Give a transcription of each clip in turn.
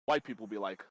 white people be like.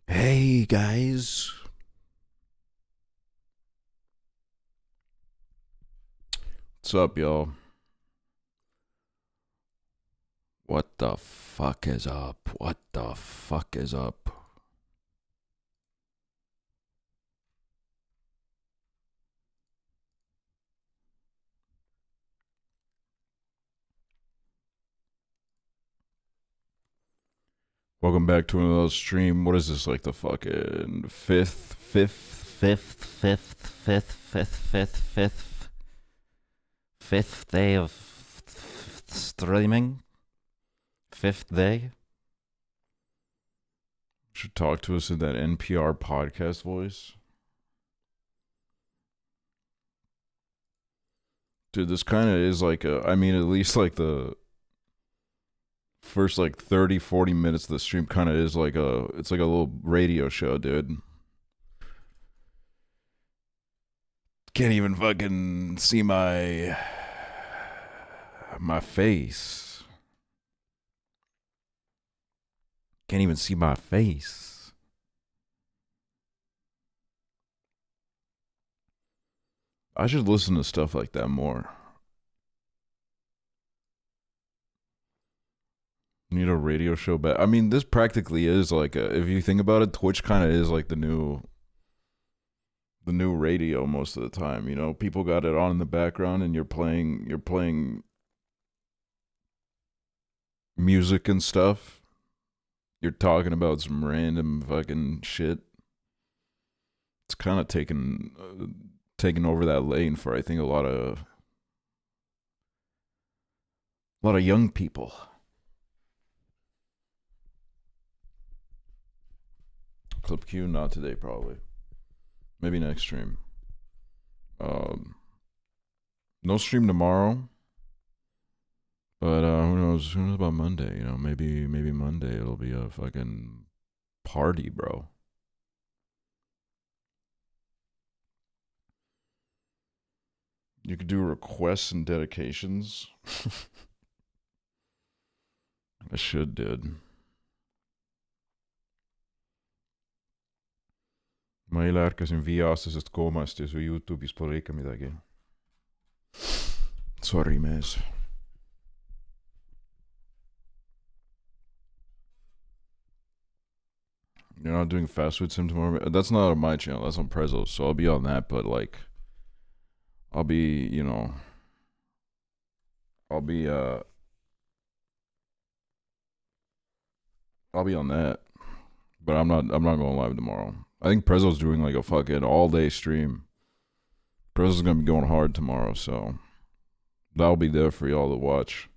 Hey guys, what's up, y'all? What the fuck is up? What the fuck is up? Welcome back to another stream. What is this, like the fucking fifth day of streaming? Fifth day? Should talk to us in that NPR podcast voice. Dude, this kind of is like I mean, at least like the first like 30, 40 minutes of the stream kind of is like it's like a little radio show, dude. Can't even fucking see my face. Can't even see my face. I should listen to stuff like that more. Need a radio show back. I mean, this practically is like if you think about it, Twitch kind of is like the the new radio most of the time. You know, people got it on in the background, and you're playing music and stuff. You're talking about some random fucking shit. It's kind of taking over that lane for I think a lot of young people. Clip Q, not today, probably. Maybe next stream. Um, no stream tomorrow, but who knows? Who knows about Monday? You know, maybe Monday it'll be a fucking party, bro. You could do requests and dedications. I should did. Ma eile ärkasin 5-aastasest koomast ja su Youtube'is pole ikka midagi. Sorry, mees. You're not doing fast food sim tomorrow? That's not on my channel. That's on Prezzo's. So I'll be on that, but like, I'll be, you know, I'll be on that. But I'm not going live tomorrow. I think Prezzo's doing like a fucking all day stream. Prezzo's gonna be going hard tomorrow, so that'll be there for y'all to watch.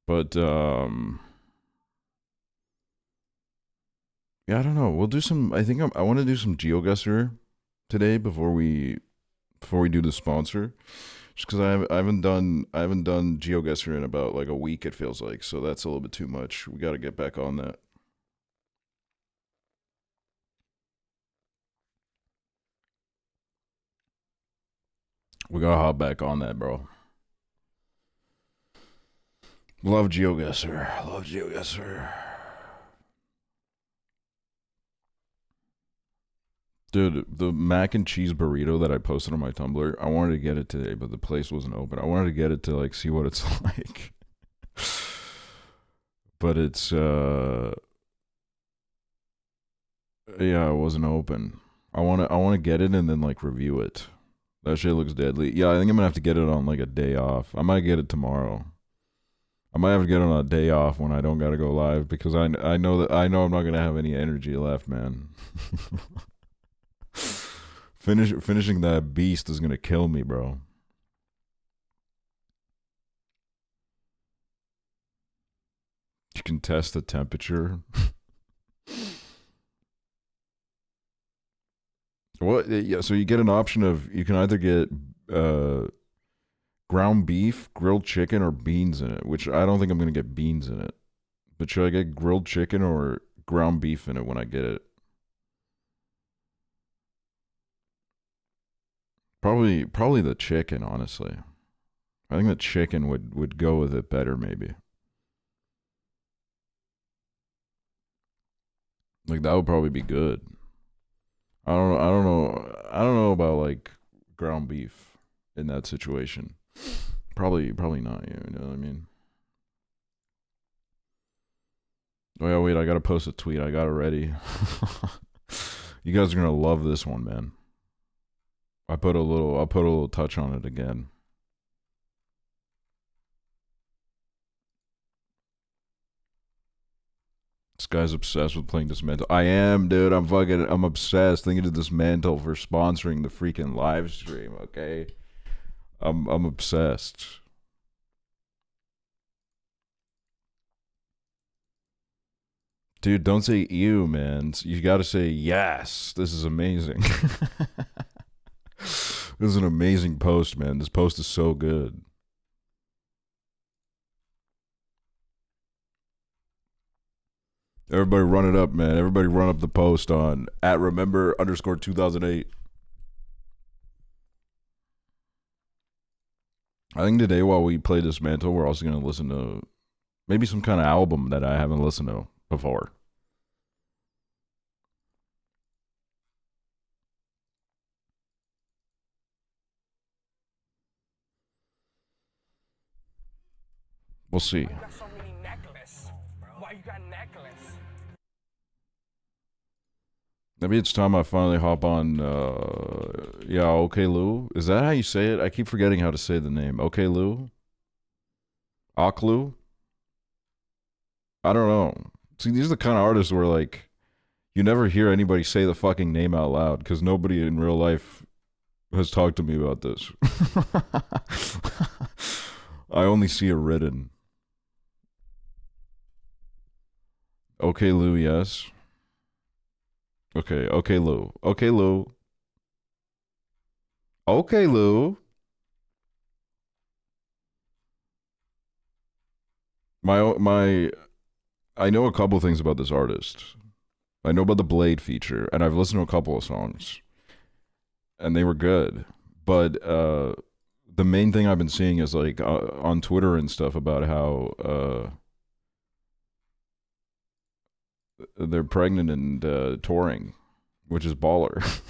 But yeah, I don't know. We'll do some. I think I want to do some GeoGuessr today before we do the sponsor. Just because I haven't done GeoGuessr in about like a week. It feels like, so that's a little bit too much. We got to get back on that. We gotta hop back on that, bro. Love GeoGuessr. Love GeoGuessr. Dude, the mac and cheese burrito that I posted on my Tumblr, I wanted to get it today, but the place wasn't open. I wanted to get it to like see what it's like. But it's yeah, it wasn't open. I wanna get it and then like review it. That shit looks deadly. Yeah, I think I'm gonna have to get it on like a day off. I might get it tomorrow. I might have to get it on a day off when I don't gotta go live because I know I'm not gonna have any energy left, man. Finishing that beast is gonna kill me, bro. You can test the temperature. What? Yeah. So you get an option of you can either get ground beef, grilled chicken, or beans in it. Which I don't think I'm gonna get beans in it. But should I get grilled chicken or ground beef in it when I get it? Probably the chicken, honestly. I think the chicken would go with it better, maybe. Like that would probably be good. I don't know about like ground beef in that situation. Probably not. You know what I mean? Oh yeah, wait. I gotta post a tweet. I got it ready. You guys are gonna love this one, man. I'll put a little touch on it again. This guy's obsessed with playing Dismantle. I am, dude. I'm obsessed. Thinking of Dismantle for sponsoring the freaking live stream. Okay, I'm obsessed. Dude, don't say ew, man. You gotta say yes. This is amazing. This is an amazing post, man. This post is so good. Everybody run it up, man. Everybody run up the post on at remember underscore 2008. I think today while we play Dismantle, we're also going to listen to maybe some kind of album that I haven't listened to before. We'll see. Why you got so many necklaces? Why you got necklace? Maybe it's time I finally hop on, yeah, Okay Lou. Is that how you say it? I keep forgetting how to say the name. Okay Lou? Aklu? I don't know. See, these are the kind of artists where, like, you never hear anybody say the fucking name out loud because nobody in real life has talked to me about this. I only see it written. Okay Lou, yes. Okay Lou. Okay Lou. Okay Lou. My I know a couple things about this artist. I know about the Blade feature, and I've listened to a couple of songs, and they were good. But the main thing I've been seeing is like on Twitter and stuff about how they're pregnant and touring, which is baller.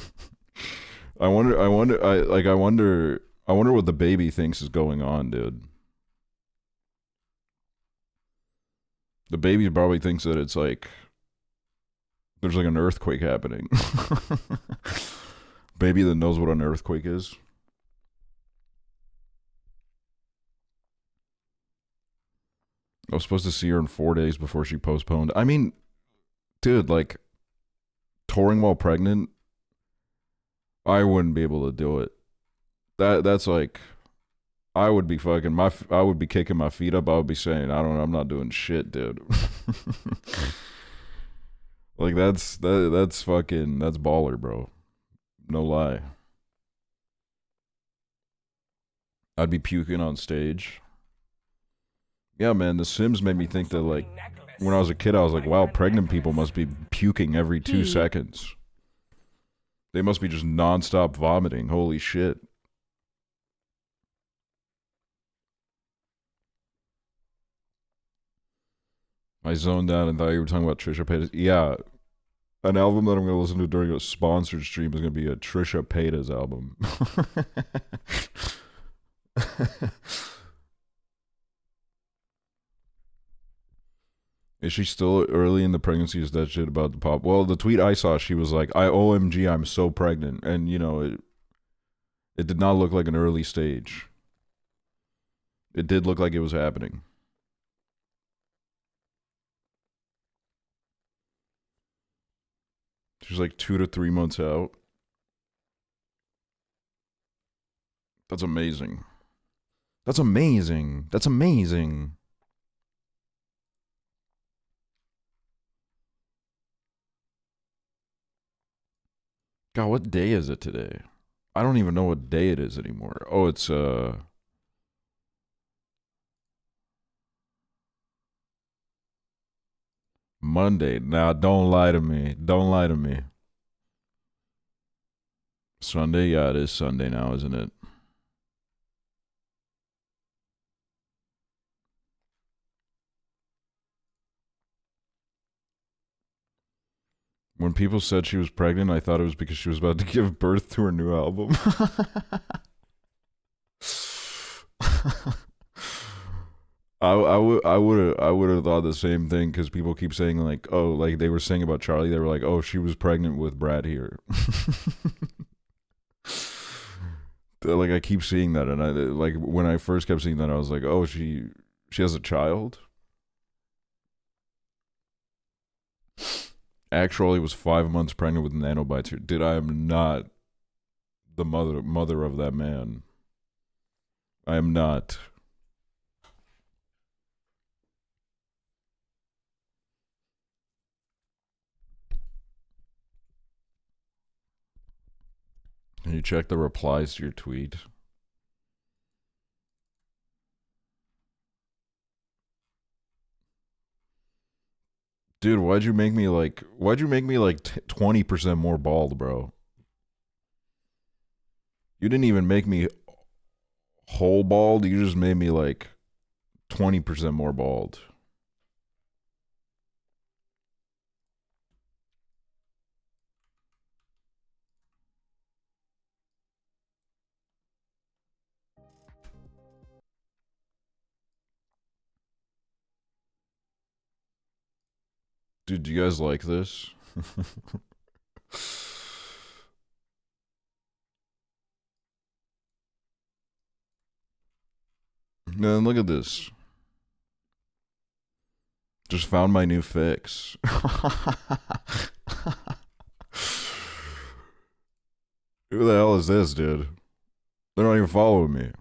I wonder what the baby thinks is going on, dude. The baby probably thinks that it's like there's like an earthquake happening. Baby that knows what an earthquake is. I was supposed to see her in 4 days before she postponed. I mean, dude, like touring while pregnant, I wouldn't be able to do it. That's like I would be fucking I would be kicking my feet up. I would be saying, I don't know, I'm not doing shit, dude. Like that's fucking that's baller, bro. No lie. I'd be puking on stage. Yeah, man, The Sims made me think that like when I was a kid, I was like, wow, pregnant people must be puking every 2 seconds. They must be just nonstop vomiting. Holy shit. I zoned out and thought you were talking about Trisha Paytas. Yeah, an album that I'm going to listen to during a sponsored stream is going to be a Trisha Paytas album. Is she still early in the pregnancy? Is that shit about the pop? Well, the tweet I saw, she was like, "I OMG, I'm so pregnant," and you know, it did not look like an early stage. It did look like it was happening. She's like 2 to 3 months out. That's amazing. That's amazing. That's amazing. God, what day is it today? I don't even know what day it is anymore. Oh, it's Monday. Now, don't lie to me. Don't lie to me. Sunday? Yeah, it is Sunday now, isn't it? When people said she was pregnant, I thought it was because she was about to give birth to her new album. I would have thought the same thing because people keep saying like, oh, like they were saying about Charlie, they were like, oh, she was pregnant with Brad here. Like I keep seeing that, and I like when I first kept seeing that, I was like, oh, she has a child. Actually, was 5 months pregnant with nanobites here. Dude, I am not the mother of that man. I am not. Can you check the replies to your tweet? Dude, why'd you make me like 20% more bald, bro? You didn't even make me whole bald, you just made me like 20% more bald. Dude, do you guys like this? Man, look at this. Just found my new fix. Who the hell is this, dude? They're not even following me.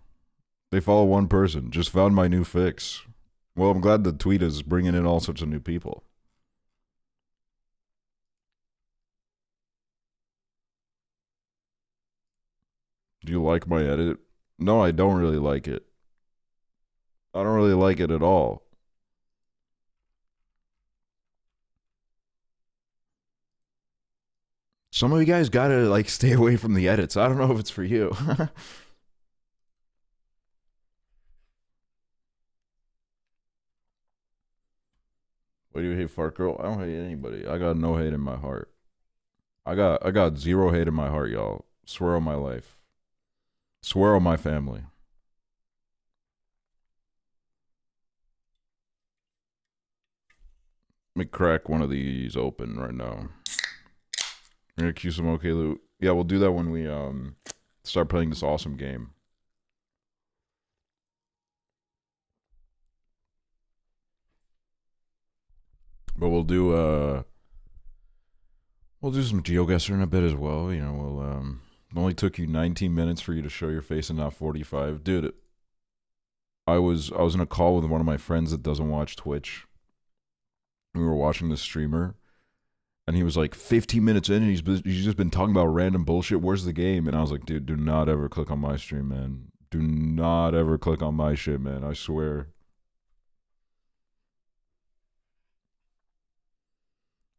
They follow one person. Just found my new fix. Well, I'm glad the tweet is bringing in all sorts of new people. Do you like my edit? No, I don't really like it. I don't really like it at all. Some of you guys gotta, like, stay away from the edits. I don't know if it's for you. Why do you hate Fart Girl? I don't hate anybody. I got no hate in my heart. I got zero hate in my heart, y'all. Swear on my life. Swear on my family. Let me crack one of these open right now. We're gonna cue some OK loot. Yeah, we'll do that when we start playing this awesome game. But we'll do some GeoGuessr in a bit as well. You know, we'll it only took you 19 minutes for you to show your face and not 45. Dude, I was in a call with one of my friends that doesn't watch Twitch. We were watching the streamer, and he was like 15 minutes in, and he's just been talking about random bullshit. Where's the game? And I was like, dude, do not ever click on my stream, man. Do not ever click on my shit, man. I swear.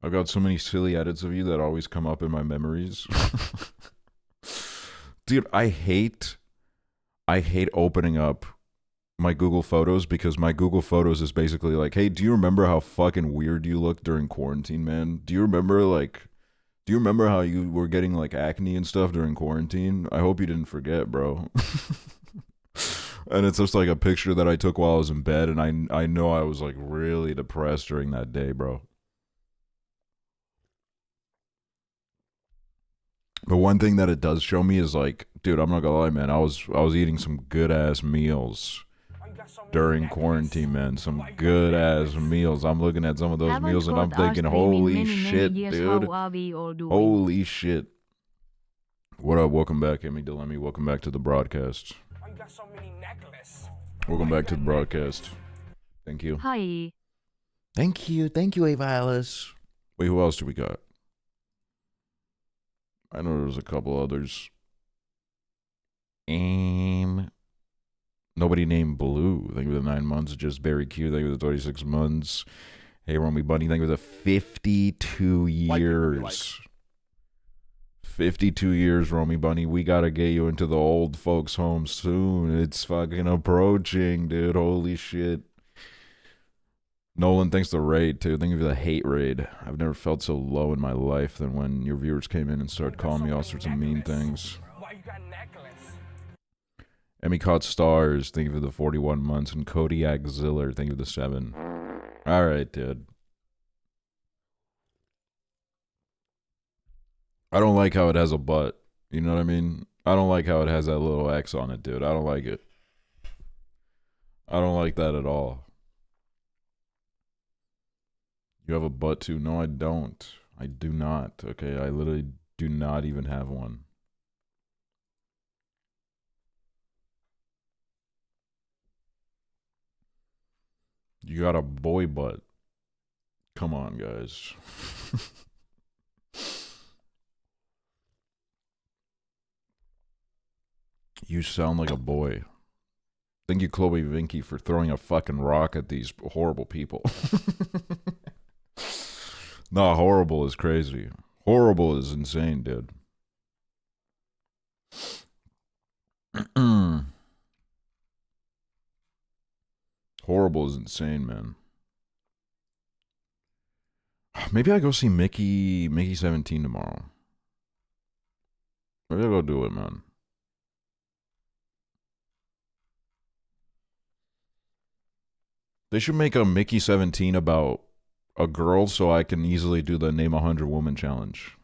I've got so many silly edits of you that always come up in my memories. Dude, I hate opening up my Google Photos, because my Google Photos is basically like, hey, do you remember how fucking weird you looked during quarantine, man? Do you remember how you were getting like acne and stuff during quarantine? I hope you didn't forget, bro. And it's just like a picture that I took while I was in bed, and I know I was like really depressed during that day, bro. But one thing that it does show me is like, dude, I'm not gonna lie, man, I was eating some good ass meals during quarantine, man. Some good ass meals. I'm looking at some of those meals and I'm thinking, holy shit, dude. Holy shit. What up? Welcome back, Emmy Delemy. Welcome back to the broadcast. Welcome back to the broadcast. Thank you. Hi. Thank you, Ava Alice. Wait, who else do we got? I know there's a couple others. Nobody named Blue. Thank you for the 9 months. Just Barry Q. Thank you for the 26 months. Hey, Romy Bunny. Thank you for the 52 years. 52 years, Romy Bunny. We gotta get you into the old folks' home soon. It's fucking approaching, dude. Holy shit. Nolan, thanks for the raid, too. Thank you for the hate raid. I've never felt so low in my life than when your viewers came in and started calling me all sorts of mean things. Emmy caught stars. Thank you for the 41 months. And Kodiak Ziller. Thank you for the 7. All right, dude. I don't like how it has a butt. You know what I mean? I don't like how it has that little X on it, dude. I don't like it. I don't like that at all. You have a butt too? No, I don't. I do not. Okay, I literally do not even have one. You got a boy butt. Come on, guys. You sound like a boy. Thank you, Chloe Vinky, for throwing a fucking rock at these horrible people. Nah, horrible is crazy. Horrible is insane, dude. Horrible is insane, man. Maybe I go see Mickey 17 tomorrow. Maybe I'll go do it, man. They should make a Mickey 17 about a girl so I can easily do the name 100 woman challenge.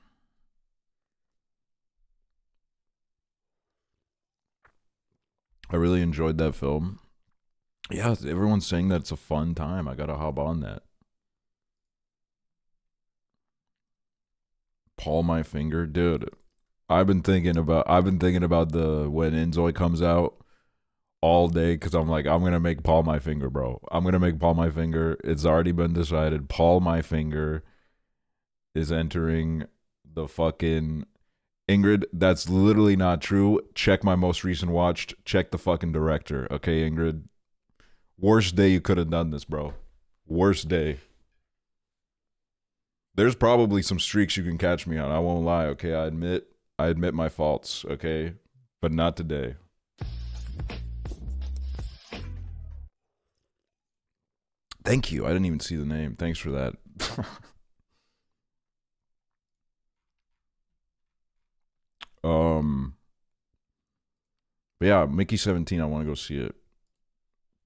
I really enjoyed that film. Yeah, everyone's saying that it's a fun time. I gotta hop on that. Paul My Finger, dude. I've been thinking about the when Inzoy comes out all day because I'm like, I'm gonna make Paul My Finger, bro. I'm gonna make Paul My Finger. It's already been decided. Paul My Finger is entering the fucking Ingrid. That's literally not true. Check my most recent watch. Check the fucking director. Okay, Ingrid. Worst day you could have done this, bro. Worst day. There's probably some streaks you can catch me on. I won't lie, okay? I admit my faults, okay? But not today. Thank you. I didn't even see the name. Thanks for that. But yeah, Mickey 17, I want to go see it.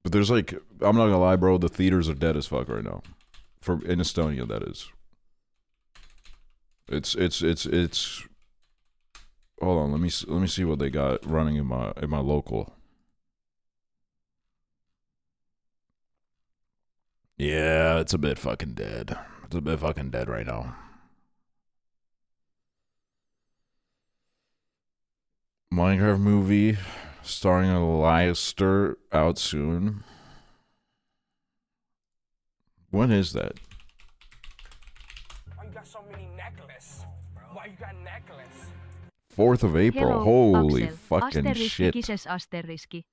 But there's like, I'm not gonna lie, bro, the theaters are dead as fuck right now. In Estonia, that is. It's hold on, let me see what they got running in my local. Yeah, it's a bit fucking dead. It's a bit fucking dead right now. Minecraft movie starring Leicester out soon. When is that? Why you got so many necklaces? Why you got necklace? 4th of April. Hello, Holy Aksel. fucking Asteriski shit.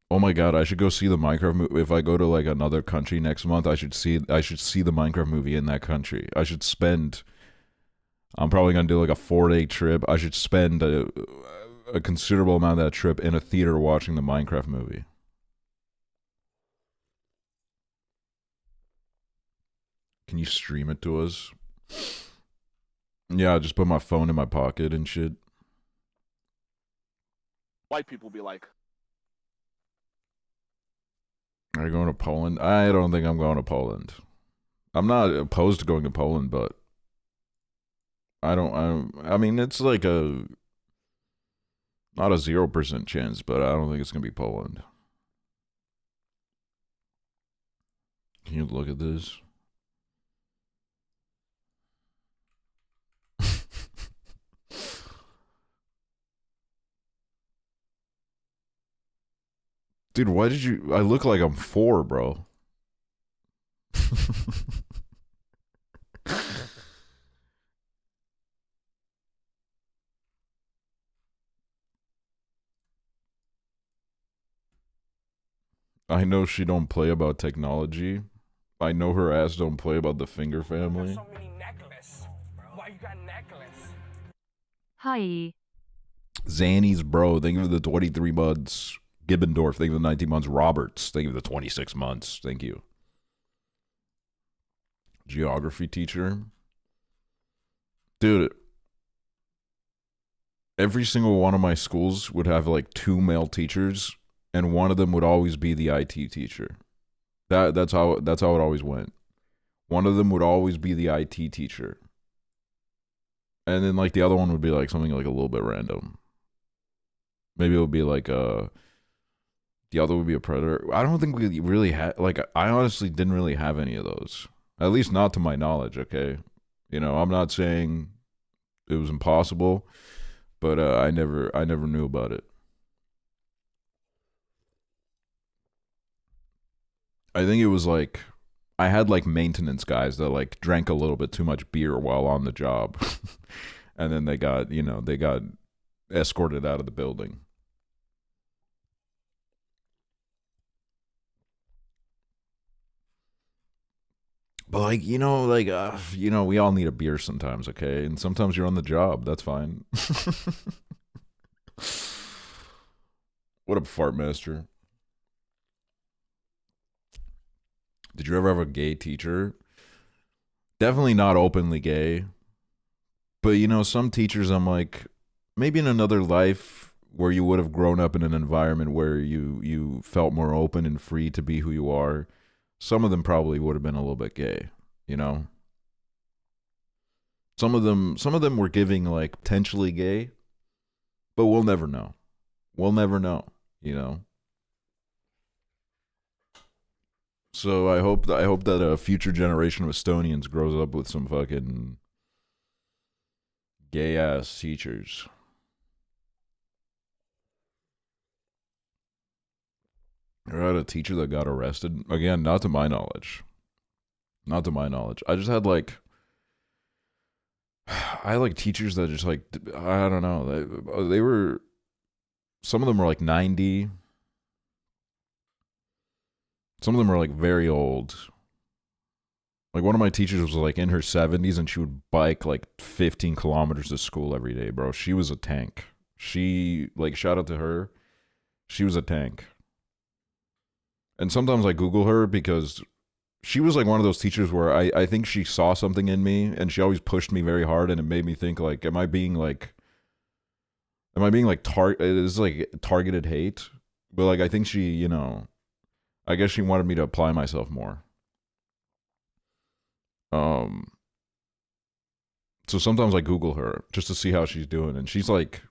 Oh my god, I should go see the Minecraft movie. If I go to like another country next month, I should see the Minecraft movie in that country. I'm probably gonna do like a 4-day trip. I should spend a considerable amount of that trip in a theater watching the Minecraft movie. Can you stream it to us? Yeah, just put my phone in my pocket and shit. White people be like, Are you going to Poland? I don't think I'm going to Poland. I'm not opposed to going to Poland, but I mean, it's like not a 0% chance, but I don't think it's going to be Poland. Can you look at this? Dude, why did you... I look like I'm 4, bro. I know she don't play about technology. I know her ass don't play about the Finger family. So many necklaces. Why you got necklace? Hi. Zanny's bro, thank you for the 23 months. Gibbendorf, thank you for the 19 months. Roberts, thank you for the 26 months. Thank you. Geography teacher. Dude, every single one of my schools would have like 2 male teachers, and one of them would always be the IT teacher. That's how it always went. One of them would always be the IT teacher. And then like the other one would be like something like a little bit random. Maybe it would be like the other would be a predator. I don't think we really had, like, I honestly didn't really have any of those. At least not to my knowledge, okay? You know, I'm not saying it was impossible, but I never knew about it. I think it was like, I had like maintenance guys that like drank a little bit too much beer while on the job. And then they got escorted out of the building. But like, we all need a beer sometimes, okay? And sometimes you're on the job. That's fine. What up, Fart Master? Did you ever have a gay teacher? Definitely not openly gay. But, some teachers I'm like, maybe in another life where you would have grown up in an environment where you felt more open and free to be who you are, some of them probably would have been a little bit gay, you know. Some of them were giving like potentially gay, but we'll never know. We'll never know, you know. So I hope that a future generation of Estonians grows up with some fucking gay ass teachers. I had a teacher that got arrested. Again, not to my knowledge. Not to my knowledge. I just had like I had like teachers that just like I don't know. They were some of them were like 90. Some of them were like very old. Like one of my teachers was like in her 70s and she would bike like 15 kilometers to school every day, bro. She was a tank. She like shout out to her. She was a tank. And sometimes I Google her because she was like one of those teachers where I think she saw something in me and she always pushed me very hard and it made me think like, am I being like it's like targeted hate? But like I think she, you know, I guess she wanted me to apply myself more. So sometimes I Google her just to see how she's doing and she's like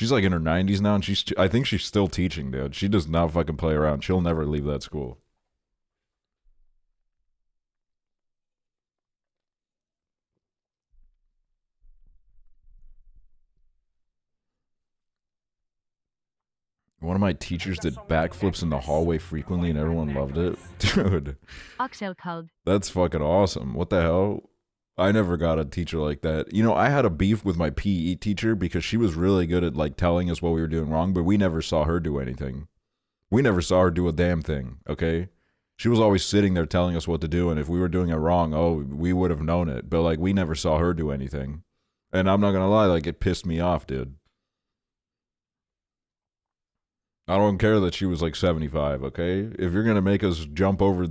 in her 90s now, and I think she's still teaching, dude. She does not fucking play around. She'll never leave that school. One of my teachers did backflips in the hallway frequently, and everyone loved it. Dude, Aksel called. that's fucking awesome. What the hell? I never got a teacher like that. You know, I had a beef with my PE teacher because she was really good at like telling us what we were doing wrong, but we never saw her do anything. We never saw her do a damn thing, okay? She was always sitting there telling us what to do, and if we were doing it wrong, oh, we would have known it. But like we never saw her do anything. And I'm not gonna lie, like it pissed me off, dude. I don't care that she was like 75, okay? If you're gonna make us jump over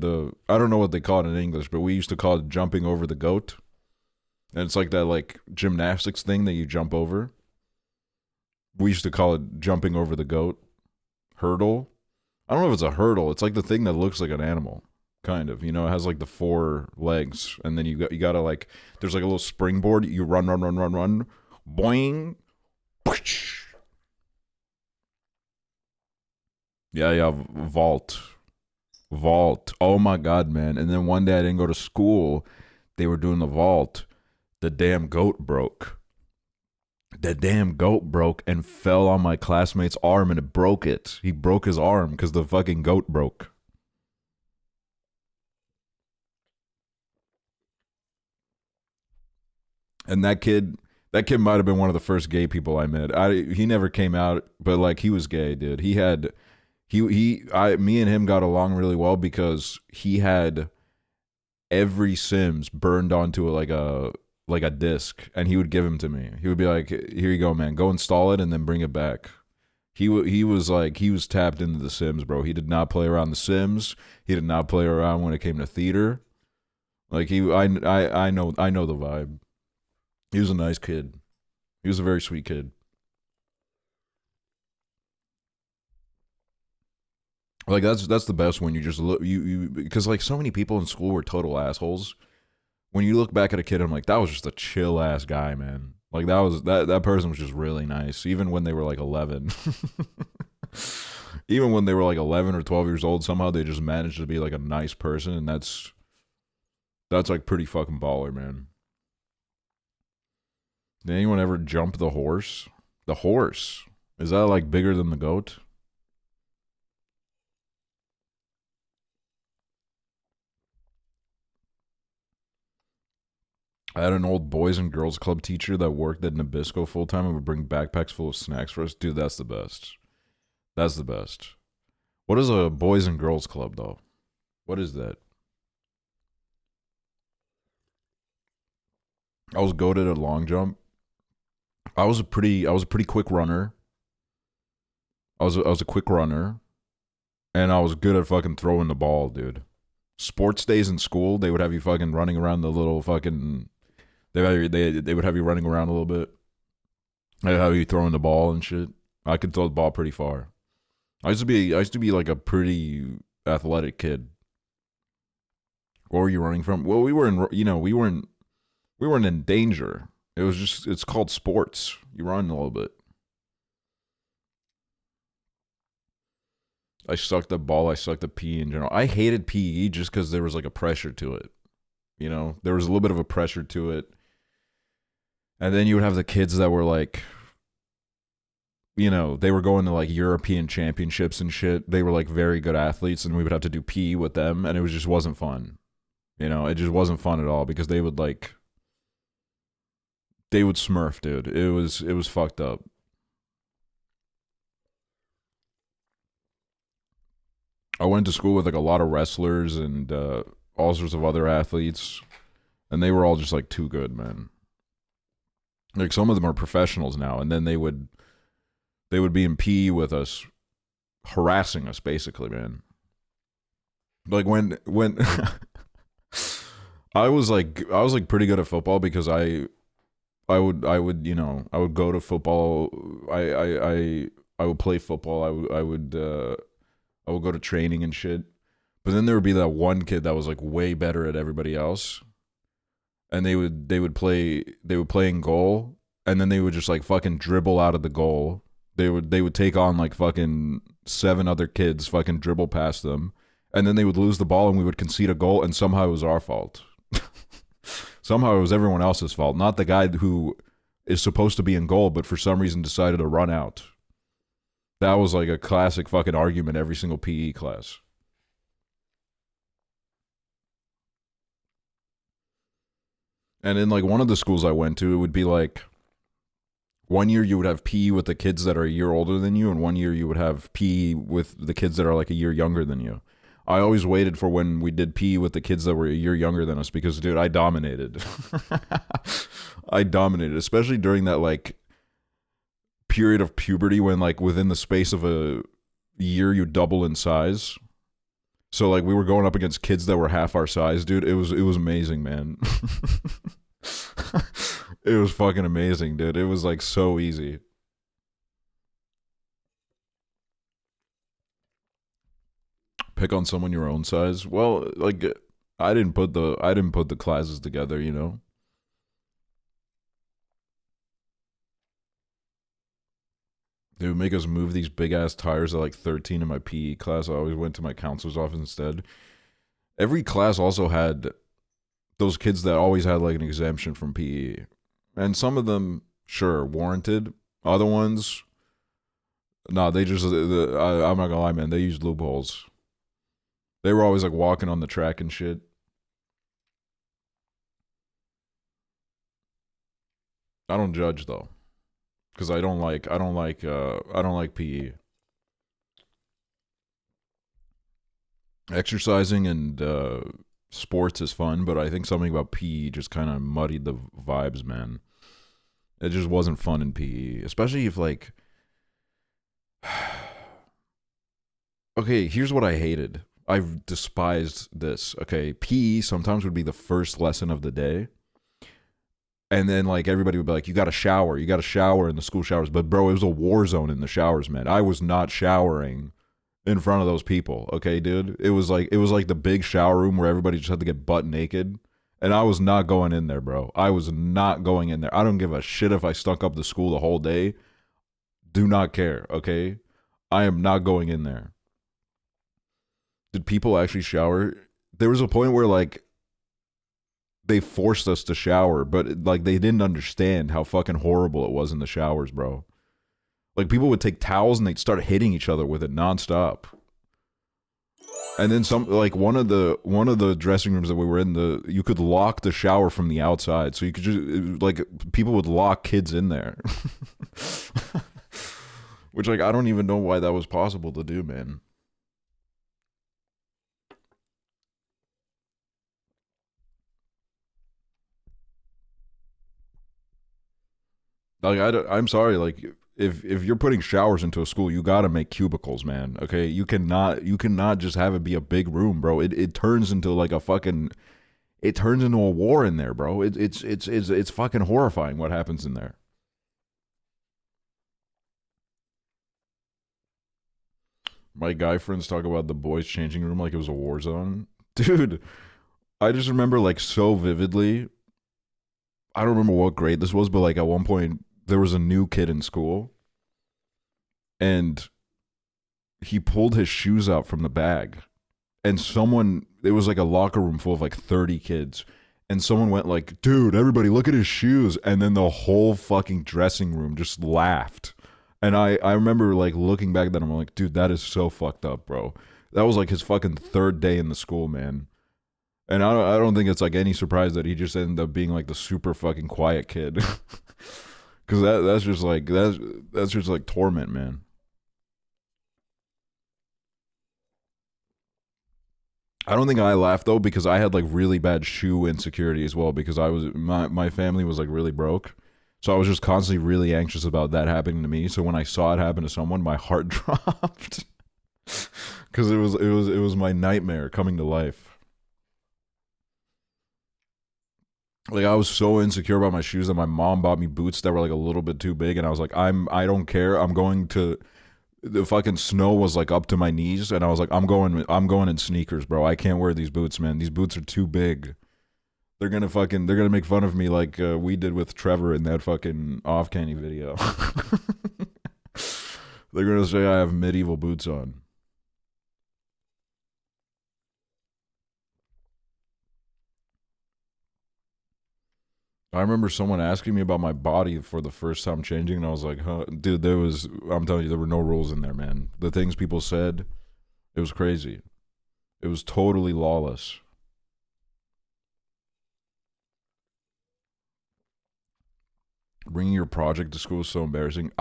I don't know what they call it in English, but we used to call it jumping over the goat. And it's like that like gymnastics thing that you jump over. We used to call it jumping over the goat. Hurdle. I don't know if it's a hurdle. It's like the thing that looks like an animal, kind of. You know, it has like the 4 legs, and then you gotta like there's like a little springboard. You run, boing. Yeah, vault. Oh my god, man! And then one day I didn't go to school. They were doing the vault. The damn goat broke. The damn goat broke and fell on my classmate's arm and it broke it. He broke his arm because the fucking goat broke. And that kid might have been one of the first gay people I met. He never came out, but like he was gay, dude. Me and him got along really well because he had every Sims burned onto like a disc, and he would give him to me. He would be like, "Here you go, man. Go install it and then bring it back." He was tapped into the Sims, bro. He did not play around the Sims. He did not play around when it came to theater. Like I know the vibe. He was a nice kid. He was a very sweet kid. Like that's the best when you just look you because like so many people in school were total assholes. When you look back at a kid, I'm like, that was just a chill ass guy, man. Like that person was just really nice, even when they were like 11. Even when they were like 11 or 12 years old, somehow they just managed to be like a nice person, and that's like pretty fucking baller, man. Did anyone ever jump the horse? The horse, is that like bigger than the goat? I had an old boys and girls club teacher that worked at Nabisco full time and would bring backpacks full of snacks for us. Dude, that's the best. That's the best. What is a boys and girls club though? What is that? I was goated at long jump. I was a pretty quick runner. I was a quick runner, and I was good at fucking throwing the ball, dude. Sports days in school, they would have you fucking running around the little fucking. They would have you running around a little bit. They'd have you throwing the ball and shit. I could throw the ball pretty far. I used to be like a pretty athletic kid. What were you running from? Well, we were in, we weren't in danger. It was just, it's called sports. You run a little bit. I sucked the ball. I sucked the PE in general. I hated PE just because there was like a pressure to it. There was a little bit of a pressure to it. And then you would have the kids that were like, they were going to like European championships and shit. They were like very good athletes, and we would have to do PE with them, and it just wasn't fun. It just wasn't fun at all because they would smurf, dude. It was fucked up. I went to school with like a lot of wrestlers and all sorts of other athletes, and they were all just like too good, man. Like some of them are professionals now, and then they would be in PE with us, harassing us basically, man. Like when I was pretty good at football because I would go to football. I would play football. I would go to training and shit. But then there would be that one kid that was like way better at everybody else, and they would play in goal, and then they would just like fucking dribble out of the goal. They would take on like fucking 7 other kids, fucking dribble past them, and then they would lose the ball, and we would concede a goal, and somehow it was our fault. Somehow it was everyone else's fault, not the guy who is supposed to be in goal, but for some reason decided to run out. That was like a classic fucking argument every single PE class. And in like one of the schools I went to, it would be like one year you would have PE with the kids that are a year older than you, and one year you would have PE with the kids that are like a year younger than you. I always waited for when we did PE with the kids that were a year younger than us because, dude, I dominated. I dominated, especially during that like period of puberty when like within the space of a year you double in size. So like we were going up against kids that were half our size, dude. It was amazing, man. It was fucking amazing, dude. It was like so easy. Pick on someone your own size. Well, like I didn't put the classes together, They would make us move these big ass tires at like 13 in my PE class. I always went to my counselor's office instead. Every class also had those kids that always had like an exemption from PE. And some of them, sure, warranted. Other ones, nah, they just, I'm not gonna lie, man, they used loopholes. They were always like walking on the track and shit. I don't judge though, because I don't like PE. Exercising and sports is fun, but I think something about PE just kind of muddied the vibes, man. It just wasn't fun in PE, especially if like. Okay, here's what I hated. I've despised this. Okay, PE sometimes would be the first lesson of the day. And then like everybody would be like, you gotta shower in the school showers. But bro, it was a war zone in the showers, man. I was not showering in front of those people. Okay, dude. It was like the big shower room where everybody just had to get butt naked. And I was not going in there, bro. I was not going in there. I don't give a shit if I stunk up the school the whole day. Do not care, okay? I am not going in there. Did people actually shower? There was a point where like they forced us to shower, but like they didn't understand how fucking horrible it was in the showers, bro. Like people would take towels and they'd start hitting each other with it nonstop. And then some, like one of the dressing rooms that we were in, you could lock the shower from the outside, so you could just like people would lock kids in there. Which like I don't even know why that was possible to do, man. Like I'm sorry, like if you're putting showers into a school, you gotta make cubicles, man. Okay, you cannot just have it be a big room, bro. It turns into like a fucking, it turns into a war in there, bro. It's fucking horrifying what happens in there. My guy friends talk about the boys' changing room like it was a war zone, dude. I just remember like so vividly. I don't remember what grade this was, but like at one point there was a new kid in school and he pulled his shoes out from the bag and it was like a locker room full of like 30 kids and someone went like, dude, everybody look at his shoes, and then the whole fucking dressing room just laughed. And I remember like looking back at that, I'm like, dude, that is so fucked up, bro. That was like his fucking third day in the school, man. And I don't think it's like any surprise that he just ended up being like the super fucking quiet kid. Cause that's just like torment, man. I don't think I laughed though because I had like really bad shoe insecurity as well because my family was like really broke. So I was just constantly really anxious about that happening to me. So when I saw it happen to someone, my heart dropped. Cause it was my nightmare coming to life. Like I was so insecure about my shoes that my mom bought me boots that were like a little bit too big, and I was like, I don't care. I'm going to the fucking snow was like up to my knees, and I was like, I'm going in sneakers, bro. I can't wear these boots, man. These boots are too big. They're gonna make fun of me like we did with Trevor in that fucking Off Candy video. They're gonna say I have medieval boots on. I remember someone asking me about my body for the first time changing, and I was like, huh, dude, I'm telling you, there were no rules in there, man. The things people said, it was crazy. It was totally lawless. Bringing your project to school is so embarrassing.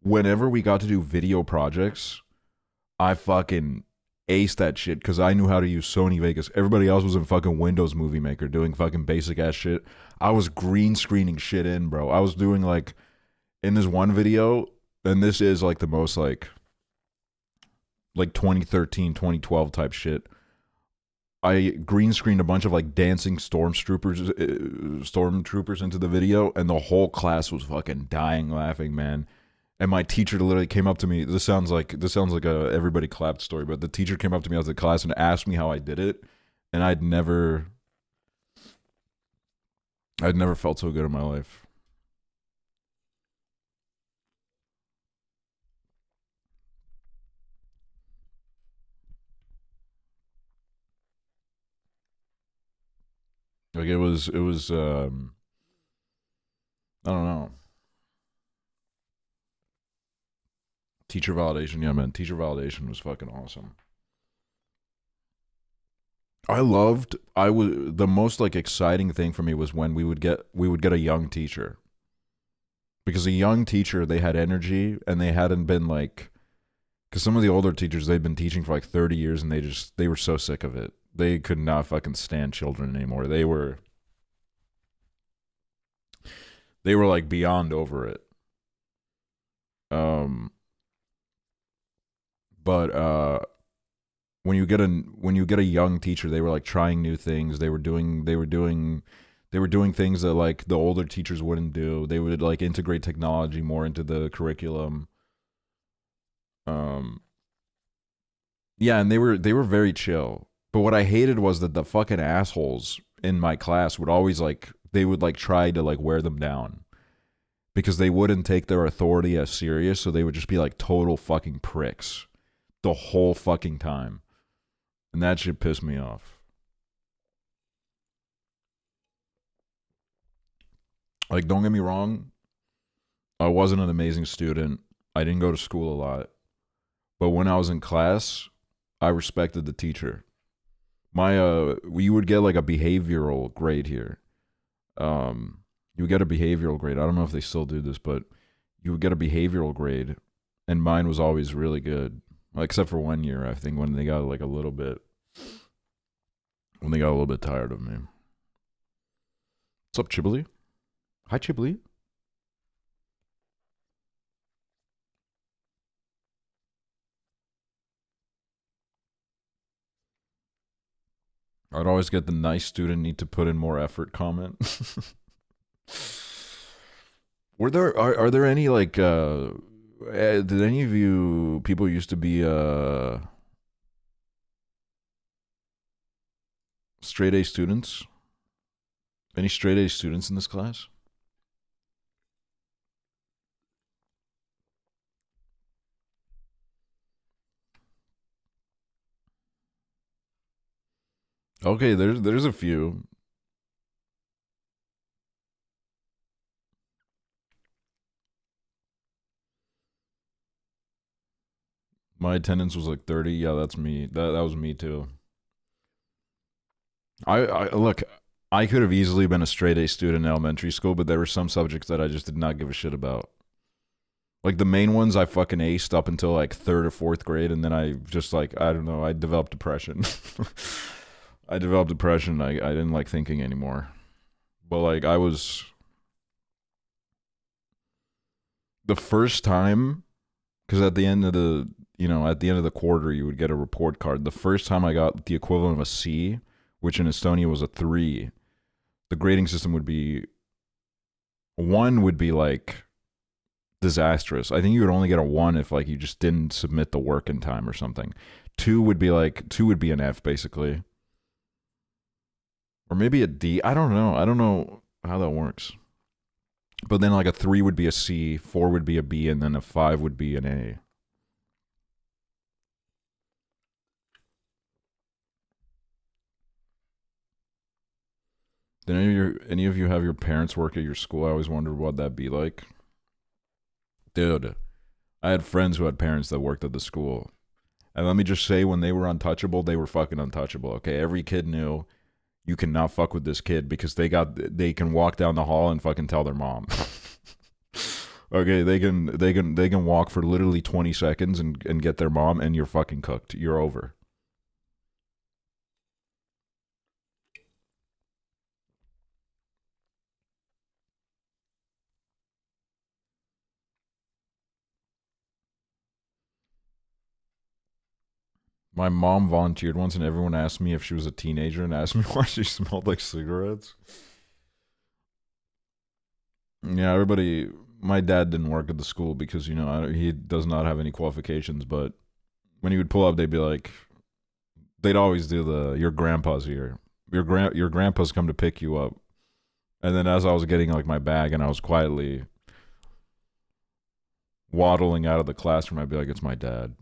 Whenever we got to do video projects, I fucking aced that shit because I knew how to use Sony Vegas. Everybody else was in fucking Windows Movie Maker doing fucking basic ass shit. I was green screening shit in, bro. I was doing like in this one video, and this is like the most like 2013, 2012 type shit. I green screened a bunch of like dancing stormtroopers into the video, and the whole class was fucking dying laughing, man. And my teacher literally came up to me. This sounds like a everybody clapped story, but the teacher came up to me after the class and asked me how I did it, and I'd never felt so good in my life. Like it was I don't know. Teacher validation, yeah, man. Teacher validation was fucking awesome. The most like exciting thing for me was when we would get a young teacher. Because a young teacher, they had energy and they hadn't been like, because some of the older teachers, they'd been teaching for like 30 years and they were so sick of it. They could not fucking stand children anymore. They were like beyond over it. But when you get a young teacher, they were like trying new things. They were doing things that like the older teachers wouldn't do. They would like integrate technology more into the curriculum. Yeah, and they were very chill. But what I hated was that the fucking assholes in my class would always like try to like wear them down. Because they wouldn't take their authority as serious, so they would just be like total fucking pricks the whole fucking time. And that shit pissed me off. Like, don't get me wrong, I wasn't an amazing student. I didn't go to school a lot. But when I was in class, I respected the teacher. We would get like a behavioral grade here. You would get a behavioral grade. I don't know if they still do this, but you would get a behavioral grade, and mine was always really good. Except for 1 year, I think, when they got a little bit tired of me. What's up, Chiblee? Hi, Chiblee. I'd always get the nice student need to put in more effort comment. Are there any like did any of you people used to be Straight A students? Any straight A students in this class? Okay, there's a few. My attendance was like 30. Yeah, that's me. That was me too. I look, I could have easily been a straight A student in elementary school, but there were some subjects that I just did not give a shit about. Like the main ones I fucking aced up until like 3rd or 4th grade, and then I just like, I don't know, I developed depression. I developed depression. I didn't like thinking anymore. But like I was the first time, because at the end of the at the end of the quarter you would get a report card. The first time I got the equivalent of a C, which in Estonia was a 3, the grading system would be 1 would be like disastrous. I think you would only get a 1 if like you just didn't submit the work in time or something. 2 would be an F basically. Or maybe a D. I don't know. I don't know how that works. But then like a 3 would be a C, 4 would be a B, and then a 5 would be an A. Did any of you have your parents work at your school? I always wondered what that'd be like. Dude, I had friends who had parents that worked at the school. And let me just say, when they were untouchable, they were fucking untouchable, okay? Every kid knew you cannot fuck with this kid because they can walk down the hall and fucking tell their mom. Okay, they can walk for literally 20 seconds and get their mom, and you're fucking cooked. You're over. My mom volunteered once, and everyone asked me if she was a teenager and asked me why she smelled like cigarettes. Yeah, everybody. My dad didn't work at the school because he does not have any qualifications. But when he would pull up, they'd be like, they'd always do your grandpa's here. Your grandpa's come to pick you up. And then as I was getting like my bag and I was quietly waddling out of the classroom, I'd be like, it's my dad.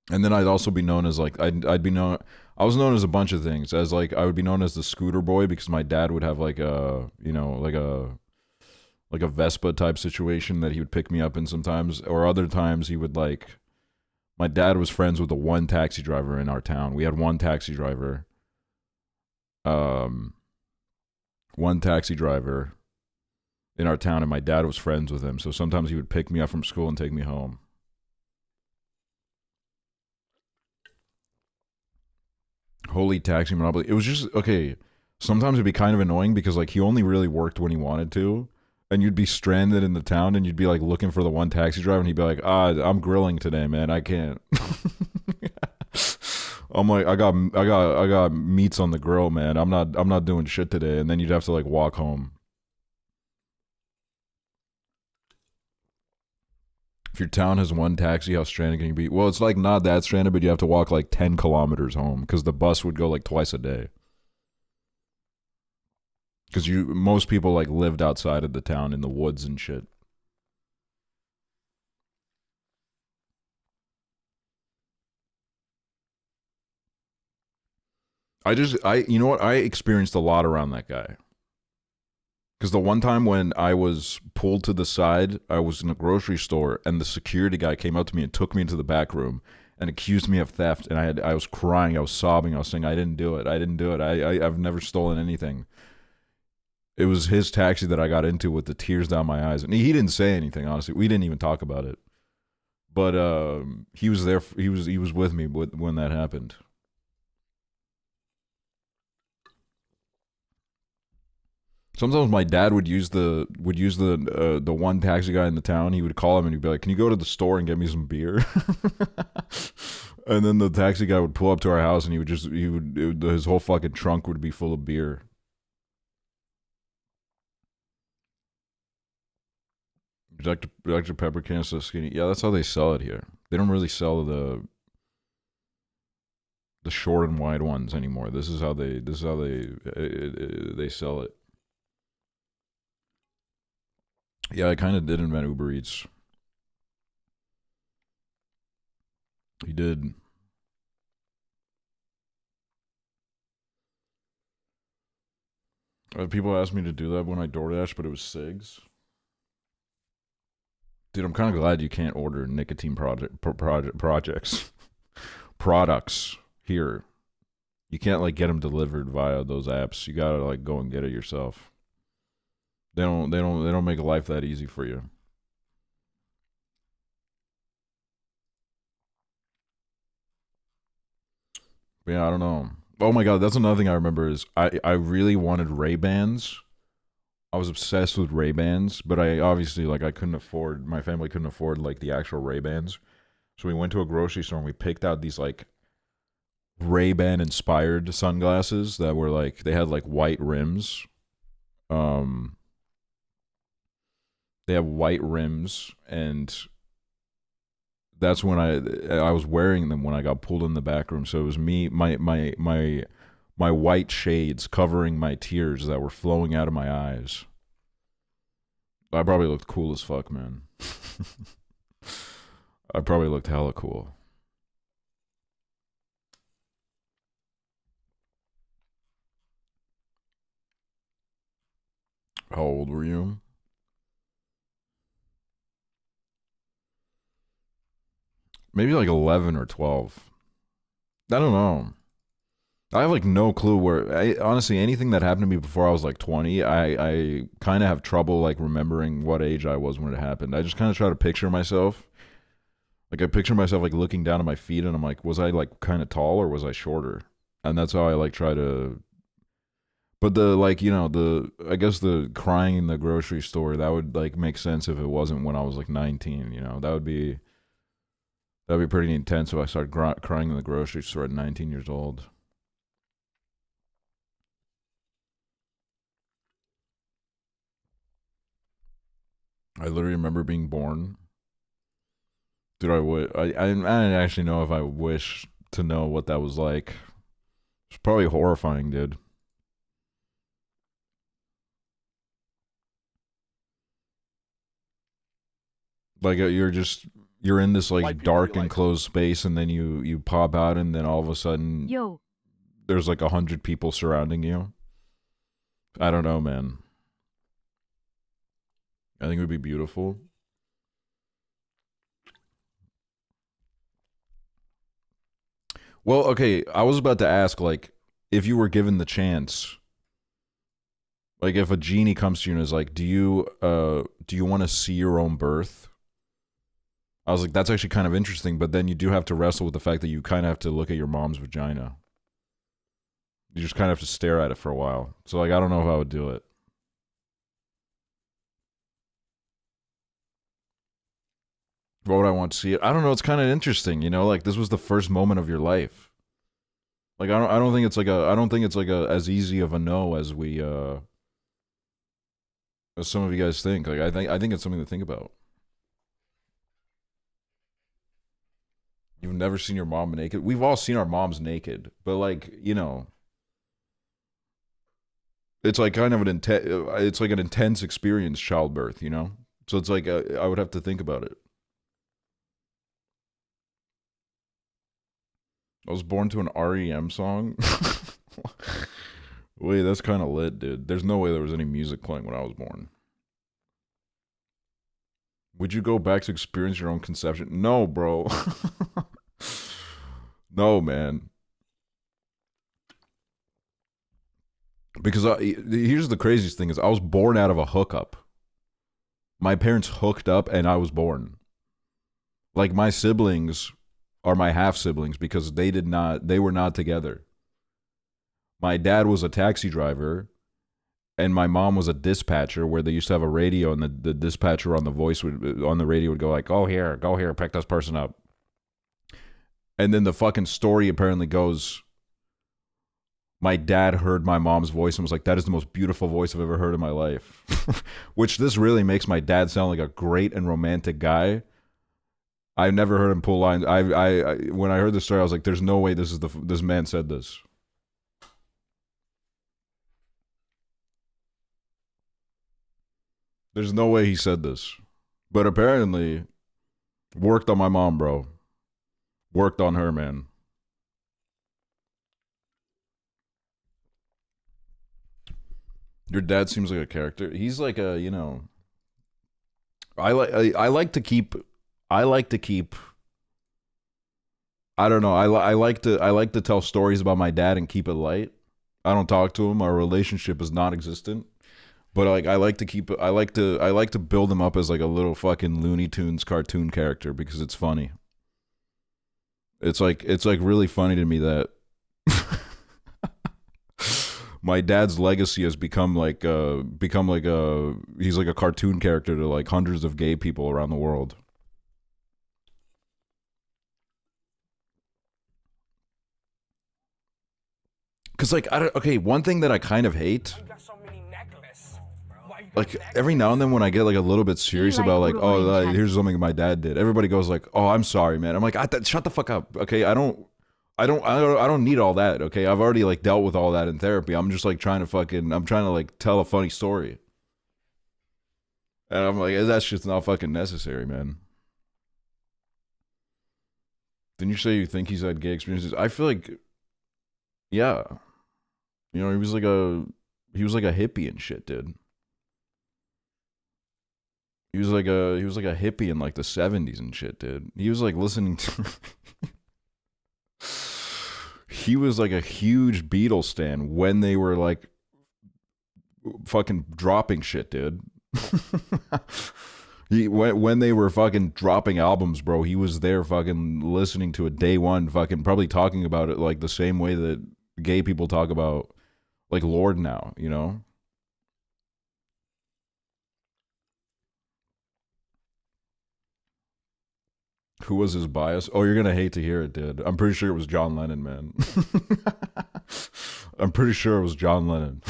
And then I'd also be known as like I'd be known. I was known as a bunch of things. As like I would be known as the scooter boy because my dad would have like a like a Vespa type situation that he would pick me up in sometimes, or other times he would like. My dad was friends with the one taxi driver in our town. We had one taxi driver. One taxi driver in our town, and my dad was friends with him. So sometimes he would pick me up from school and take me home. Holy taxi monopoly. It was just okay. Sometimes it'd be kind of annoying because like he only really worked when he wanted to, and you'd be stranded in the town and you'd be like looking for the one taxi driver, and he'd be like, I'm grilling today, man. I can't. I'm like, I got meats on the grill, man. I'm not doing shit today. And then you'd have to like walk home. If your town has one taxi, how stranded can you be? Well, it's like not that stranded, but you have to walk like 10 kilometers home because the bus would go like twice a day. Because most people like lived outside of the town in the woods and shit. You know what? I experienced a lot around that guy. Because the one time when I was pulled to the side, I was in a grocery store, and the security guy came up to me and took me into the back room and accused me of theft. And I was crying, I was sobbing, I was saying, I didn't do it. I've never stolen anything. It was his taxi that I got into with the tears down my eyes. And he didn't say anything, honestly. We didn't even talk about it. But he was there. He was with me when that happened. Sometimes my dad would use the one taxi guy in the town. He would call him and he'd be like, "Can you go to the store and get me some beer?" And then the taxi guy would pull up to our house and his whole fucking trunk would be full of beer. Dr. Pepper can so skinny. Yeah, that's how they sell it here. They don't really sell the short and wide ones anymore. This is how they sell it. Yeah, I kind of did invent Uber Eats. He did. People asked me to do that when I DoorDash, but it was cigs. Dude, I'm kind of glad you can't order nicotine products here. You can't like get them delivered via those apps. You gotta like go and get it yourself. They don't make life that easy for you. But yeah, I don't know. Oh my god, that's another thing I remember is I really wanted Ray-Bans. I was obsessed with Ray-Bans, but I obviously like I couldn't afford, my family couldn't afford like the actual Ray-Bans. So we went to a grocery store and we picked out these like Ray-Ban inspired sunglasses that were like they had like white rims. They have white rims, and that's when I was wearing them when I got pulled in the back room. So it was me, my white shades covering my tears that were flowing out of my eyes. I probably looked cool as fuck, man. I probably looked hella cool. How old were you? Maybe like 11 or 12. I don't know. I have like no clue where. Honestly, anything that happened to me before I was like 20, I kind of have trouble like remembering what age I was when it happened. I just kind of try to picture myself. Like I picture myself like looking down at my feet, and I'm like, was I like kind of tall or was I shorter? And that's how I like try to. But the like I guess the crying in the grocery store, that would like make sense if it wasn't when I was like 19. That'd be pretty intense if I started crying in the grocery store at 19 years old. I literally remember being born. Dude, I don't actually know if I wish to know what that was like. It's probably horrifying, dude. Like you're in this like dark enclosed space, and then you pop out, and then all of a sudden Yo, there's like 100 people surrounding you. I don't know, man. I think it would be beautiful. Well, okay, I was about to ask, like, if you were given the chance, like, if a genie comes to you and is like, do you want to see your own birth? I was like, that's actually kind of interesting, but then you do have to wrestle with the fact that you kind of have to look at your mom's vagina. You just kind of have to stare at it for a while. So, like, I don't know if I would do it. What would I want to see it? I don't know. It's kind of interesting, like this was the first moment of your life. Like I don't think it's like a as easy of a no as we as some of you guys think. Like I think it's something to think about. You've never seen your mom naked? We've all seen our moms naked, but like, it's like kind of it's like an intense experience, childbirth, So it's like I would have to think about it. I was born to an REM song. Wait, that's kind of lit, dude. There's no way there was any music playing when I was born. Would you go back to experience your own conception? No, bro. No, man. Because here's the craziest thing is I was born out of a hookup. My parents hooked up and I was born. Like my siblings are my half siblings because they were not together. My dad was a taxi driver and my mom was a dispatcher where they used to have a radio, and the dispatcher on the radio would go like, go here, pick this person up. And then the fucking story apparently goes, my dad heard my mom's voice and was like, that is the most beautiful voice I've ever heard in my life. Which this really makes my dad sound like a great and romantic guy. I've never heard him pull lines. When I heard the story, I was like, there's no way this man said this. There's no way he said this. But apparently, worked on my mom, bro. Worked on her, man. Your dad seems like a character. He's like a, you know. I like to keep. I like to keep. I don't know. I like to tell stories about my dad and keep it light. I don't talk to him. Our relationship is non-existent. But like I like to keep. I like to build him up as like a little fucking Looney Tunes cartoon character because it's funny. It's like really funny to me that my dad's legacy has become like a he's like a cartoon character to like hundreds of gay people around the world. Cause like okay, one thing that I kind of hate, You got so many necklaces. Why you got like every now and then when I get like a little bit serious like about like, oh, Uruguayan like, chat. here's something my dad did, everybody goes like, oh, I'm sorry, man. I'm like, shut the fuck up, okay? I don't need all that, okay? I've already like dealt with all that in therapy. I'm just like I'm trying to like tell a funny story, and I'm like, that shit's not fucking necessary, man. Didn't you say you think he's had gay experiences? I feel like, yeah, you know, he was like a hippie and shit, dude. He was like a hippie in like the 70s and shit, dude. He was like listening to he was like a huge Beatles stan when they were like fucking dropping shit, dude. When they were fucking dropping albums, bro, he was there fucking listening to it day one, fucking probably talking about it like the same way that gay people talk about like Lord now, you know? Who was his bias? Oh, you're gonna hate to hear it, dude. I'm pretty sure it was John Lennon, man. I'm pretty sure it was John Lennon.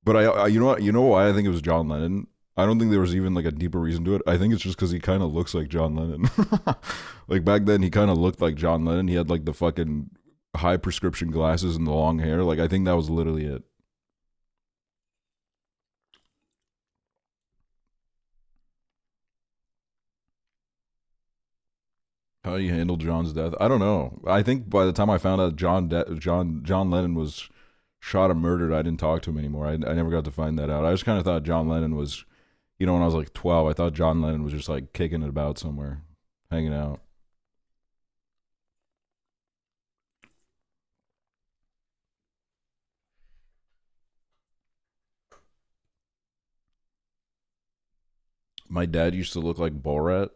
But you know why I think it was John Lennon? I don't think there was even like a deeper reason to it. I think it's just because he kind of looks like John Lennon. Like back then, he kind of looked like John Lennon. He had like the fucking high prescription glasses and the long hair. Like I think that was literally it. How you handle John's death? I don't know. I think by the time I found out John Lennon was shot and murdered, I didn't talk to him anymore. I never got to find that out. I just kind of thought John Lennon was, you know, when I was like 12, I thought John Lennon was just like kicking it about somewhere, hanging out. My dad used to look like Borat.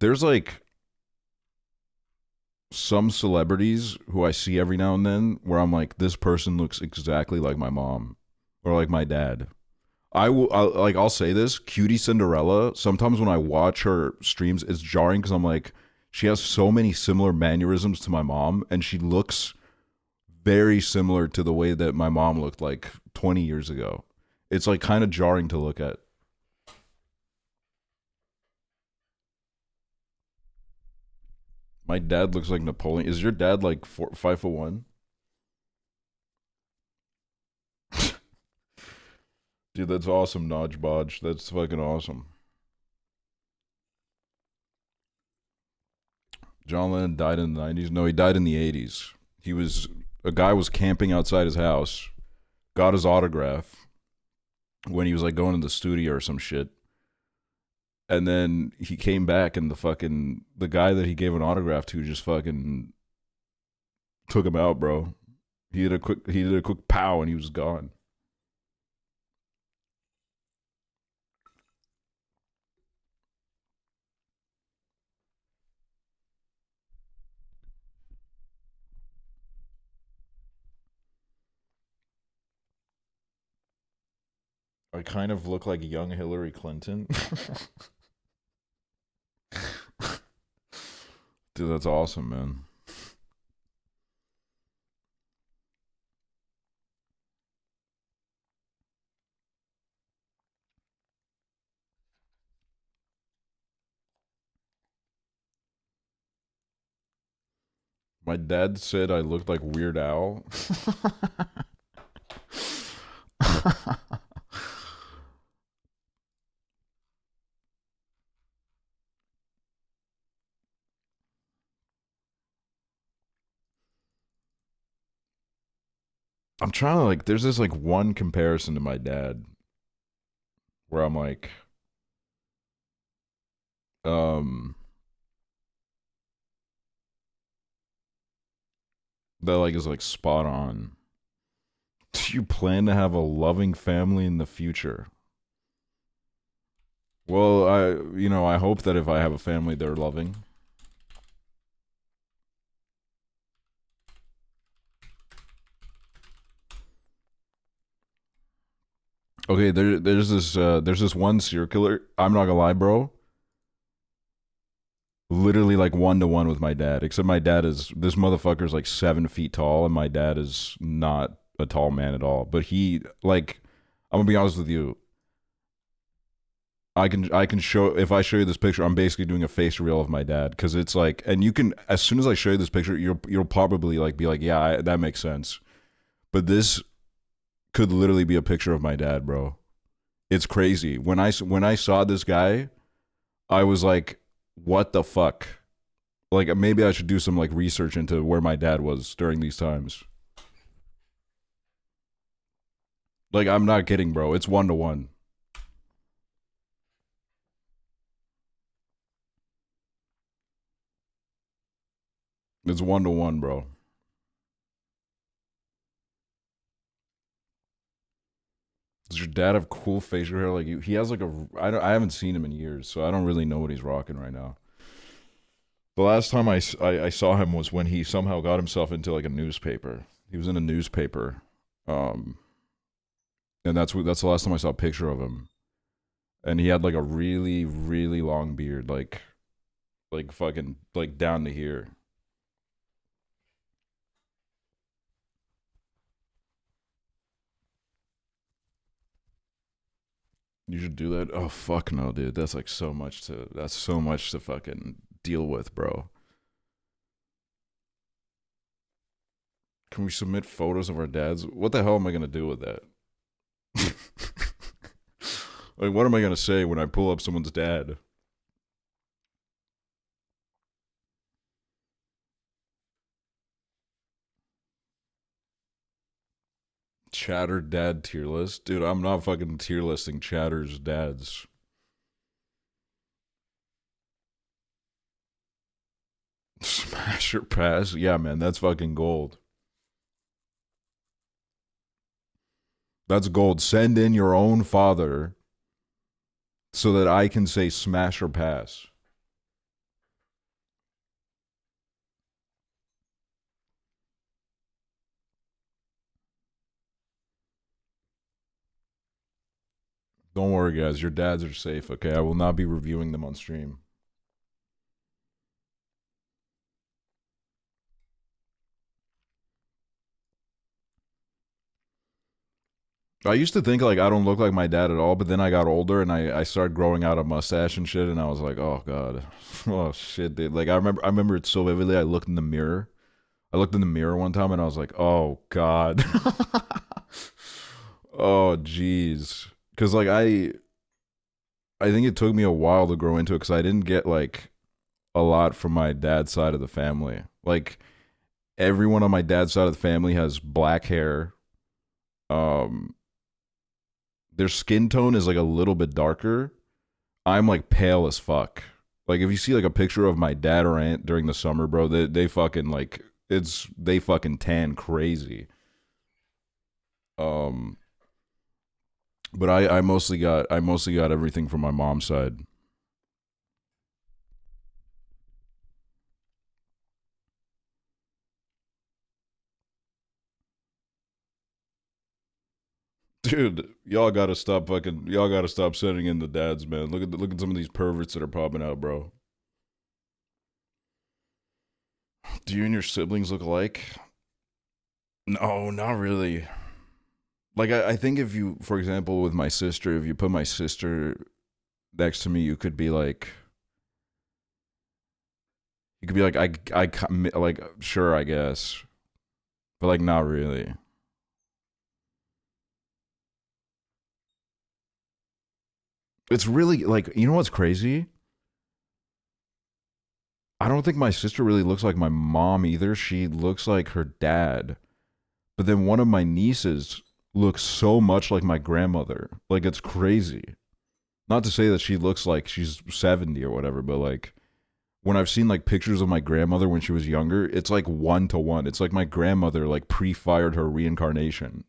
There's like some celebrities who I see every now and then where I'm like, this person looks exactly like my mom or like my dad. I'll say this, Cutie Cinderella. Sometimes when I watch her streams, it's jarring because I'm like, she has so many similar mannerisms to my mom, and she looks very similar to the way that my mom looked like 20 years ago. It's like kind of jarring to look at. My dad looks like Napoleon. Is your dad like 5'1"? Dude, that's awesome, Nodge Bodge. That's fucking awesome. John Lennon died in the 90s. No, he died in the 80s. A guy was camping outside his house, got his autograph when he was like going to the studio or some shit. And then he came back and the guy that he gave an autograph to just fucking took him out, bro. He did a quick pow and he was gone. I kind of look like young Hillary Clinton. Dude, that's awesome, man. My dad said I looked like Weird Al. I'm trying to like there's this like one comparison to my dad where I'm like um that like is like spot on. Do you plan to have a loving family in the future? Well, I hope that if I have a family they're loving. Okay, there's this one serial killer. I'm not gonna lie, bro. Literally like 1-to-1 with my dad. Except my dad is this motherfucker's like 7 feet tall, and my dad is not a tall man at all. But he like, I'm gonna be honest with you. I can show if I show you this picture, I'm basically doing a face reveal of my dad because it's like, and you can as soon as I show you this picture, you'll probably like be like, yeah, that makes sense. But this could literally be a picture of my dad, bro. It's crazy. When I saw this guy, I was like, what the fuck? Like maybe I should do some like research into where my dad was during these times. Like I'm not kidding, bro. It's 1-to-1. It's 1-to-1, bro. Does your dad have cool facial hair like you? He has like I haven't seen him in years, so I don't really know what he's rocking right now. The last time I saw him was when he somehow got himself into like a newspaper. He was in a newspaper, um, and that's the last time I saw a picture of him. And he had like a really really long beard, like fucking like down to here. You should do that. Oh fuck no, dude. That's so much to fucking deal with, bro. Can we submit photos of our dads? What the hell am I gonna do with that? Like, what am I gonna say when I pull up someone's dad? Chatter dad tier list? Dude, I'm not fucking tier listing Chatter's dads. Smash or pass? Yeah, man, that's fucking gold. That's gold. Send in your own father so that I can say smash or pass. Don't worry, guys. Your dads are safe, okay? I will not be reviewing them on stream. I used to think like I don't look like my dad at all, but then I got older and I started growing out a mustache and shit, and I was like, oh god, oh shit, dude. Like I remember it so vividly. I looked in the mirror. I looked in the mirror one time and I was like, oh god, oh jeez, because like I think it took me a while to grow into it because I didn't get like a lot from my dad's side of the family. Like everyone on my dad's side of the family has black hair. Um, their skin tone is like a little bit darker. I'm like pale as fuck. Like if you see like a picture of my dad or aunt during the summer, bro, they fucking like they fucking tan crazy. Um, but I mostly got everything from my mom's side. Dude, y'all gotta stop sending in the dads, man. Look at some of these perverts that are popping out, bro. Do you and your siblings look alike? No, not really. Like I think if you, for example, with my sister, if you put my sister next to me, you could be like, like, sure, I guess, but like, not really. It's really like, you know what's crazy? I don't think my sister really looks like my mom either. She looks like her dad. But then one of my nieces looks so much like my grandmother. Like, it's crazy. Not to say that she looks like she's 70 or whatever, but like when I've seen like pictures of my grandmother when she was younger, it's like 1-to-1. It's like my grandmother like pre-fired her reincarnation.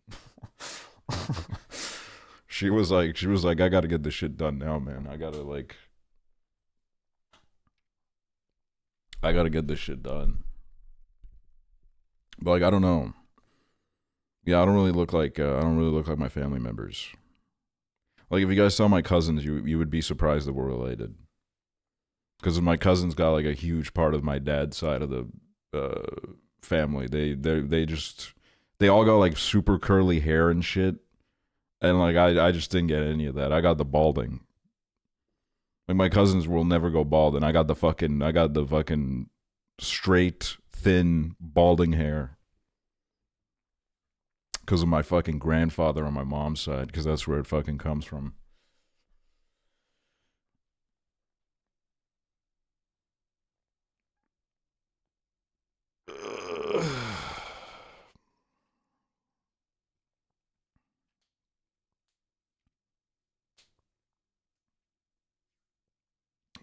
She was like, I gotta get this shit done now, man. I gotta get this shit done. But like, I don't know. Yeah, I don't really look like my family members. Like, if you guys saw my cousins, you would be surprised that we're related. Because my cousins got like a huge part of my dad's side of the family. They all got like super curly hair and shit, and like I just didn't get any of that. I got the balding. Like, my cousins will never go bald, and I got the fucking straight, thin, balding hair. Because of my fucking grandfather on my mom's side, because that's where it fucking comes from.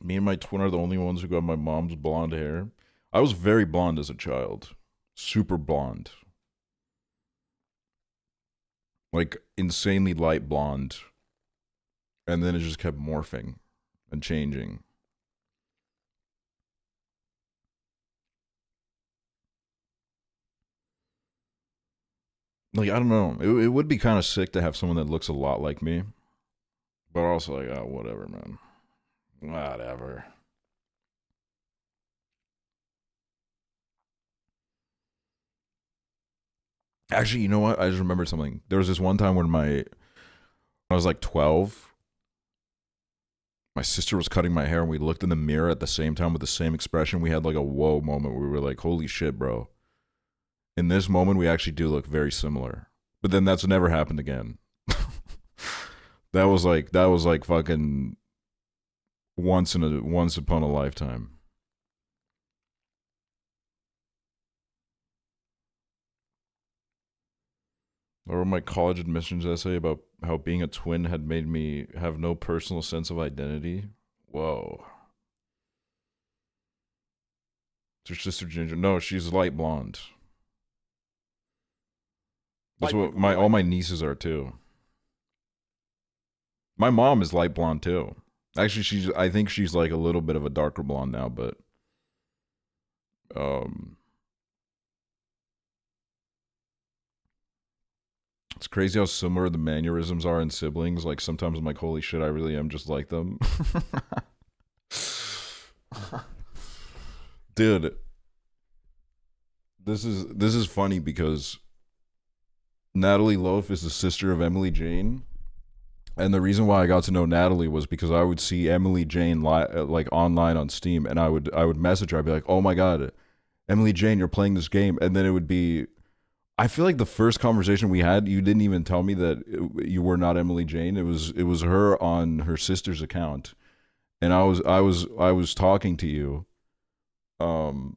Me and my twin are the only ones who got my mom's blonde hair. I was very blonde as a child. Super blonde. Like, insanely light blonde. And then it just kept morphing and changing. Like, I don't know. It would be kind of sick to have someone that looks a lot like me. But also, like, oh, whatever, man. Whatever. Actually, you know what? I just remembered something. There was this one time when I was like 12. My sister was cutting my hair, and we looked in the mirror at the same time with the same expression. We had like a whoa moment where we were like, holy shit, bro. In this moment, we actually do look very similar. But then that's never happened again. That was like fucking once upon a lifetime. I wrote my college admissions essay about how being a twin had made me have no personal sense of identity. Whoa. It's your sister Ginger. No, she's light blonde. That's what all my nieces are too. My mom is light blonde too. Actually, I think she's like a little bit of a darker blonde now, but it's crazy how similar the mannerisms are in siblings. Like, sometimes I'm like, holy shit, I really am just like them. Dude, this is funny because Natalie Loaf is the sister of Emily Jane. And the reason why I got to know Natalie was because I would see Emily Jane like online on Steam, and I would message her. I'd be like, "Oh my god, Emily Jane, you're playing this game," and then it would be. I feel like the first conversation we had, you didn't even tell me that you were not Emily Jane. It was her on her sister's account, and I was talking to you, and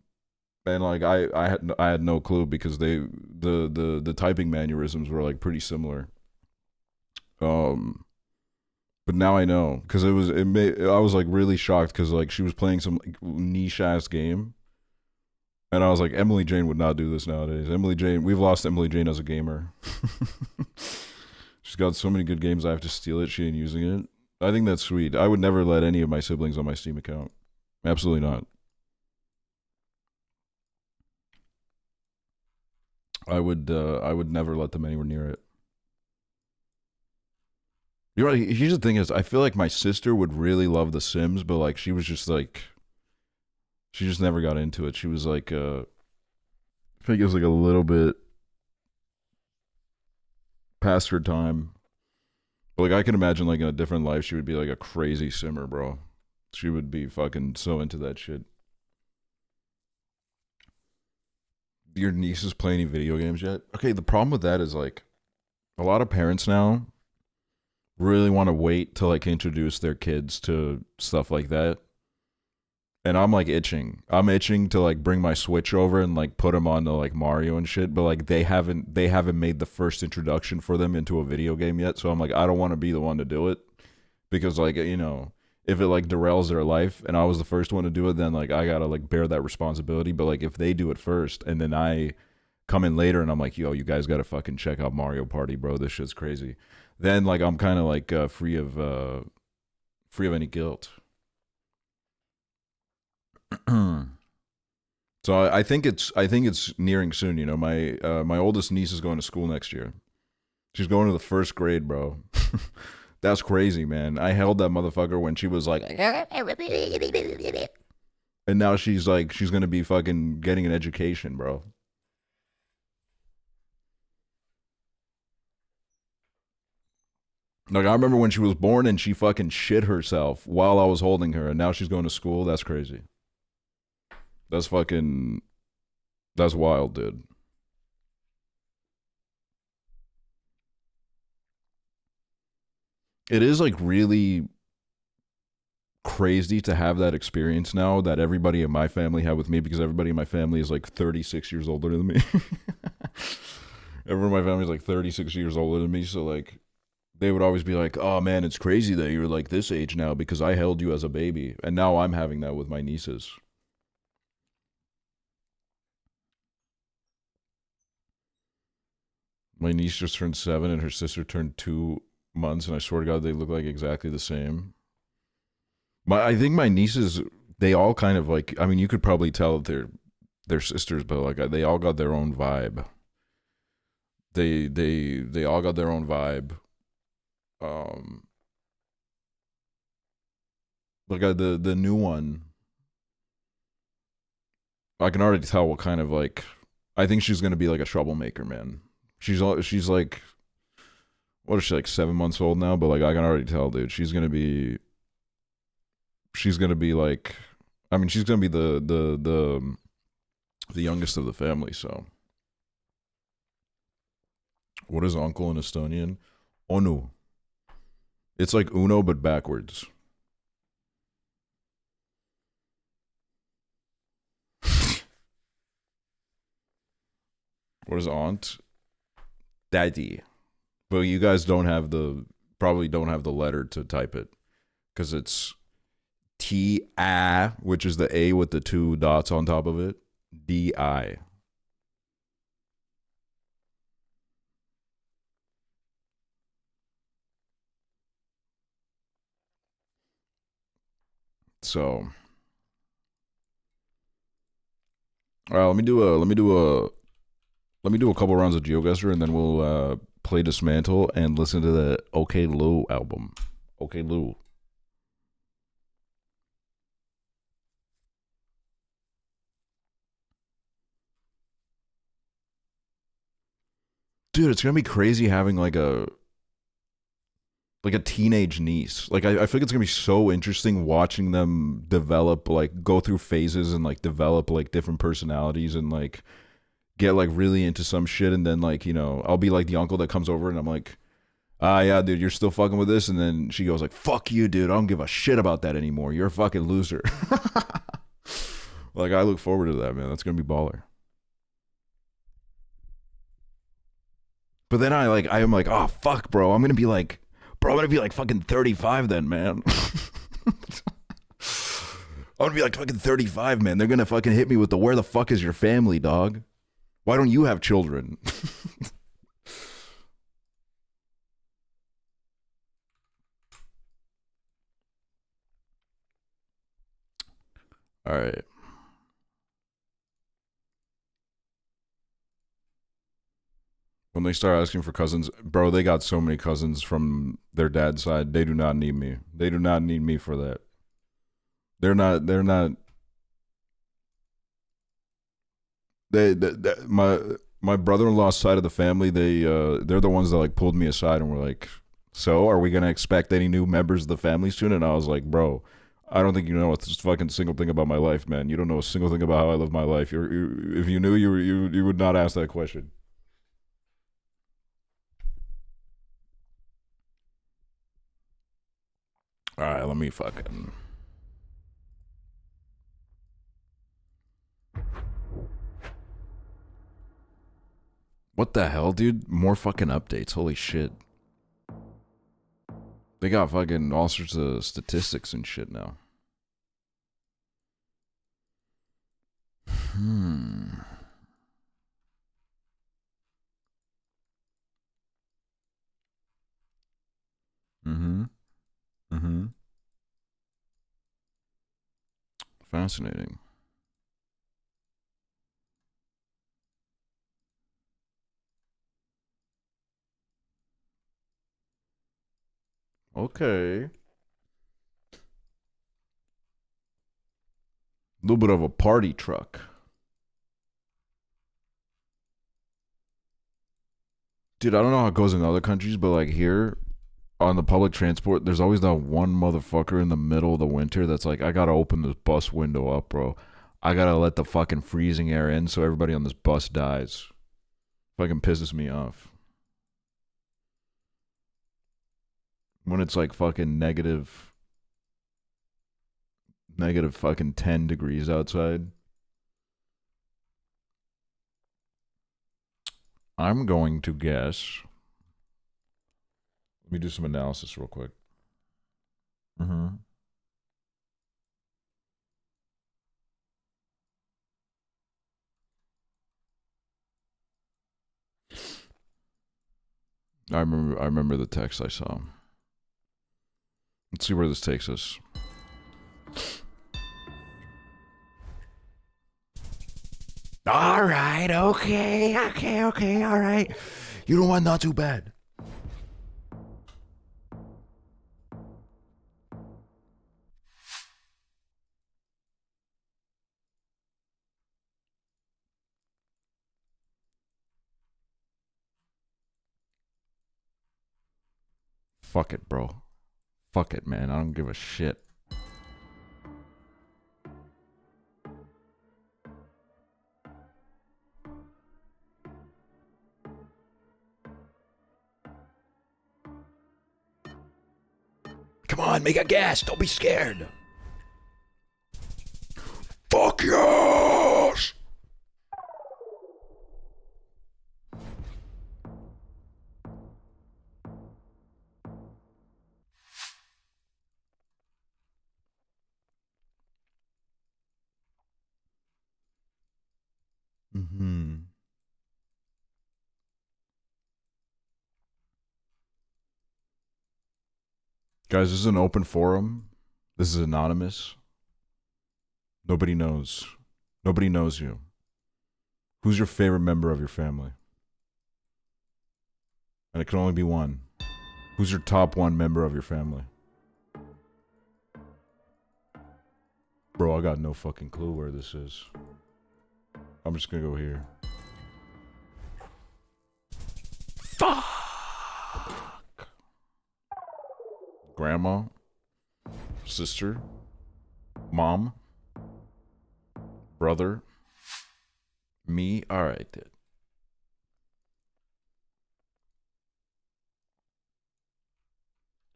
like I had no clue because the typing mannerisms were like pretty similar. But now I know because I was like really shocked because like she was playing some like niche ass game, and I was like, Emily Jane would not do this nowadays. Emily Jane, we've lost Emily Jane as a gamer. She's got so many good games I have to steal it. She ain't using it. I think that's sweet. I would never let any of my siblings on my Steam account. Absolutely not. I would never let them anywhere near it. You know, here's the thing is, I feel like my sister would really love The Sims, but like she just never got into it. She was like, I think it was like a little bit past her time. But like I can imagine like in a different life she would be like a crazy simmer, bro. She would be fucking so into that shit. Your nieces play any video games yet? Okay, the problem with that is like a lot of parents now really want to wait to like introduce their kids to stuff like that. And I'm like itching. I'm itching to like bring my Switch over and like put them on to like Mario and shit, but like they haven't made the first introduction for them into a video game yet. So I'm like I don't want to be the one to do it because like you know, if it like derails their life and I was the first one to do it, then like I gotta like bear that responsibility. But like if they do it first and then I come in later and I'm like, yo, you guys gotta fucking check out Mario Party, bro. This shit's crazy. Then like I'm kind of like free of any guilt. So I think it's nearing soon. You know, my oldest niece is going to school next year. She's going to the first grade, bro. That's crazy, man. I held that motherfucker when she was like, and now she's like, she's gonna be fucking getting an education, bro. Like I remember when she was born and she fucking shit herself while I was holding her, and now she's going to school. That's crazy. That's wild, dude. It is like really crazy to have that experience now that everybody in my family had with me because everybody in my family is like 36 years older than me. Everyone in my family is like 36 years older than me, so like they would always be like, "Oh man, it's crazy that you're like this age now because I held you as a baby." And now I'm having that with my nieces. My niece just turned 7 and her sister turned 2 months, and I swear to God, they look like exactly the same. I think my nieces, they all kind of like. I mean, you could probably tell that they're sisters, but like they all got their own vibe. They all got their own vibe. Like the new one, I can already tell what kind of like. I think she's gonna be like a troublemaker, man. She's like, what is she like 7 months old now? But like I can already tell, dude, she's gonna be like, I mean, she's gonna be the youngest of the family. So, what is uncle in Estonian? Onu. It's like Uno but backwards. What is aunt? Daddy. But you guys probably don't have the letter to type it because it's T-A, which is the A with the 2 dots on top of it. D-I. So, all right, let me do a couple rounds of GeoGuessr and then we'll play Dismantle and listen to the OK Lou album. OK Lou. Dude, it's gonna be crazy having like a teenage niece. Like I feel like it's gonna be so interesting watching them develop, like go through phases and like develop like different personalities and like get like really into some shit, and then like, you know, I'll be like the uncle that comes over and I'm like, yeah, dude, you're still fucking with this, and then she goes like, fuck you, dude, I don't give a shit about that anymore. You're a fucking loser. Like I look forward to that, man. That's gonna be baller. But then I am like, oh fuck, bro, I'm gonna be like fucking 35 then, man. I'm gonna be like fucking 35, man. They're gonna fucking hit me with the where the fuck is your family, dog? Why don't you have children? All right. When they start asking for cousins, bro, they got so many cousins from their dad's side. They do not need me. They do not need me for that. They're not My brother-in-law's side of the family, they're the ones that like pulled me aside and were like, "So, are we gonna expect any new members of the family soon?" And I was like, "Bro, I don't think you know a fucking single thing about my life, man. You don't know a single thing about how I live my life. If you knew, you would not ask that question." All right, let me fucking. What the hell, dude? More fucking updates. Holy shit. They got fucking all sorts of statistics and shit now. Hmm. Mm-hmm. Mm-hmm. Fascinating. Okay. A little bit of a party truck. Dude, I don't know how it goes in other countries, but like here on the public transport, there's always that one motherfucker in the middle of the winter that's like, I gotta open this bus window up, bro. I gotta let the fucking freezing air in so everybody on this bus dies. Fucking pisses me off. When it's like fucking negative fucking 10 degrees outside. I'm going to guess. Let me do some analysis real quick. Mm-hmm. I remember the text I saw. Let's see where this takes us. All right, okay, all right. You know what? Not too bad. Fuck it, bro. Fuck it, man. I don't give a shit. Come on, make a guess. Don't be scared. Fuck yes! Mm-hmm. Guys, this is an open forum. This is anonymous. Nobody knows. Nobody knows you. Who's your favorite member of your family? And it can only be one. Who's your top one member of your family? Bro, I got no fucking clue where this is. I'm just gonna go here. Fuck! Grandma? Sister? Mom? Brother? Me? Alright, dude.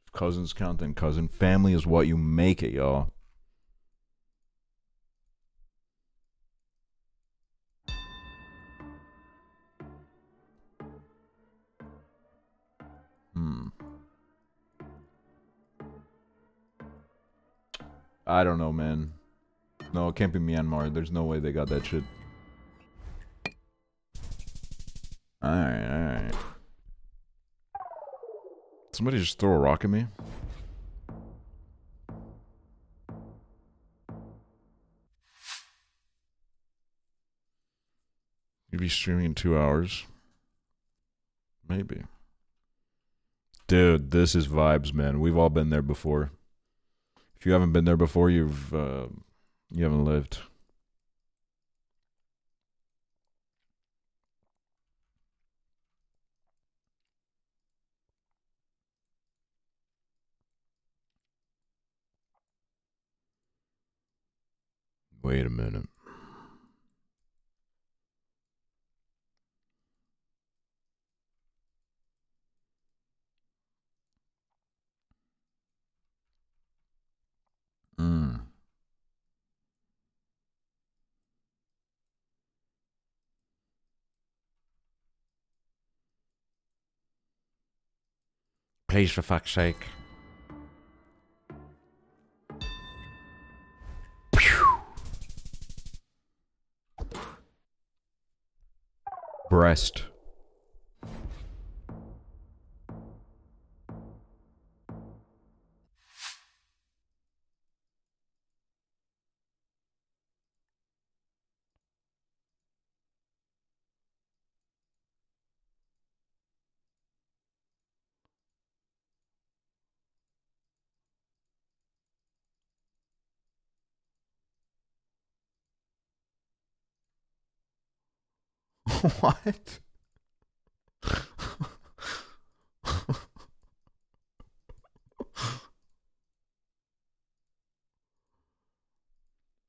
If cousins count, then cousin. Family is what you make it, y'all. I don't know, man. No, it can't be Myanmar. There's no way they got that shit. Alright, alright. Somebody just throw a rock at me? You'd be streaming in 2 hours. Maybe. Dude, this is vibes, man. We've all been there before. If you haven't been there before, you haven't lived. Wait a minute. Please, for fuck's sake. Breast. What?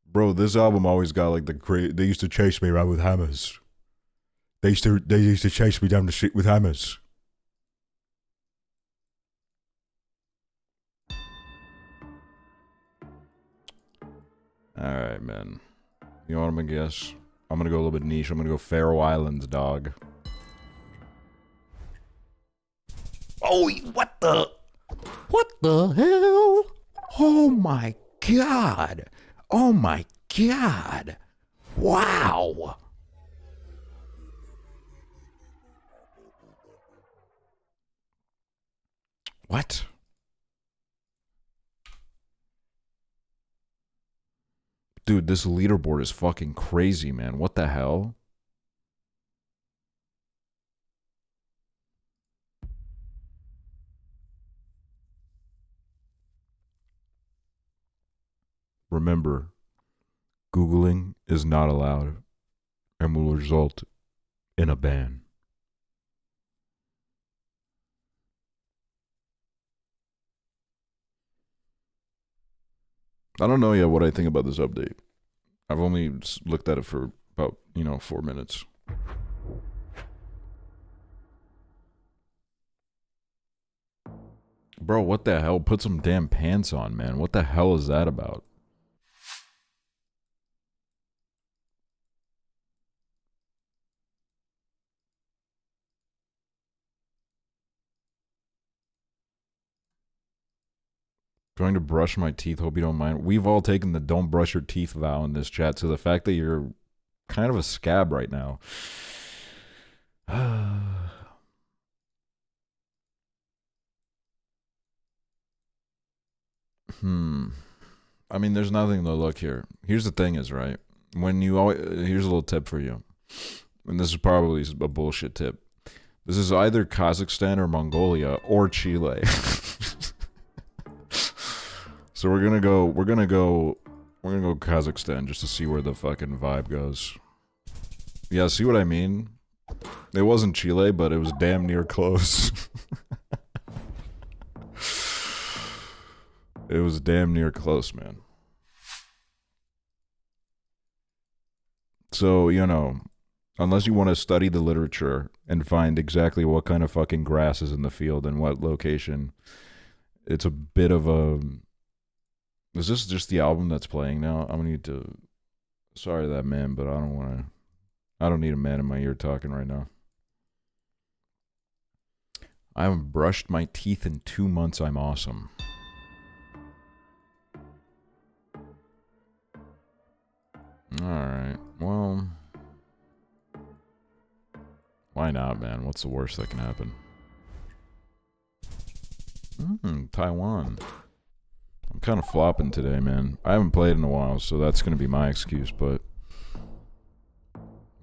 Bro, this album always got like the great. They used to chase me around with hammers. They used to chase me down the street with hammers. All right, man. You know what I'm gonna guess? I'm gonna go a little bit niche. I'm gonna go Faroe Islands, dog. Oh, what the? What the hell? Oh my god. Oh my god. Wow. What? Dude, this leaderboard is fucking crazy, man. What the hell? Remember, Googling is not allowed and will result in a ban. I don't know yet what I think about this update. I've only looked at it for about, 4 minutes. Bro, what the hell? Put some damn pants on, man. What the hell is that about? Going to brush my teeth. Hope you don't mind. We've all taken the don't brush your teeth vow in this chat. So the fact that you're kind of a scab right now. I mean, there's nothing to look here. Here's the thing is, right? When you always, here's a little tip for you. And this is probably a bullshit tip. This is either Kazakhstan or Mongolia or Chile. So we're gonna go Kazakhstan just to see where the fucking vibe goes. Yeah, see what I mean? It wasn't Chile, but it was damn near close. It was damn near close, man. So, unless you want to study the literature and find exactly what kind of fucking grass is in the field and what location, it's a bit of a... Is this just the album that's playing now? I'm gonna need to... Sorry that man, but I don't need a man in my ear talking right now. I haven't brushed my teeth in 2 months. I'm awesome. Alright, well... Why not, man? What's the worst that can happen? Taiwan. I'm kind of flopping today, man. I haven't played in a while, so that's going to be my excuse, but...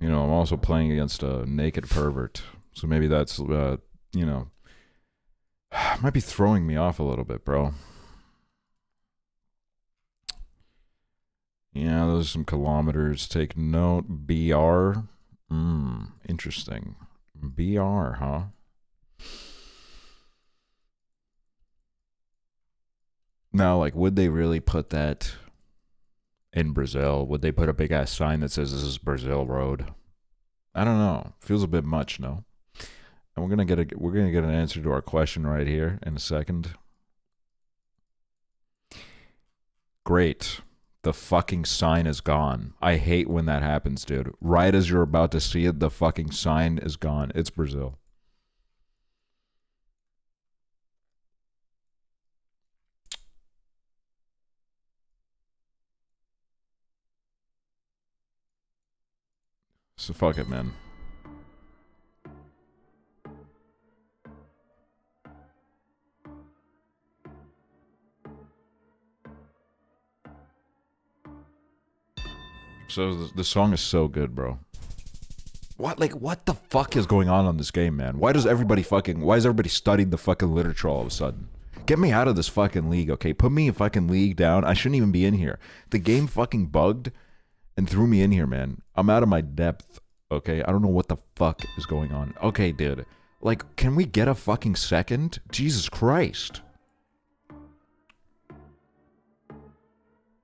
I'm also playing against a naked pervert. So maybe that's, might be throwing me off a little bit, bro. Yeah, those are some kilometers. Take note. BR. Interesting. BR, huh? Now, would they really put that in Brazil? Would they put a big ass sign that says this is Brazil Road? I don't know. Feels a bit much, no? And we're gonna get an answer to our question right here in a second. Great. The fucking sign is gone. I hate when that happens, dude. Right as you're about to see it, the fucking sign is gone. It's Brazil. So fuck it, man. So the song is so good, bro. What the fuck is going on this game, man? Why is everybody studying the fucking literature all of a sudden? Get me out of this fucking league, okay? Put me in fucking league down. I shouldn't even be in here. The game fucking bugged and threw me in here, man. I'm out of my depth, okay? I don't know what the fuck is going on. Okay, dude. Like, can we get a fucking second? Jesus Christ.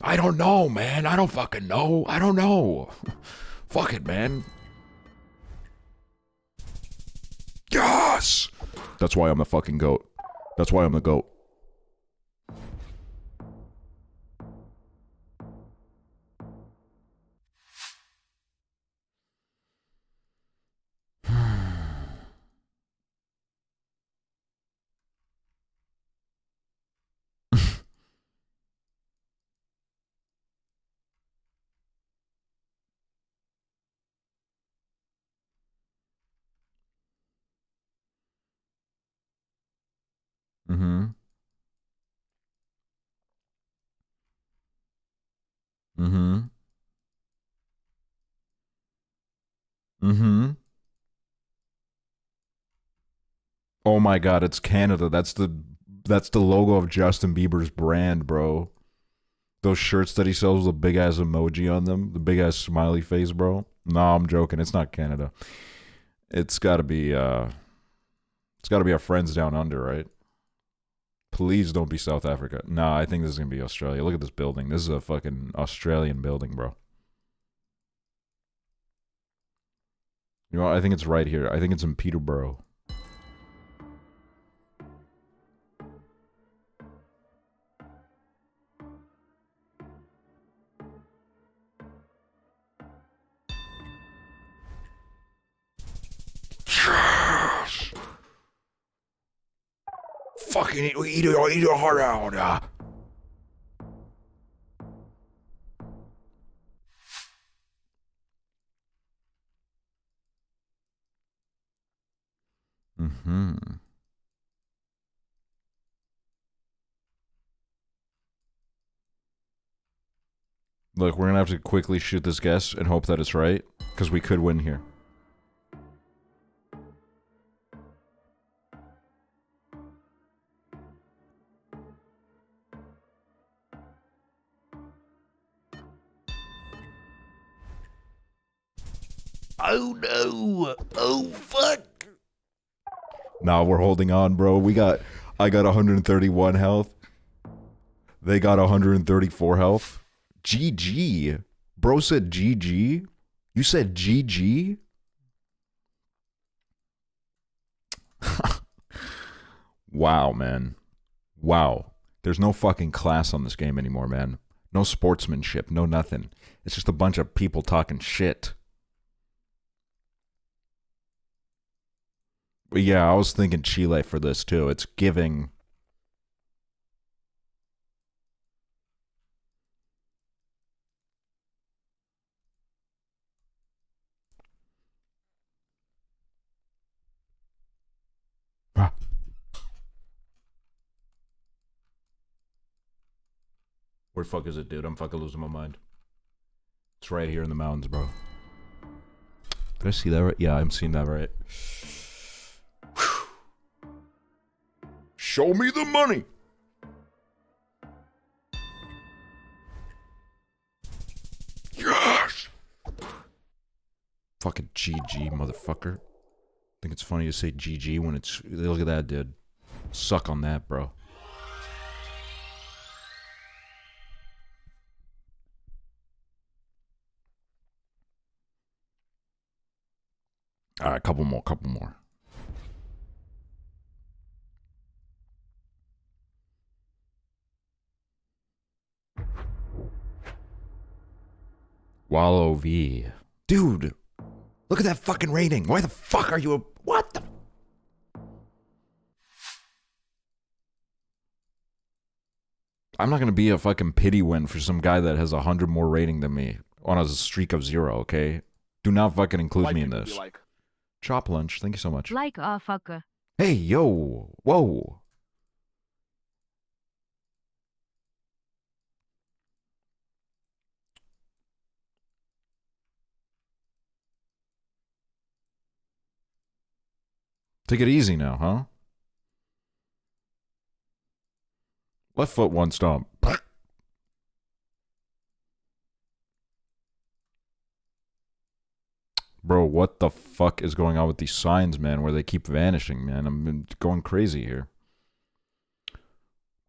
I don't know, man. I don't fucking know. I don't know. Fuck it, man. Yes! That's why I'm the fucking GOAT. That's why I'm the GOAT. Mm-hmm. Mm-hmm. Mm-hmm. Oh my god, it's Canada. That's the logo of Justin Bieber's brand, bro. Those shirts that he sells with a big ass emoji on them, the big ass smiley face, bro. No, I'm joking. It's not Canada. It's gotta be our friends down under, right? Please don't be South Africa. Nah, I think this is gonna be Australia. Look at this building. This is a fucking Australian building, bro. You know what? I think it's right here. I think it's in Peterborough. Yes! Fucking eat your heart out. Mm-hmm. Look, we're gonna have to quickly shoot this guess and hope that it's right, because we could win here. Oh no! Oh fuck! Nah, we're holding on, bro. I got 131 health. They got 134 health. GG. Bro said GG? You said GG? Wow, man. Wow. There's no fucking class on this game anymore, man. No sportsmanship, no nothing. It's just a bunch of people talking shit. But yeah, I was thinking Chile for this too. It's giving... Where the fuck is it, dude? I'm fucking losing my mind. It's right here in the mountains, bro. Did I see that right? Yeah, I'm seeing that right. Show me the money! Yes! Fucking GG, motherfucker. Think it's funny to say GG when it's... Look at that, dude. Suck on that, bro. All right, couple more. Wallow V. Dude, look at that fucking rating. Why the fuck are you a... What the... I'm not gonna be a fucking pity win for some guy that has 100 more rating than me on a streak of 0, okay? Do not fucking include me in this. Like. Chop lunch, thank you so much. Like a fucker. Hey, yo, whoa. Take it easy now, huh? Left foot, one stomp. Bro, what the fuck is going on with these signs, man, where they keep vanishing, man? I'm going crazy here.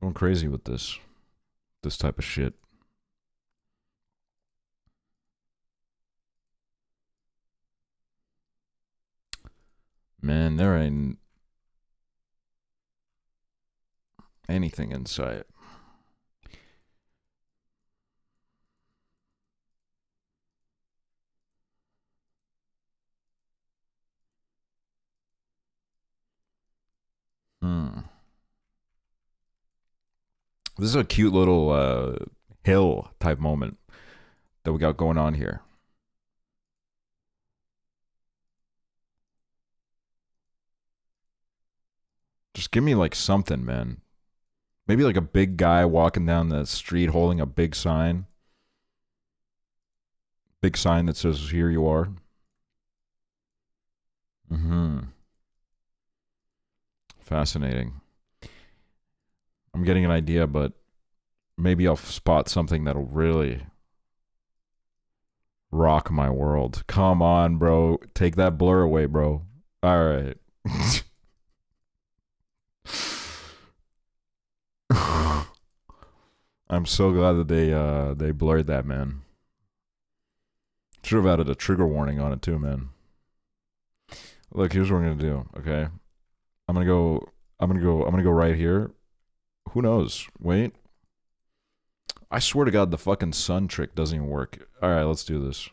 Going crazy with this type of shit. Man, there ain't anything in sight. This is a cute little hill type moment that we got going on here. Just give me like something, man. Maybe like a big guy walking down the street holding a big sign. Big sign that says, "Here you are." Fascinating. I'm getting an idea, but maybe I'll spot something that'll really rock my world. Come on, bro. Take that blur away, bro. All right. I'm so glad that they blurred that, man. Should have added a trigger warning on it too, man. Look, here's what we're gonna do. Okay, I'm gonna go right here. Who knows? Wait. I swear to God, the fucking sun trick doesn't even work. All right, let's do this.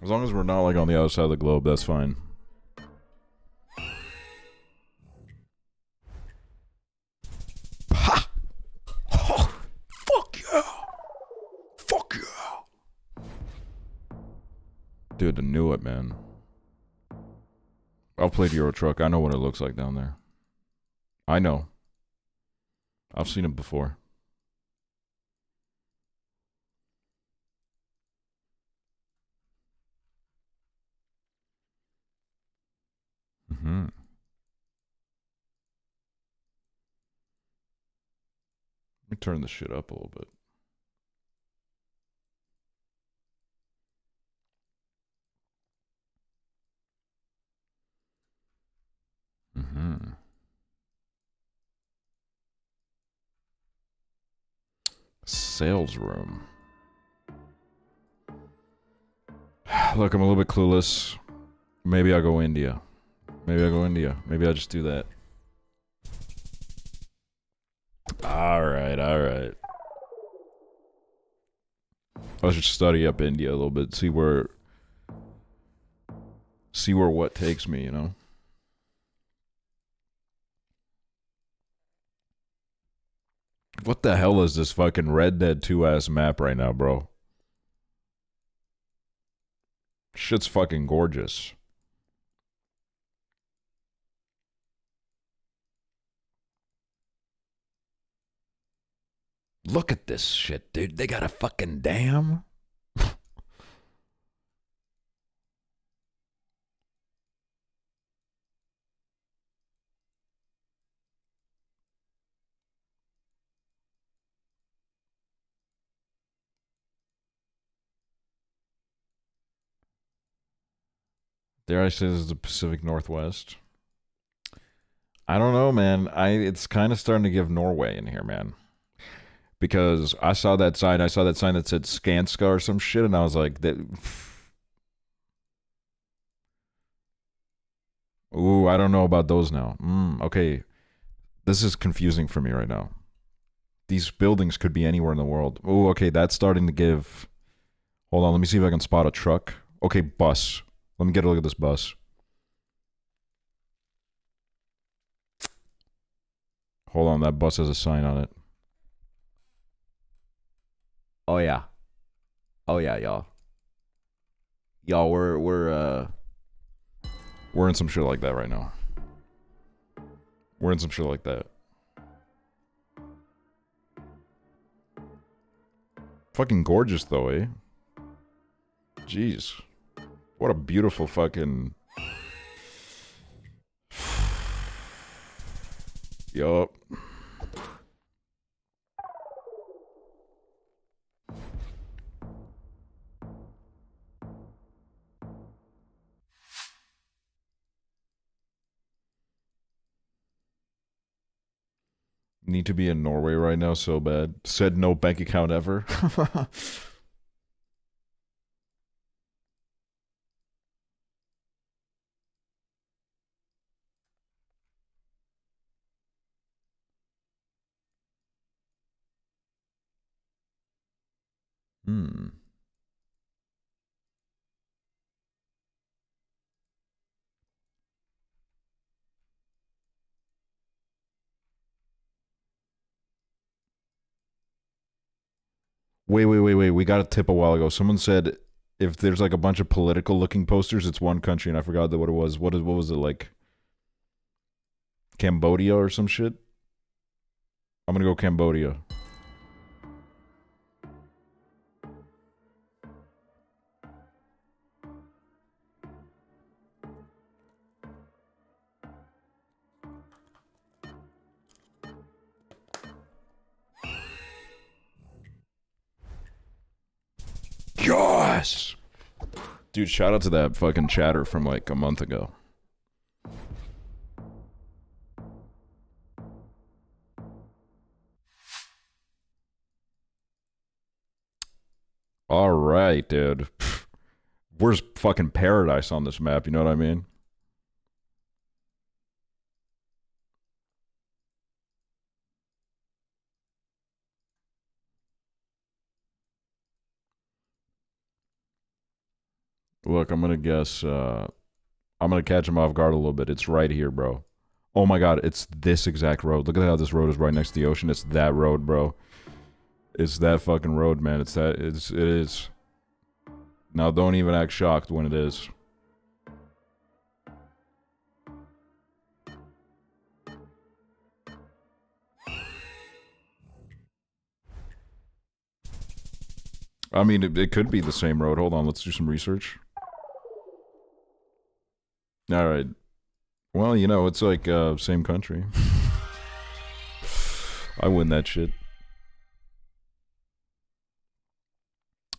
As long as we're not like on the other side of the globe, that's fine. Ha! Oh, fuck yeah! Fuck yeah! Dude, I knew it, man. I've played Euro Truck. I know what it looks like down there. I know. I've seen it before. Let me turn this shit up a little bit. Sales room. Look, I'm a little bit clueless. Maybe I'll go India. Maybe I just do that. Alright. I should study up India a little bit, see where what takes me, you know? What the hell is this fucking Red Dead 2 ass map right now, bro? Shit's fucking gorgeous. Look at this shit, dude. They got a fucking dam. Dare I say this is the Pacific Northwest? I don't know, man. It's kind of starting to give Norway in here, man. Because I saw that sign. I saw that sign that said Skanska or some shit, and I was like, that. Ooh, I don't know about those now. Okay. This is confusing for me right now. These buildings could be anywhere in the world. Ooh, okay, that's starting to give. Hold on, let me see if I can spot a truck. Okay, bus. Let me get a look at this bus. Hold on, that bus has a sign on it. Oh yeah. Oh yeah, y'all. Y'all, we're in some shit like that right now. We're in some shit like that. Fucking gorgeous though, eh? Jeez. What a beautiful fucking... Yup. Need to be in Norway right now so bad. Said no bank account ever. Wait. We got a tip a while ago. Someone said if there's like a bunch of political looking posters, it's one country, and I forgot what it was. What was it like? Cambodia or some shit? I'm gonna go Cambodia. Yes! Dude, shout out to that fucking chatter from like a month ago. All right, dude. Where's fucking paradise on this map? You know what I mean? Look, I'm gonna guess. I'm gonna catch him off guard a little bit. It's right here, bro. Oh my god, it's this exact road. Look at how this road is right next to the ocean. It's that road, bro. It's that fucking road, man. It is. Now don't even act shocked when it is. I mean, it could be the same road. Hold on, let's do some research. All right. Well, you know, it's like same country. I win that shit.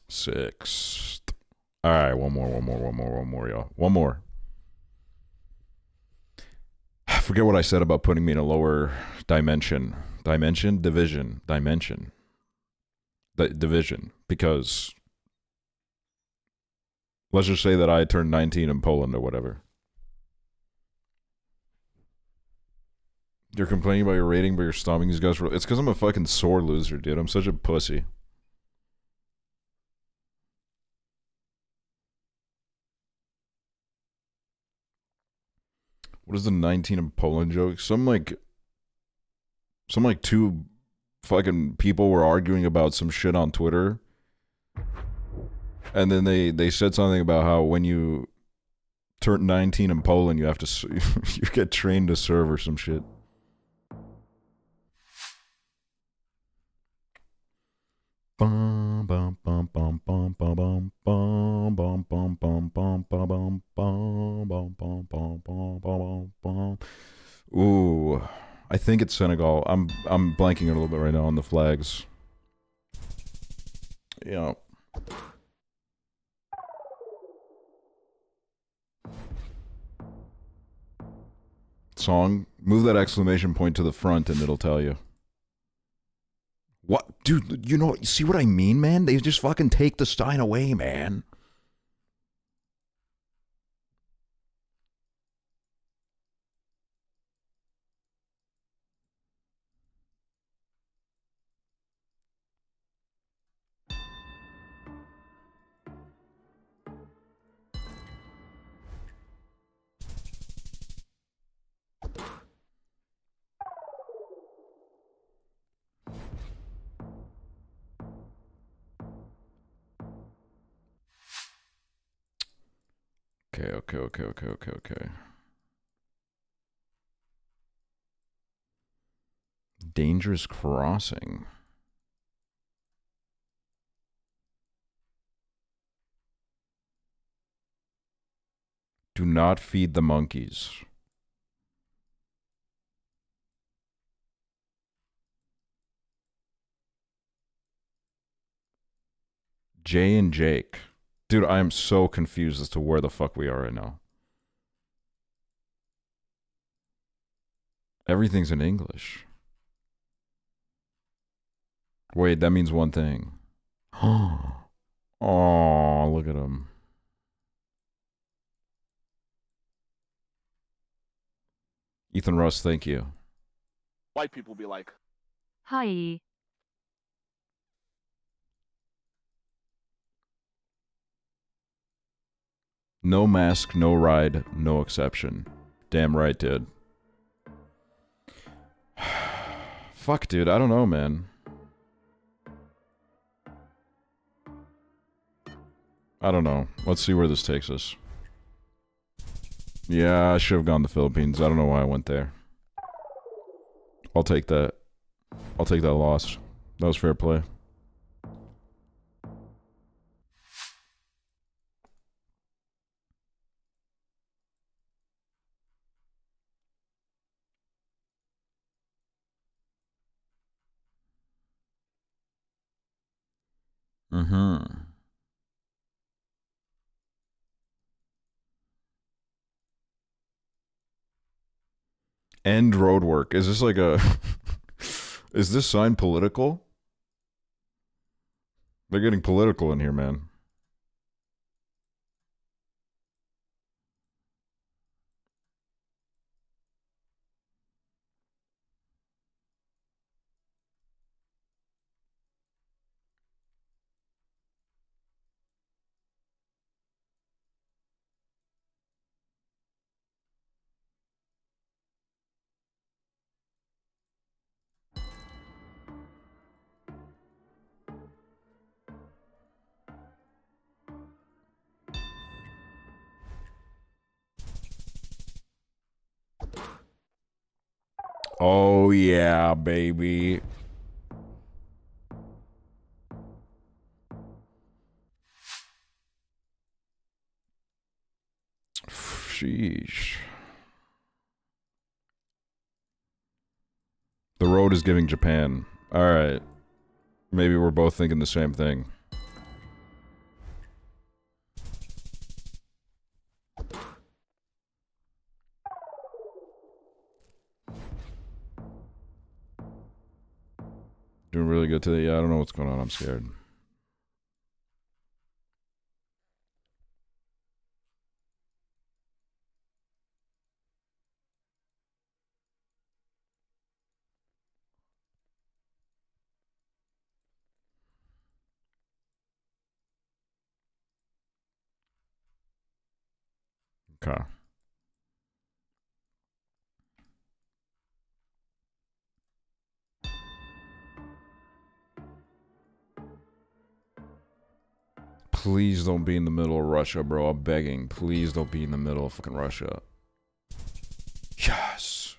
6. All right, one more, y'all. One more. I forget what I said about putting me in a lower dimension. Dimension? Division. Dimension. Division. Because let's just say that I turned 19 in Poland or whatever. You're complaining about your rating, but you're stomping these guys for... It's because I'm a fucking sore loser, dude. I'm such a pussy. What is the 19 in Poland joke? Some like two fucking people were arguing about some shit on Twitter. And then they said something about how when you turn 19 in Poland, you have to... you get trained to serve or some shit. Ooh, I think it's Senegal. I'm blanking a little bit right now on the flags. Yeah. song, move that exclamation point to the front and it'll tell you. What? Dude, you know, see what I mean, man? They just fucking take the Stein away, man. Okay. Dangerous crossing. Do not feed the monkeys. Jay and Jake. Dude, I am so confused as to where the fuck we are right now. Everything's in English. Wait, that means one thing. Oh, look at him. Ethan Russ, thank you. White people be like, Hi. No mask, no ride, no exception. Damn right, dude. Fuck, dude, I don't know, man. I don't know. Let's see where this takes us. Yeah, I should have gone to the Philippines. I don't know why I went there. I'll take that. I'll take that loss. That was fair play. Mm-hmm. End road work. Is this like a... Is this sign political? They're getting political in here, man. Oh, yeah, baby. Sheesh. The road is giving Japan. Alright. Maybe we're both thinking the same thing. Doing really good today. Yeah, I don't know what's going on. I'm scared. Okay. Please don't be in the middle of Russia, bro. I'm begging. Please don't be in the middle of fucking Russia. Yes.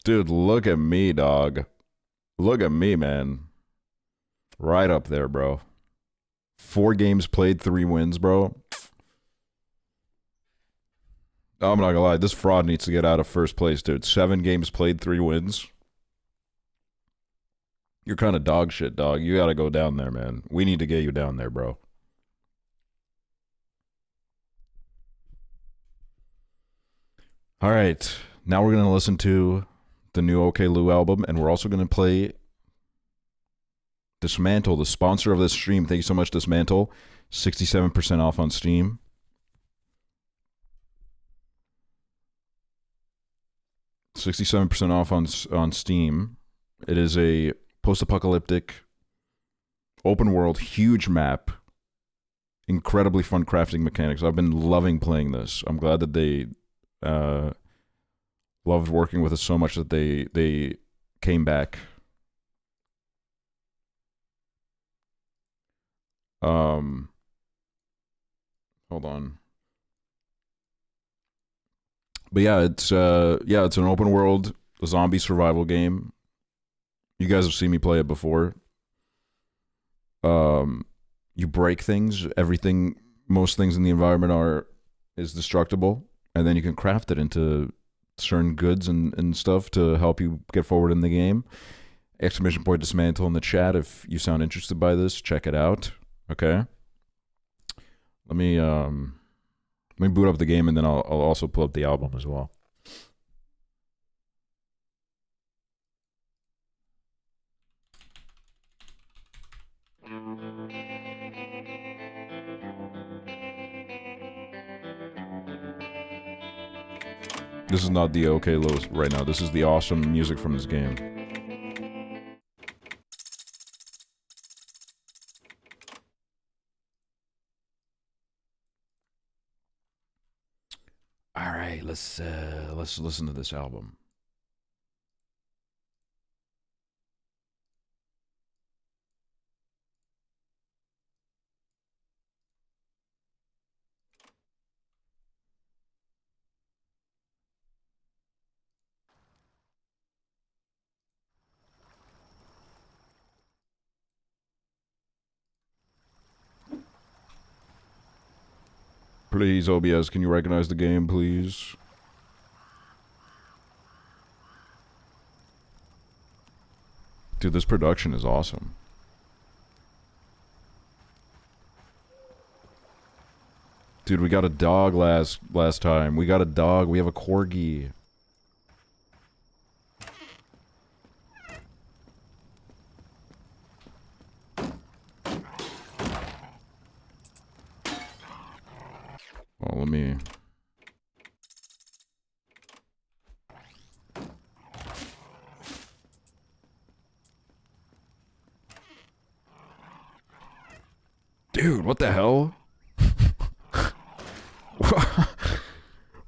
Dude, look at me, dog. Look at me, man. Right up there, bro. 4 games played, 3 wins, bro. I'm not gonna lie, this fraud needs to get out of first place, dude. 7 games played, 3 wins. You're kind of dog shit, dog. You gotta go down there, man. We need to get you down there, bro. All right. Now we're gonna listen to the new OK Lou album, and we're also gonna play Dismantle, the sponsor of this stream. Thank you so much, Dismantle. 67% off on Steam. $67% off on Steam. It is a post-apocalyptic, open world, huge map, incredibly fun crafting mechanics. I've been loving playing this. I'm glad that they loved working with us so much that they came back. Hold on. But yeah, it's an open world zombie survival game. You guys have seen me play it before. You break things. Most things in the environment is destructible, and then you can craft it into certain goods and stuff to help you get forward in the game. Exclamation point Dismantle in the chat if you sound interested by this. Check it out. Okay. Let me boot up the game, and then I'll also pull up the album as well. This is not the OK Low right now. This is the awesome music from this game. All right, let's listen to this album. Please, OBS, can you recognize the game, please? Dude, this production is awesome. Dude, we got a dog last time. We got a dog. We have a corgi. Well, let me... Dude, what the hell?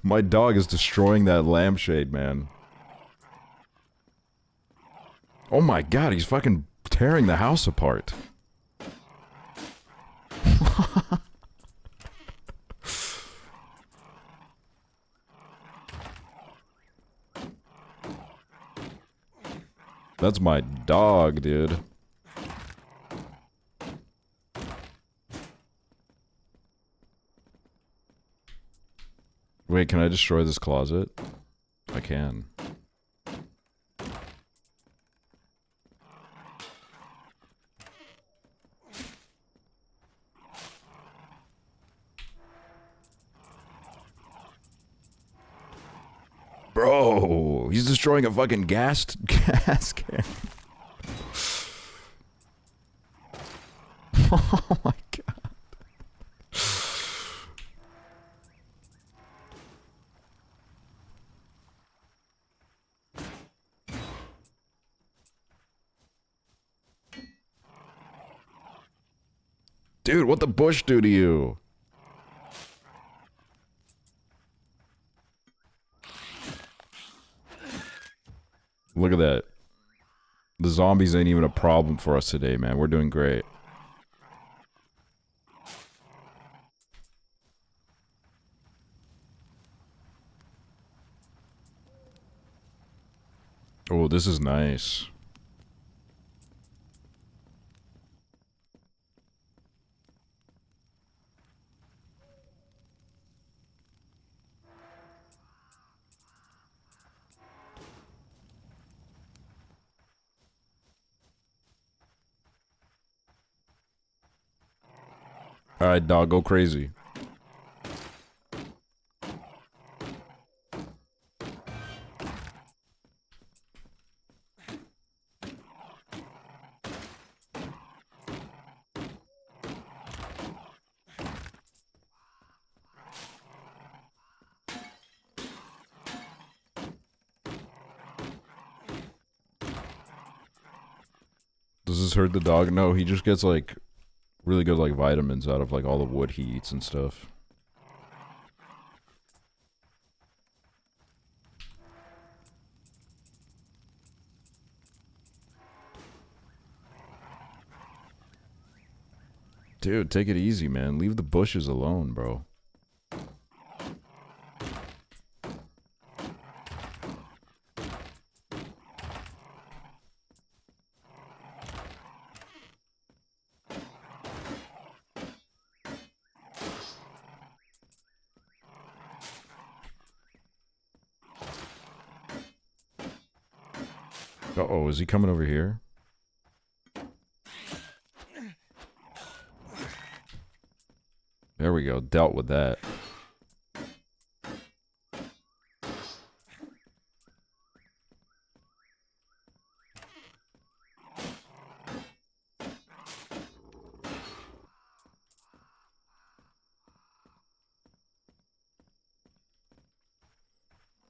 My dog is destroying that lampshade, man. Oh my god, he's fucking tearing the house apart. That's my dog, dude. Wait, can I destroy this closet? I can. Bro, he's destroying a fucking gas can. Oh my god. Dude, what the bush do to you? Look at that. The zombies ain't even a problem for us today, man. We're doing great. Oh, this is nice. Alright, dog, go crazy. Does this hurt the dog? No, he just gets like really good like vitamins out of like all the wood he eats and stuff. Dude, take it easy, man. Leave the bushes alone, bro. Uh-oh, is he coming over here? There we go, dealt with that.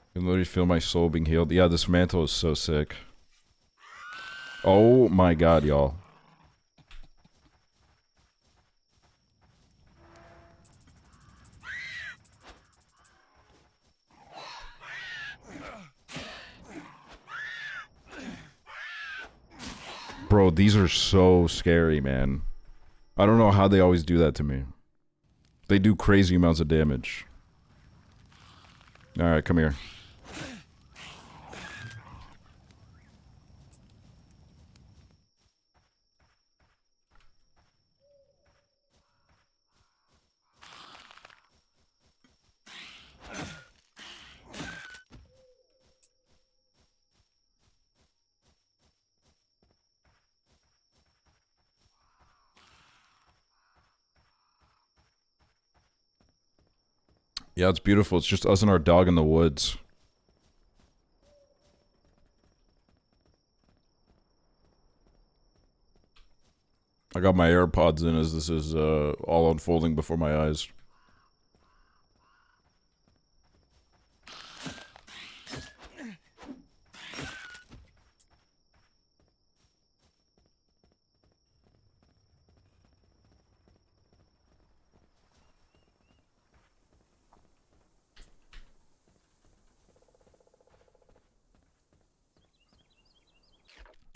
I can literally feel my soul being healed. Yeah, this mantle is so sick. Oh my god, y'all. Bro, these are so scary, man. I don't know how they always do that to me. They do crazy amounts of damage. Alright, come here. Yeah, it's beautiful. It's just us and our dog in the woods. I got my AirPods in as this is all unfolding before my eyes.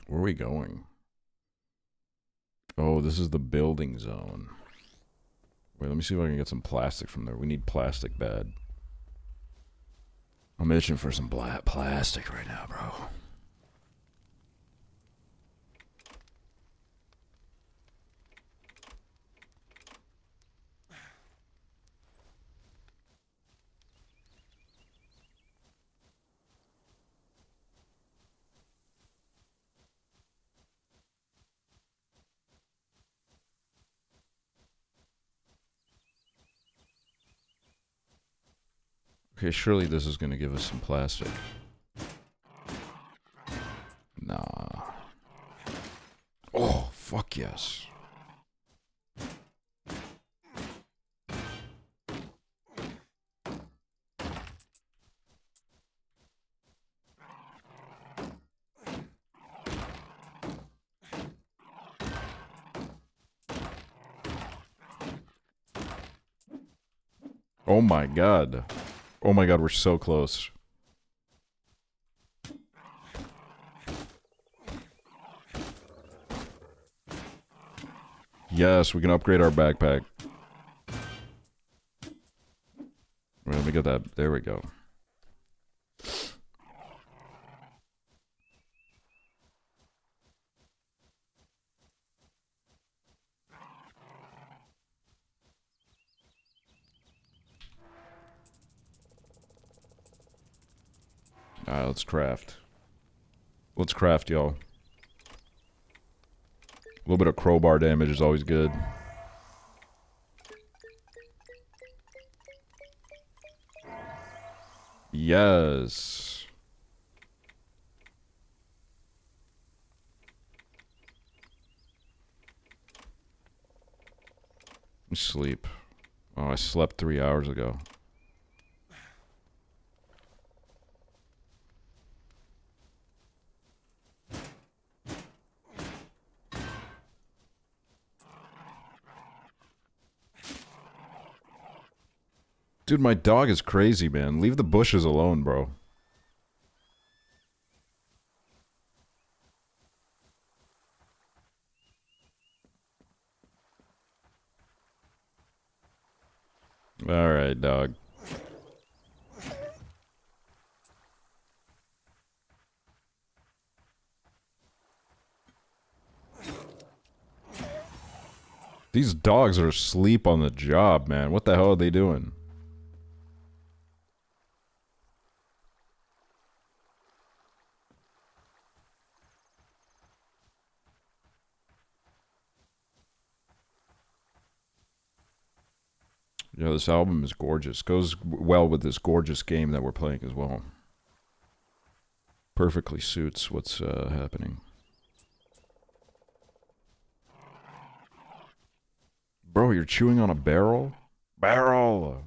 Where are we going? Oh, this is the building zone. Wait, let me see if I can get some plastic from there. We need plastic bad. I'm itching for some plastic right now, bro. Okay, surely this is gonna give us some plastic. Nah. Oh, fuck yes. Oh my god. Oh my god, we're so close. Yes, we can upgrade our backpack. Wait, let me get that. There we go. Alright, let's craft. Let's craft, y'all. A little bit of crowbar damage is always good. Yes. Sleep. Oh, I slept 3 hours ago. Dude, my dog is crazy, man. Leave the bushes alone, bro. Alright, dog. These dogs are asleep on the job, man. What the hell are they doing? Yeah, this album is gorgeous. Goes well with this gorgeous game that we're playing as well. Perfectly suits what's happening. Bro, you're chewing on a barrel? Barrel!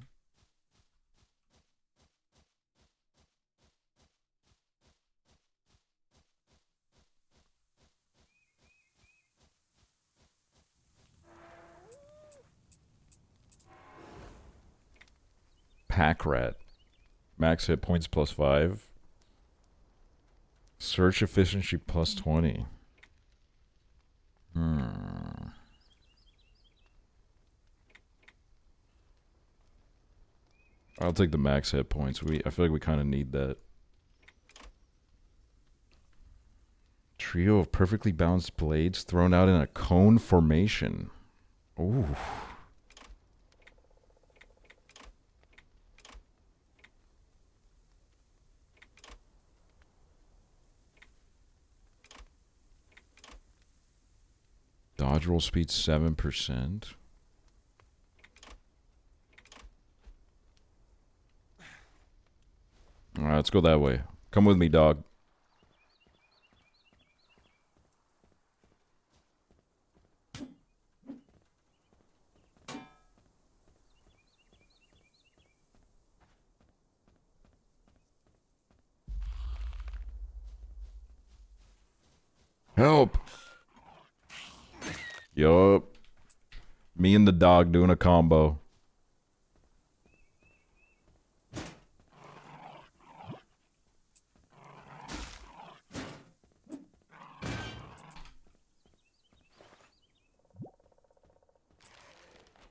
Pack rat. Max hit points +5. Search efficiency +20. I'll take the max hit points. I feel like we kind of need that. Trio of perfectly balanced blades thrown out in a cone formation. Ooh. Dodge roll speed 7%. Alright, let's go that way. Come with me, dog. Help! Yup. Me and the dog doing a combo.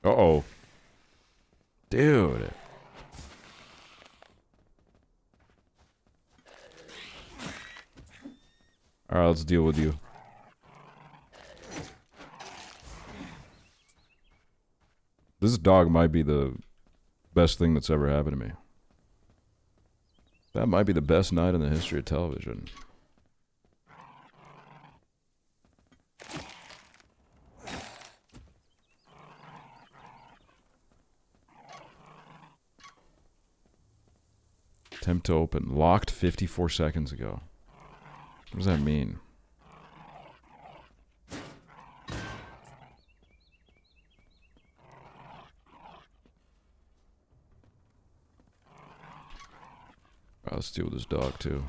Uh-oh. Dude. Alright, let's deal with you. This dog might be the best thing that's ever happened to me. That might be the best night in the history of television. Attempt to open. Locked 54 seconds ago. What does that mean? Alright, let's deal with this dog too.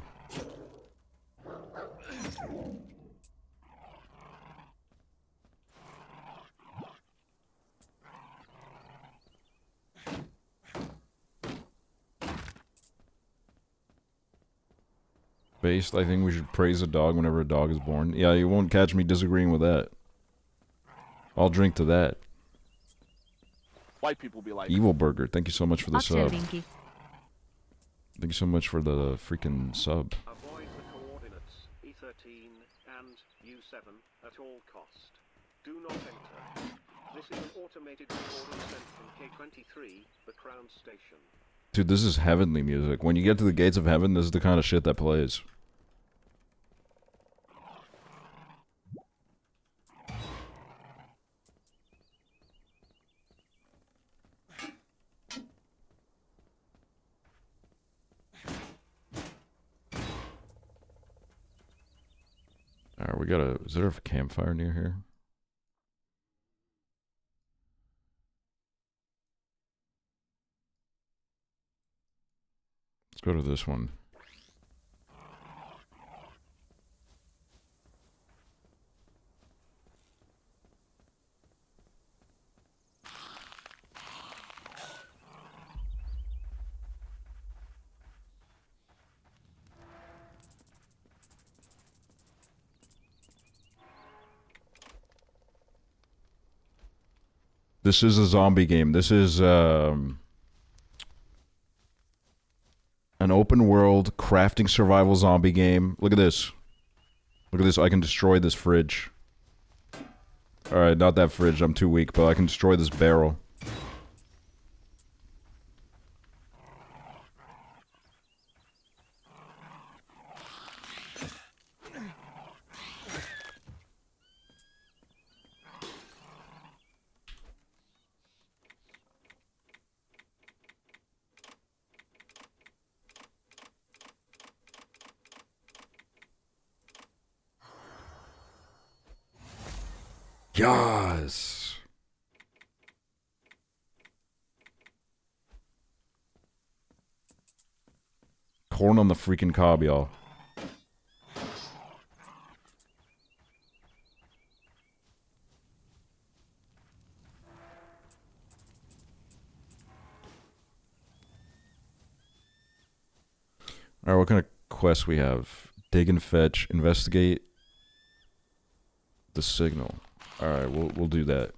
Based, I think we should praise a dog whenever a dog is born. Yeah, you won't catch me disagreeing with that. I'll drink to that. White people be like, Evil Burger, thank you so much for the Aksel sub. vinki. Thank you so much for the freaking sub. Avoid the coordinates E13 and U7 at all cost. Do not enter. This is an automated recording sent from K23, the Crown Station. Dude, this is heavenly music. When you get to the gates of heaven, this is the kind of shit that plays. Alright, we gotta... Is there a campfire near here? Let's go to this one. This is a zombie game. This is an open world crafting survival zombie game. Look at this. Look at this. I can destroy this fridge. Alright, not that fridge. I'm too weak, but I can destroy this barrel. Yes. Corn on the freaking cob, y'all. Alright, what kind of quests we have? Dig and fetch, investigate the signal. Alright, we'll do that.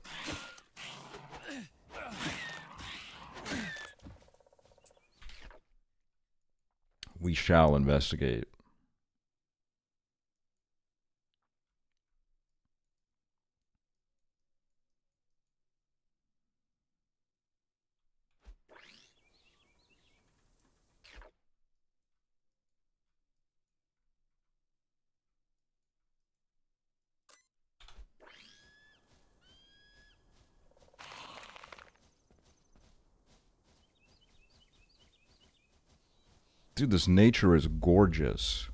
We shall investigate. Dude, this nature is gorgeous.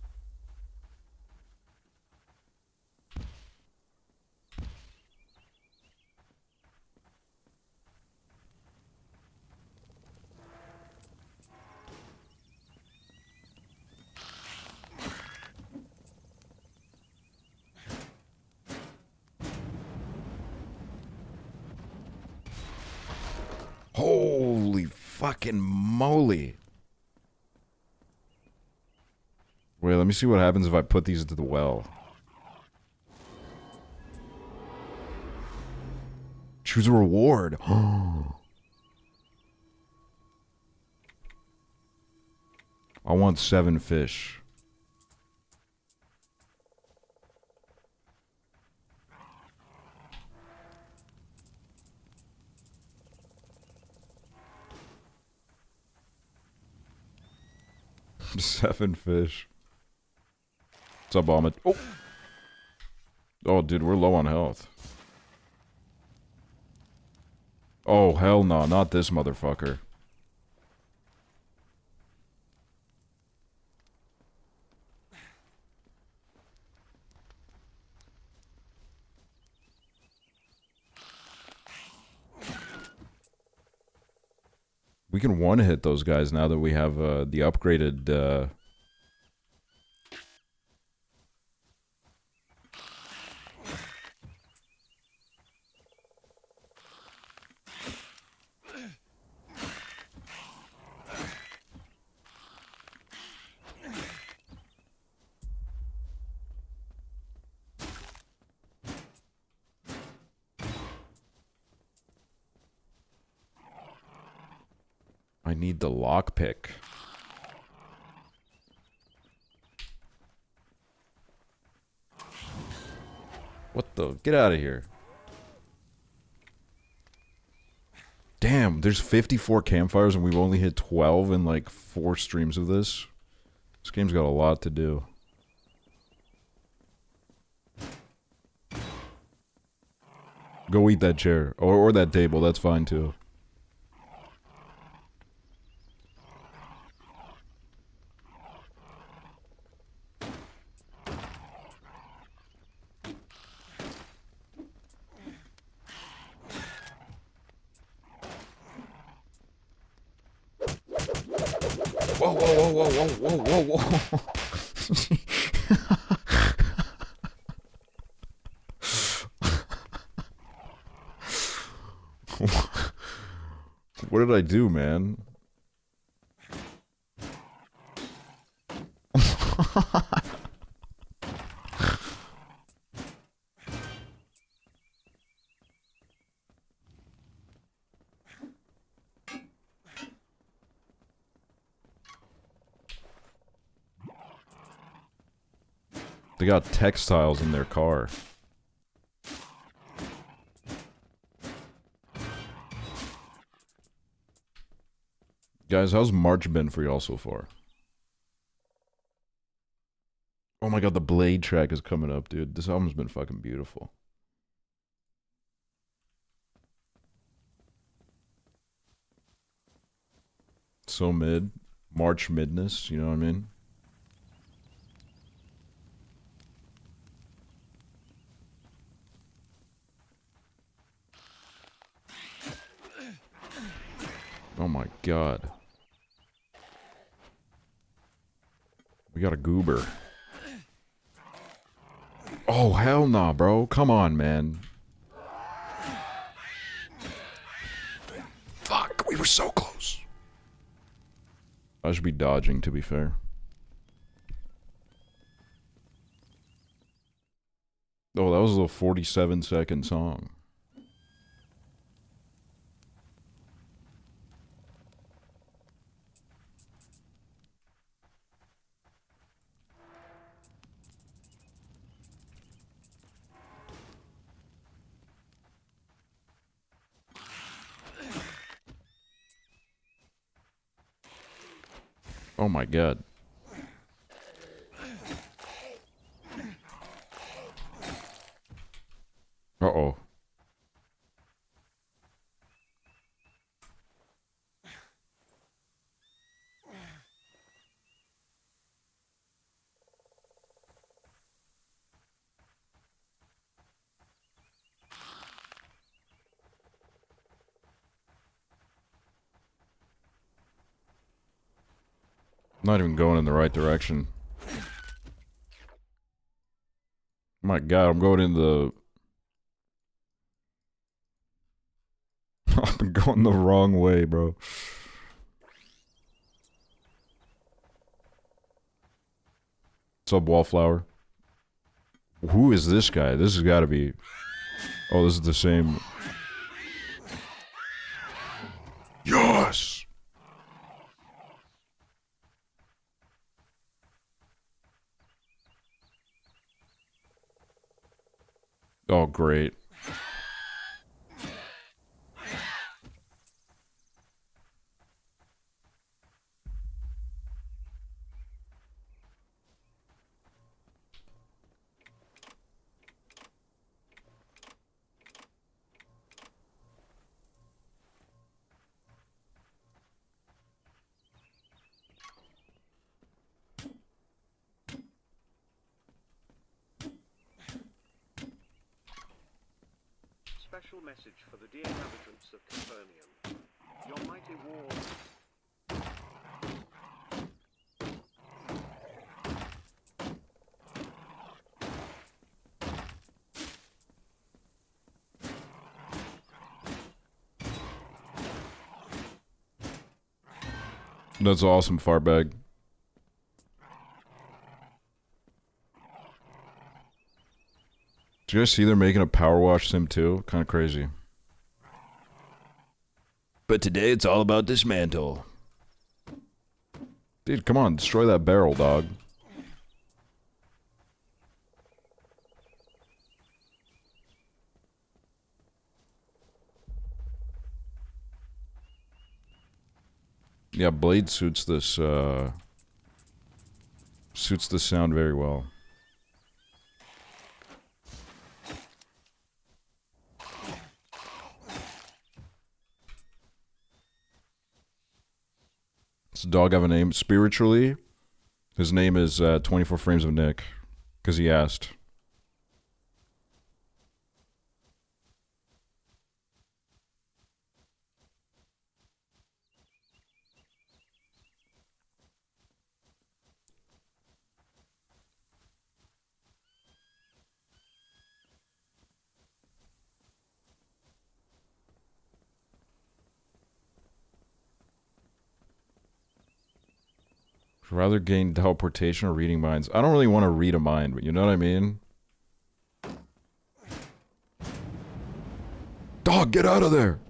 Holy fucking moly. Wait, let me see what happens if I put these into the well. Choose a reward. I want 7 fish. Seven fish. What's up, Ahmed? Oh! Oh, dude, we're low on health. Oh, hell no, not this motherfucker. We can one-hit those guys now that we have the upgraded... I need the lockpick. What the? Get out of here. Damn, there's 54 campfires and we've only hit 12 in like 4 streams of this. This game's got a lot to do. Go eat that chair. Or that table, that's fine too. Whoa, whoa, whoa, whoa, whoa, whoa, whoa. What did I do, man? They got textiles in their car. Guys, how's March been for y'all so far? Oh my god, the Blade track is coming up, dude. This album's been fucking beautiful. So mid. March midness, you know what I mean? Oh my god. We got a goober. Oh, hell nah, bro. Come on, man. Fuck, we were so close. I should be dodging, to be fair. Oh, that was a 47-second song. Oh my god. Uh-oh. Not even going in the right direction. My god, I'm going in the... I'm going the wrong way, bro. What's up, Wallflower? Who is this guy? This has got to be... Oh, this is the same... Yes! Oh, great. Special message for the dear inhabitants of Capernaum. Your mighty war... That's awesome, Farbag. Do you guys see they're making a Power Wash sim too? Kind of crazy. But today it's all about dismantle. Dude, come on, destroy that barrel, dog. Yeah, Blade suits this, suits the sound very well. Does the dog have a name? Spiritually, his name is 24 Frames of Nick, because he asked. Rather gain teleportation or reading minds. I don't really want to read a mind, but you know what I mean? Dog, get out of there!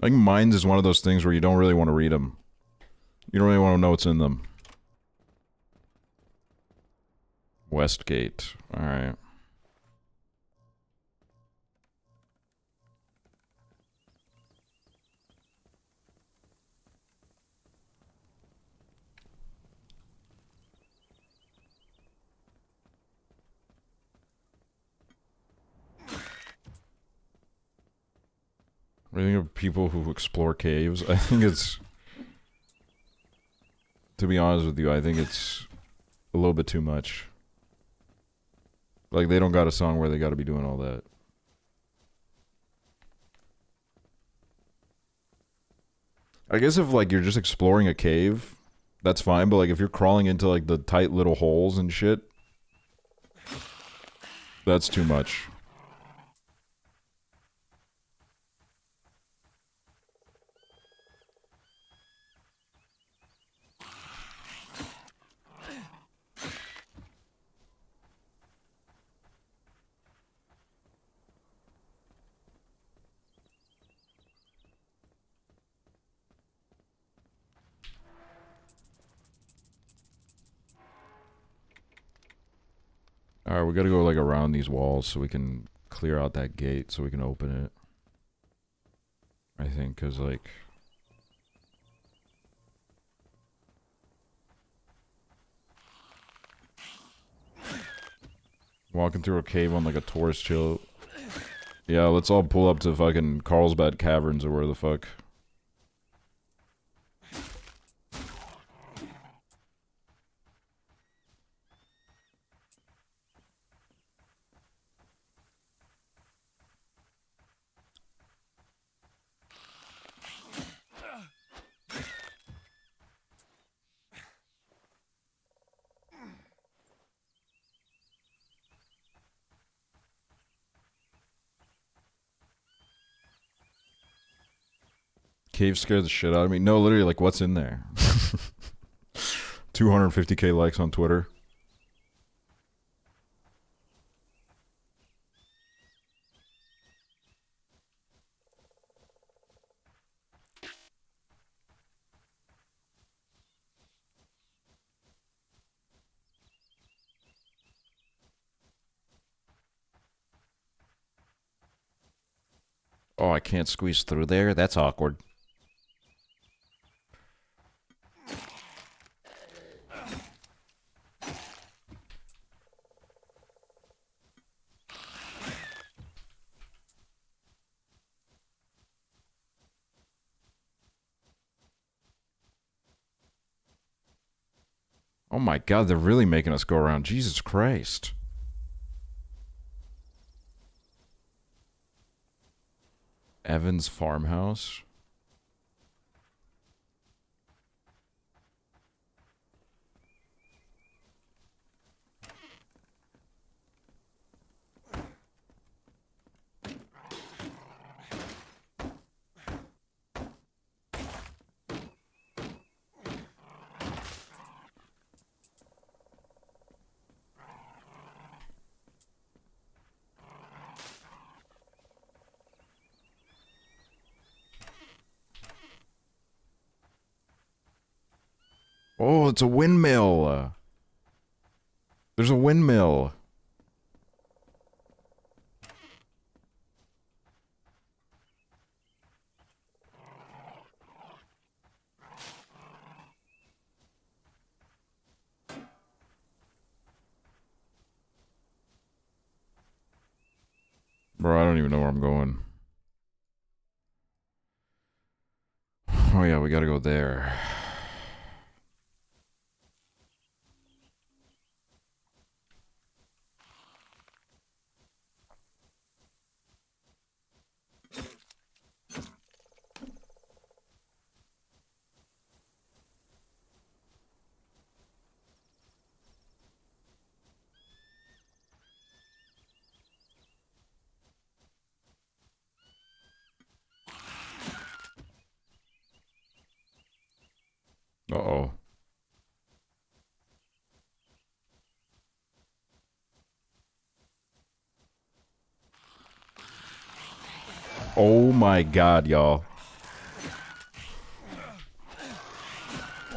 I think minds is one of those things where you don't really want to read them. You don't really want to know what's in them. Westgate. Alright. What do you think of people who explore caves? I think it's... To be honest with you, I think it's a little bit too much. Like, they don't got a song where they gotta be doing all that. I guess if, like, you're just exploring a cave, that's fine, but, like, if you're crawling into, like, the tight little holes and shit, that's too much. Alright, we gotta go, like, around these walls so we can clear out that gate so we can open it. I think, because, like... Walking through a cave on, like, a tourist chill. Yeah, let's all pull up to fucking Carlsbad Caverns or where the fuck. Cave scared the shit out of me. No, literally, like, what's in there? 250k likes on Twitter. Oh, I can't squeeze through there? That's awkward. Oh my god, they're really making us go around. Jesus Christ. Evan's farmhouse. Oh, it's a windmill. There's a windmill. Bro, I don't even know where I'm going. Oh yeah, we gotta go there. Uh-oh. Oh my god, y'all.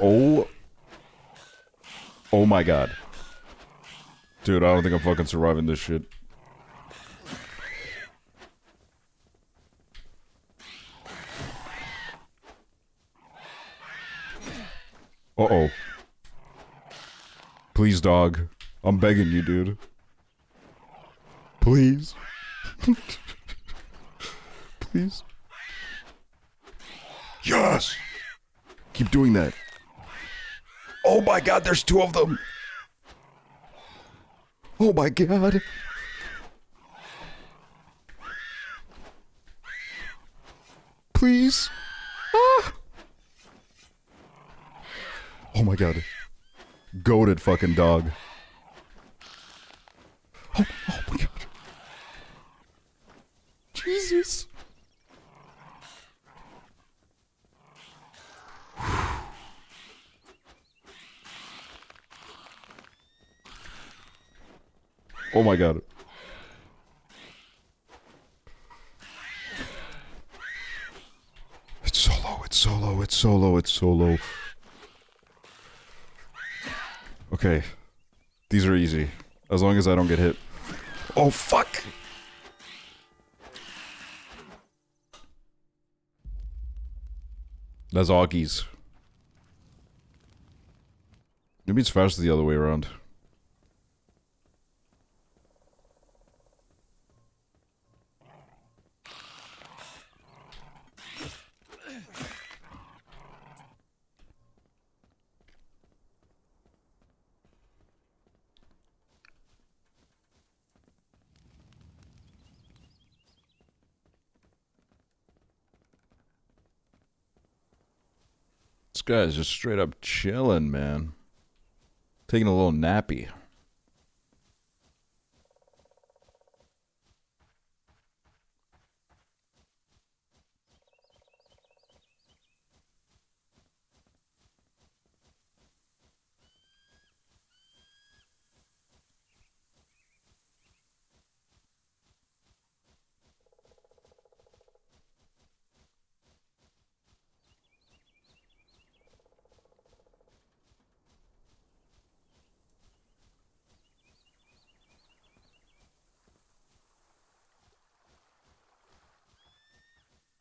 Oh. Oh my god. Dude, I don't think I'm fucking surviving this shit. Uh-oh. Please, dog. I'm begging you, dude. Please. Please. Yes! Keep doing that. Oh my god, there's 2 of them! Oh my god! Please! Ah! Oh my god. Goated fucking dog. Oh my god. Jesus. Oh my god. It's solo, it's solo, it's solo, it's solo. Okay. These are easy. As long as I don't get hit. Oh, fuck! That's Augies. Maybe it's faster the other way around. This guy's just straight up chilling, man. Taking a little nappy.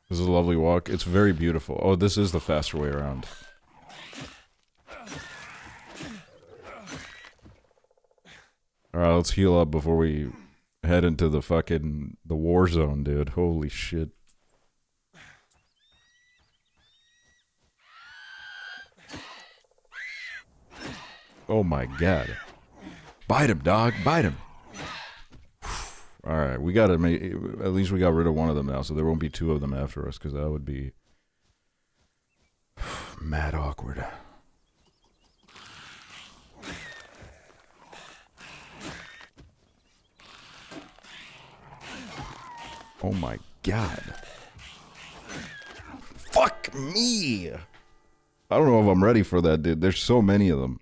This is a lovely walk. It's very beautiful. Oh, this is the faster way around. Alright, let's heal up before we head into the fucking the war zone, dude. Holy shit. Oh my god. Bite him, dog. Bite him. Alright, we gotta make... At least we got rid of one of them now, so there won't be 2 of them after us, because that would be... mad awkward. Oh my god. Fuck me! I don't know if I'm ready for that, dude. There's so many of them.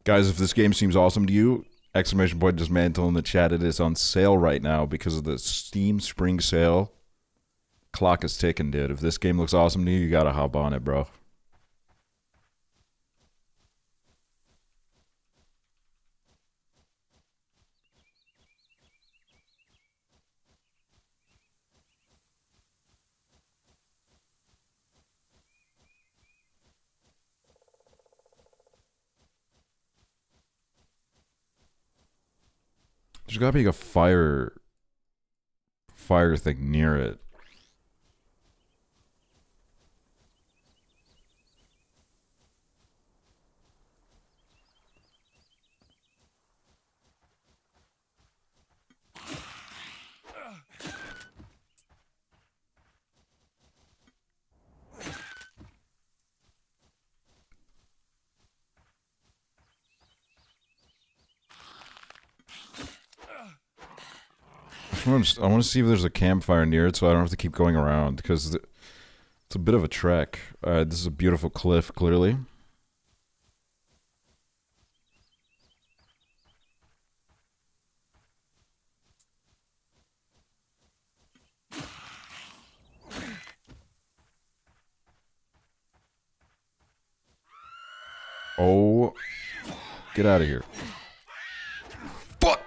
Guys, if this game seems awesome to you, exclamation point dismantle in the chat. It is on sale right now because of the Steam Spring Sale. Clock is ticking, dude. If this game looks awesome to you, you gotta hop on it, bro. There's gotta be a fire thing near it. I want to see if there's a campfire near it so I don't have to keep going around, because it's a bit of a trek. This is a beautiful cliff, clearly. Oh, get out of here. Fuck!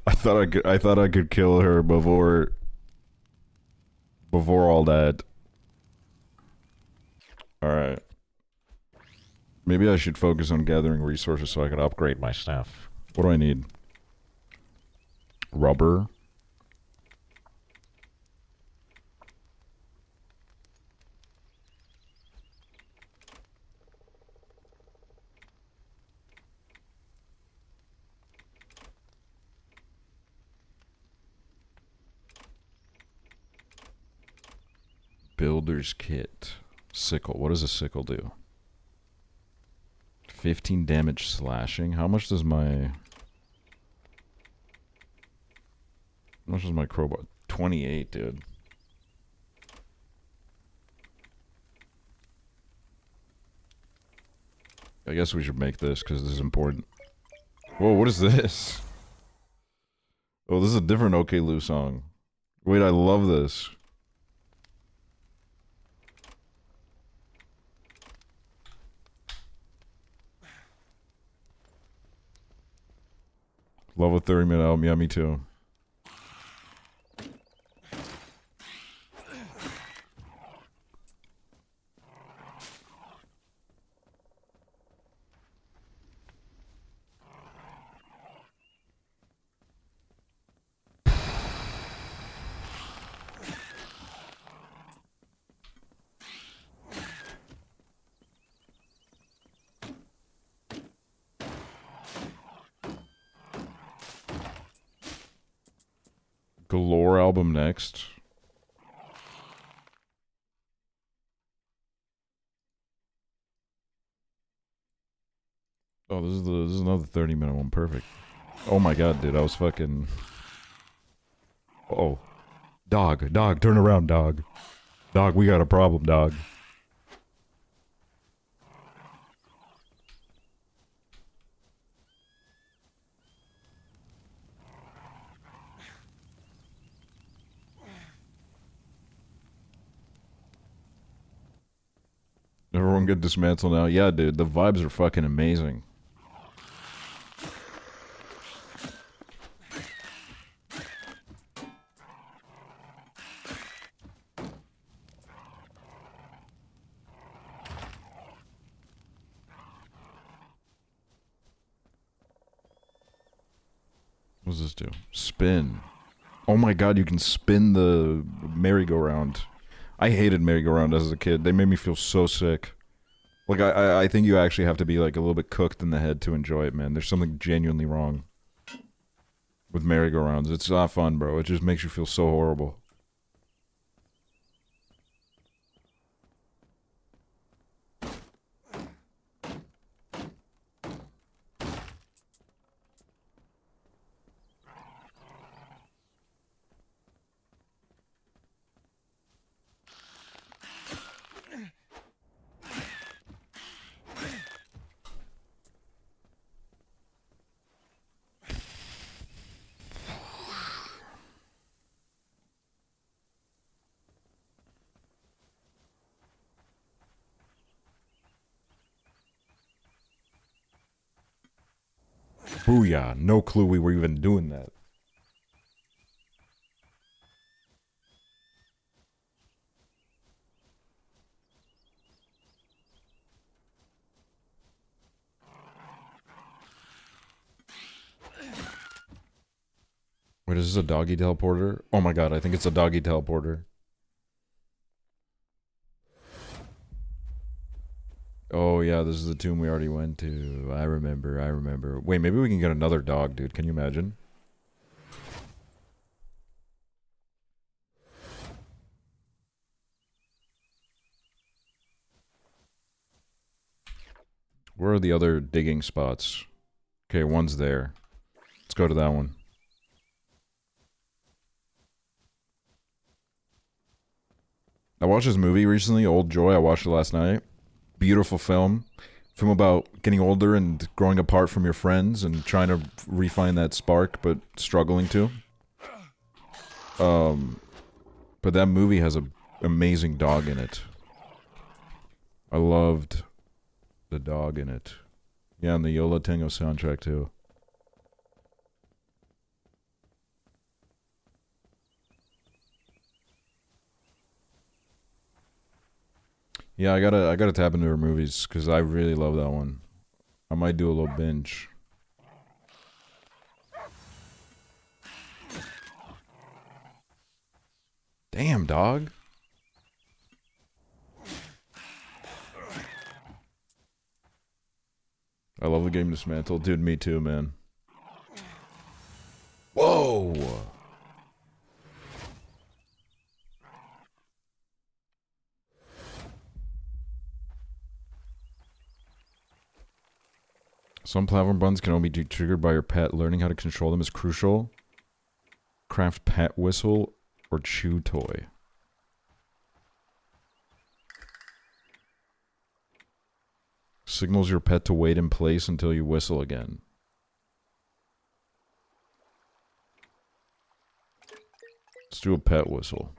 I thought I could kill her before all that. Alright. Maybe I should focus on gathering resources so I can upgrade my stuff. What do I need? Rubber. Builder's kit. Sickle. What does a sickle do? 15 damage slashing. How much does my crowbar? 28, dude. I guess we should make this because this is important. Whoa, what is this? Oh, this is a different OK Lou song. Wait, I love this. Love a 30-minute album. Yeah, me too. Galore album next. Oh, this is another 30-minute one. Perfect. Oh my god, dude, I was fucking. Oh, dog, turn around, dog. Dog, we got a problem, dog. Everyone get dismantled now. Yeah, dude, the vibes are fucking amazing. What does this do? Spin. Oh my god, you can spin the merry-go-round. I hated merry-go-round as a kid. They made me feel so sick. Like, I think you actually have to be, like, a little bit cooked in the head to enjoy it, man. There's something genuinely wrong with merry-go-rounds. It's not fun, bro. It just makes you feel so horrible. Booyah. No clue we were even doing that. Wait, is this a doggy teleporter? Oh my god, I think it's a doggy teleporter. Oh yeah, this is the tomb we already went to. I remember. Wait, maybe we can get another dog, dude. Can you imagine? Where are the other digging spots? Okay, one's there. Let's go to that one. I watched this movie recently, Old Joy. I watched it last night. Beautiful film. Film about getting older and growing apart from your friends and trying to refine that spark, but struggling to. But that movie has an amazing dog in it. I loved the dog in it. Yeah, and the Yola Tango soundtrack too. Yeah, I gotta tap into her movies because I really love that one. I might do a little binge. Damn, dog. I love the game Dismantle. Dude, me too, man. Whoa! Some platform buttons can only be triggered by your pet. Learning how to control them is crucial. Craft pet whistle or chew toy. Signals your pet to wait in place until you whistle again. Let's do a pet whistle.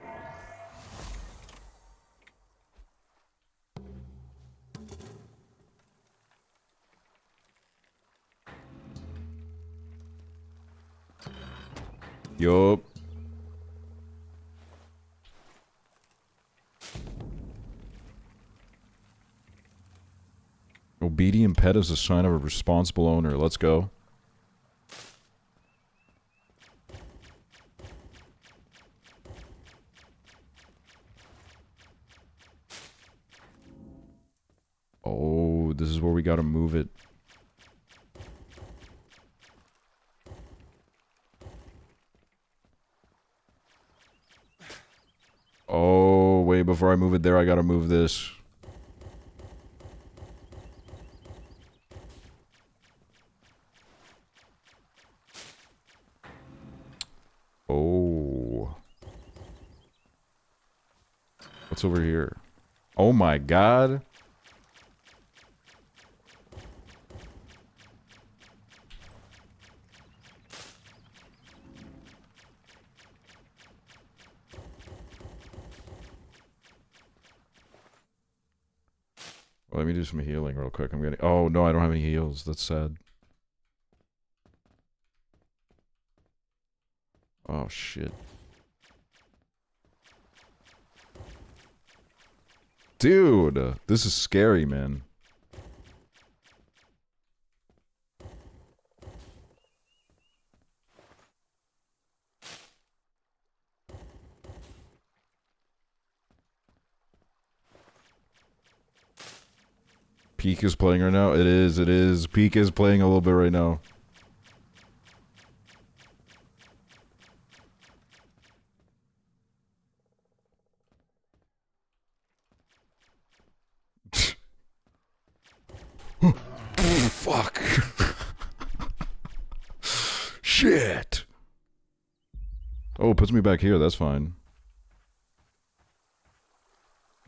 Yup. Obedient pet is a sign of a responsible owner. Let's go. Oh, this is where we gotta move it. Oh, wait, before I move it there, I gotta move this. Oh. What's over here? Oh my god. Let me do some healing real quick. I'm getting... Oh, no, I don't have any heals. That's sad. Oh, shit. Dude, this is scary, man. Peak is playing right now? It is. Peak is playing a little bit right now. Fuck. Shit. Oh, it puts me back here. That's fine.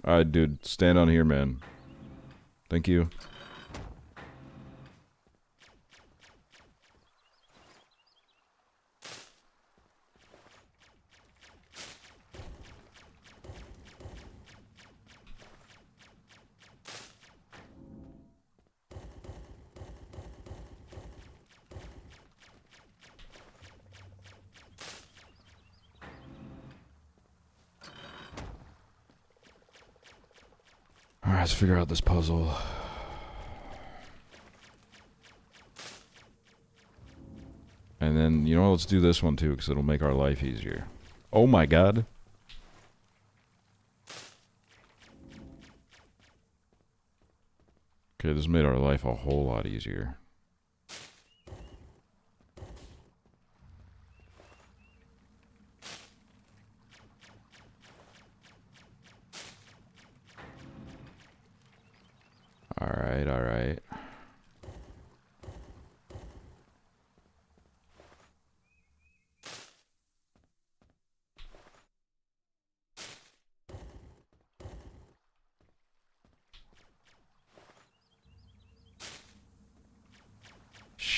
Alright, dude. Stand on here, man. Thank you. Alright, let's figure out this puzzle. And then, you know what, let's do this one too, because it'll make our life easier. Oh my god. Okay, this made our life a whole lot easier. Alright, alright.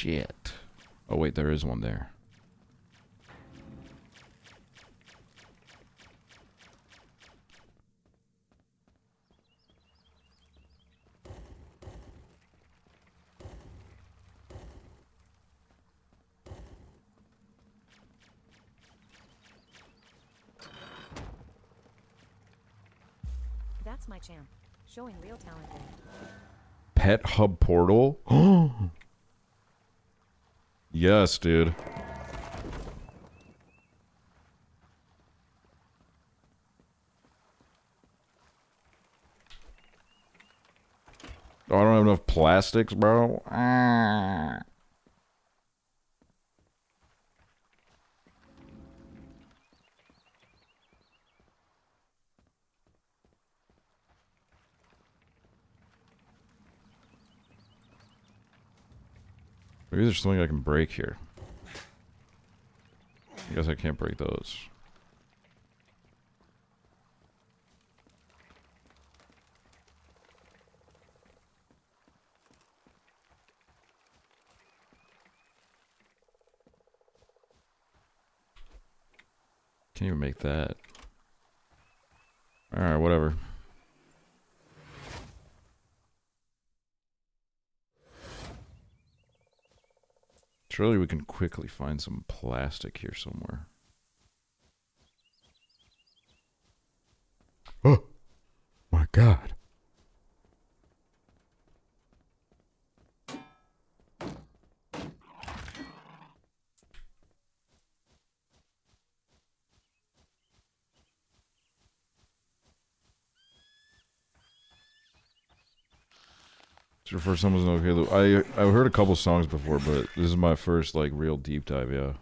shit. Oh wait, there is one there. That's my champ. Showing real talent there. Pet hub portal? Yes, dude. Oh, I don't have enough plastics, bro. Ah. Maybe there's something I can break here. I guess I can't break those. Can't even make that. Alright, whatever. Surely we can quickly find some plastic here somewhere. Oh my god. It's your first time listening to Okay. I've heard a couple songs before, but this is my first like real deep dive, yeah.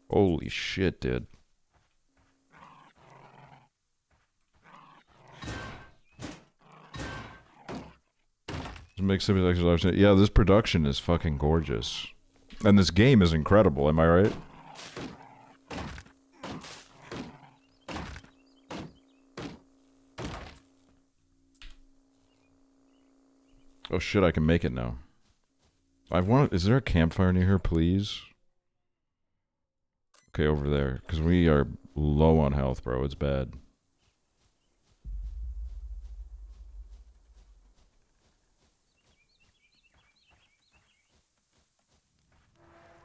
Holy shit, dude. Make something like yeah, this production is fucking gorgeous. And this game is incredible, am I right? Oh shit, I can make it now. Is there a campfire near here, please? Okay, over there. Because we are low on health, bro. It's bad.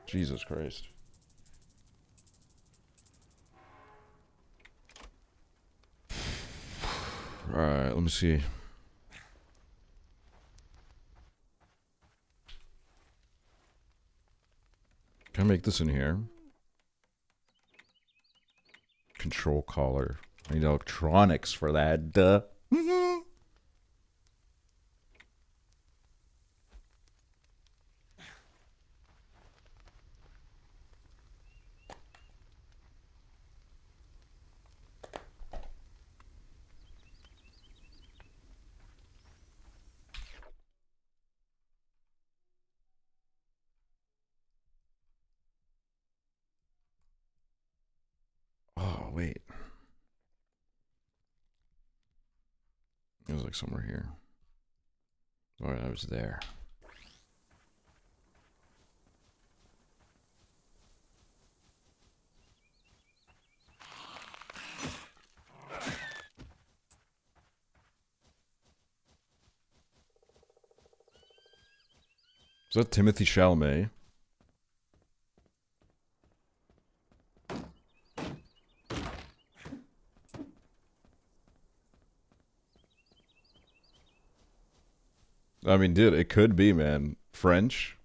Jesus Christ. Alright, let me see. Can I make this in here? Control collar. I need electronics for that. Duh. Oh, wait. It was like somewhere here. Alright, I was there. Is that Timothy Chalamet? I mean, dude, it could be, man. French?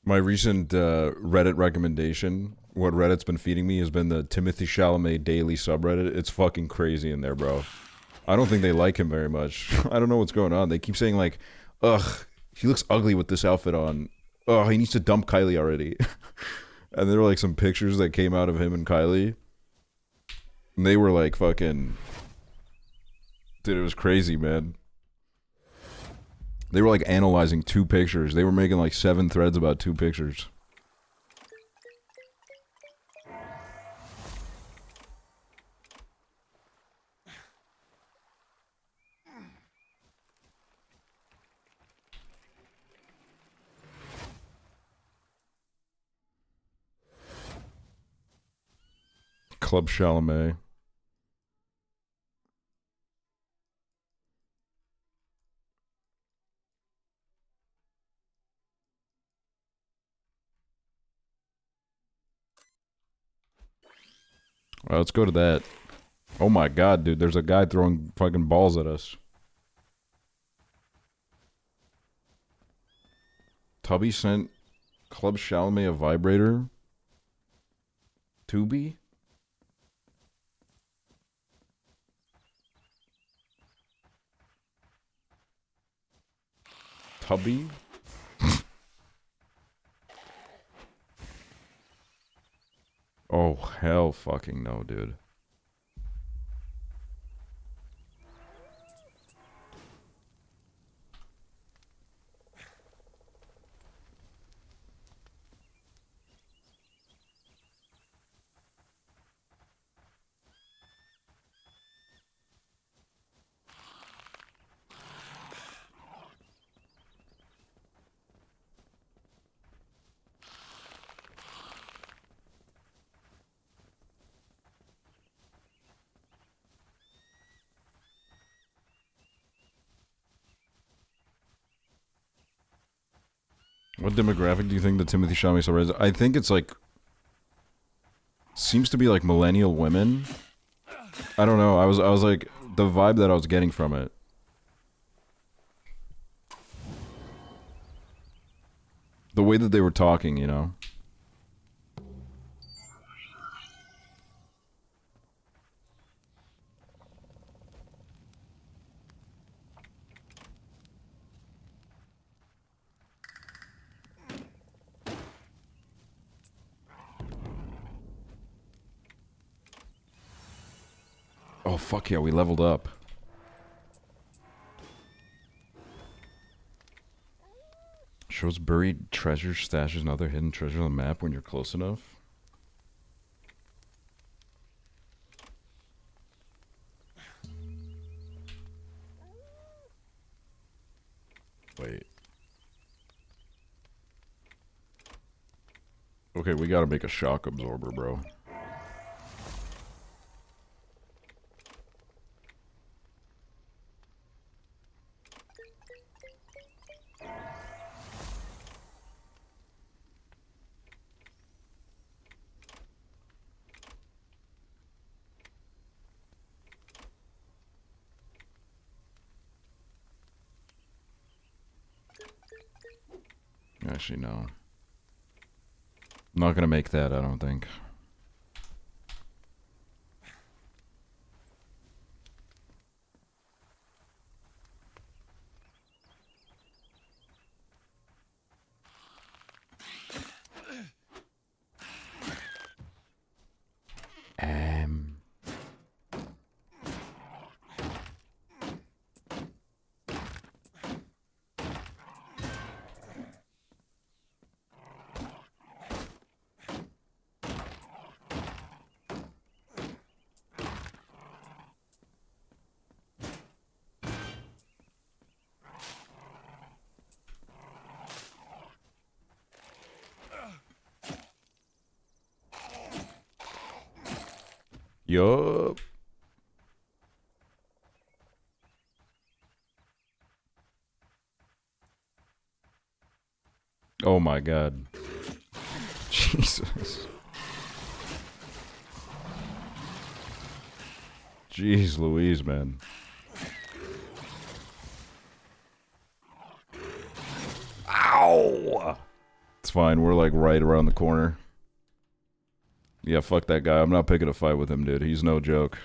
My recent Reddit recommendation, what Reddit's been feeding me, has been the Timothy Chalamet daily subreddit. It's fucking crazy in there, bro. I don't think they like him very much. I don't know what's going on. They keep saying like, ugh, he looks ugly with this outfit on. Oh, he needs to dump Kylie already. And there were like some pictures that came out of him and Kylie. And they were like fucking... Dude, it was crazy, man. They were like analyzing 2 pictures. They were making like 7 threads about 2 pictures. Club Chalamet. Well, let's go to that. Oh my god, dude, there's a guy throwing fucking balls at us. Tubby sent Club Chalamet a vibrator. Tubi? Tubby? Oh, hell fucking no, dude. What demographic do you think the Timothy Chalamet star is? I think it's like... Seems to be like millennial women. I don't know. I was like... The vibe that I was getting from it. The way that they were talking, you know? Oh, fuck yeah, we leveled up. Shows buried treasure, stashes, and other hidden treasure on the map when you're close enough. Wait. Okay, we gotta make a shock absorber, bro. Actually, no. I'm not gonna make that, I don't think. Yup. Oh my god. Jesus. Jeez Louise, man. Ow! It's fine, we're like right around the corner. Yeah, fuck that guy. I'm not picking a fight with him, dude. He's no joke.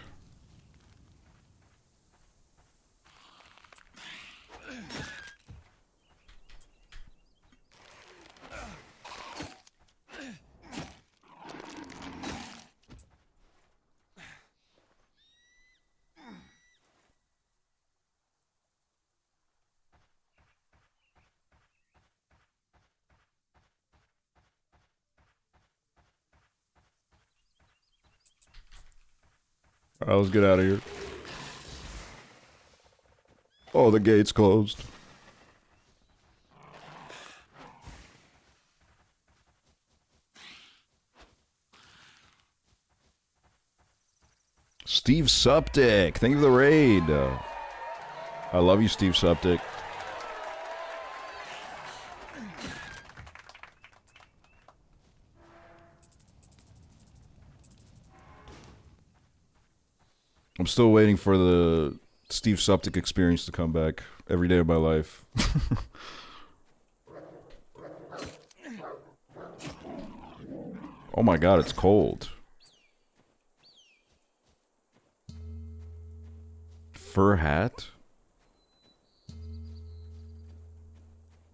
Alright, let's get out of here. Oh, the gate's closed. Steve Suptic, thank you for the raid. I love you, Steve Suptic. I'm still waiting for the Steve Suptic experience to come back every day of my life. Oh my god, it's cold. Fur hat?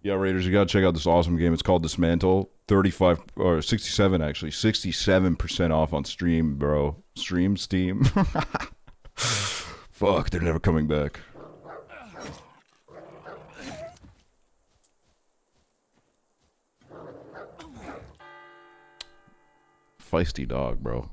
Yeah, Raiders, you gotta check out this awesome game. It's called Dismantle. 35 or 67 actually. 67% off on Steam, bro. Steam. Fuck, they're never coming back. Feisty dog, bro.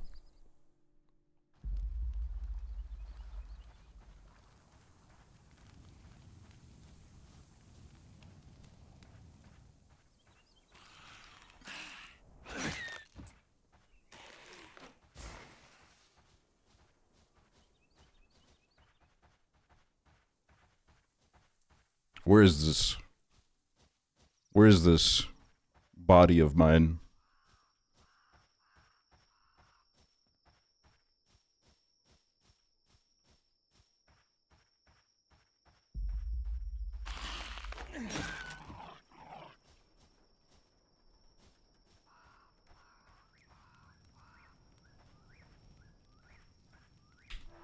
Where is this? Where is this body of mine?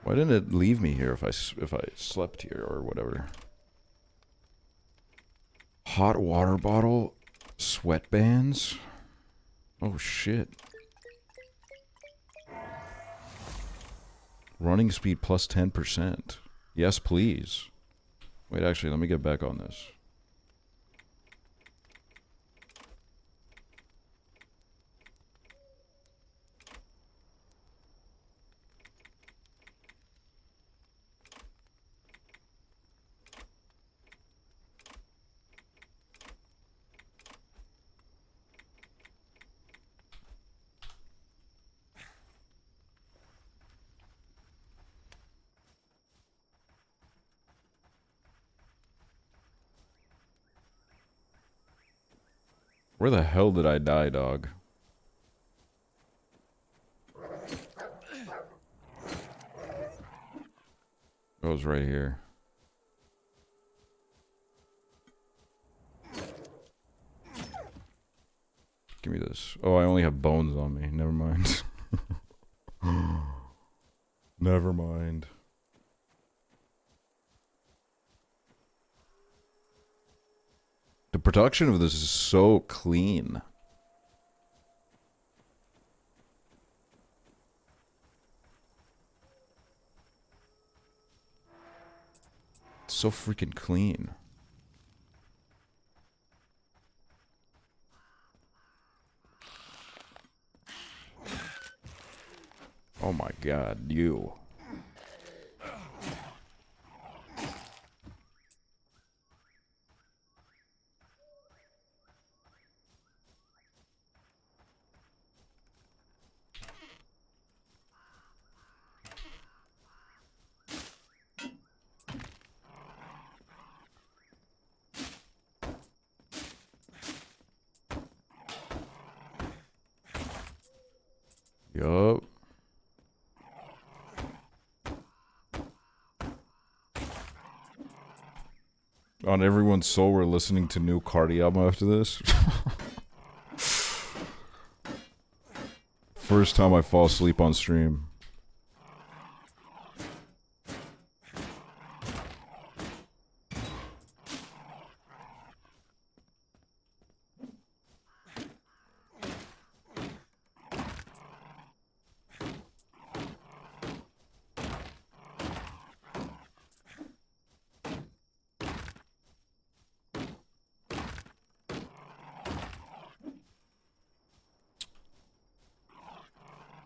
Why didn't it leave me here if I slept here or whatever? Hot water bottle, sweatbands. Oh shit. Running speed plus 10%. Yes, please. Wait, actually, let me get back on this. Where the hell did I die, dog? It was right here. Give me this. Oh, I only have bones on me. Never mind. Never mind. The production of this is so clean. It's so freaking clean. Oh my god, you. Yup. On everyone's soul, we're listening to new Cardi album after this. First time I fall asleep on stream.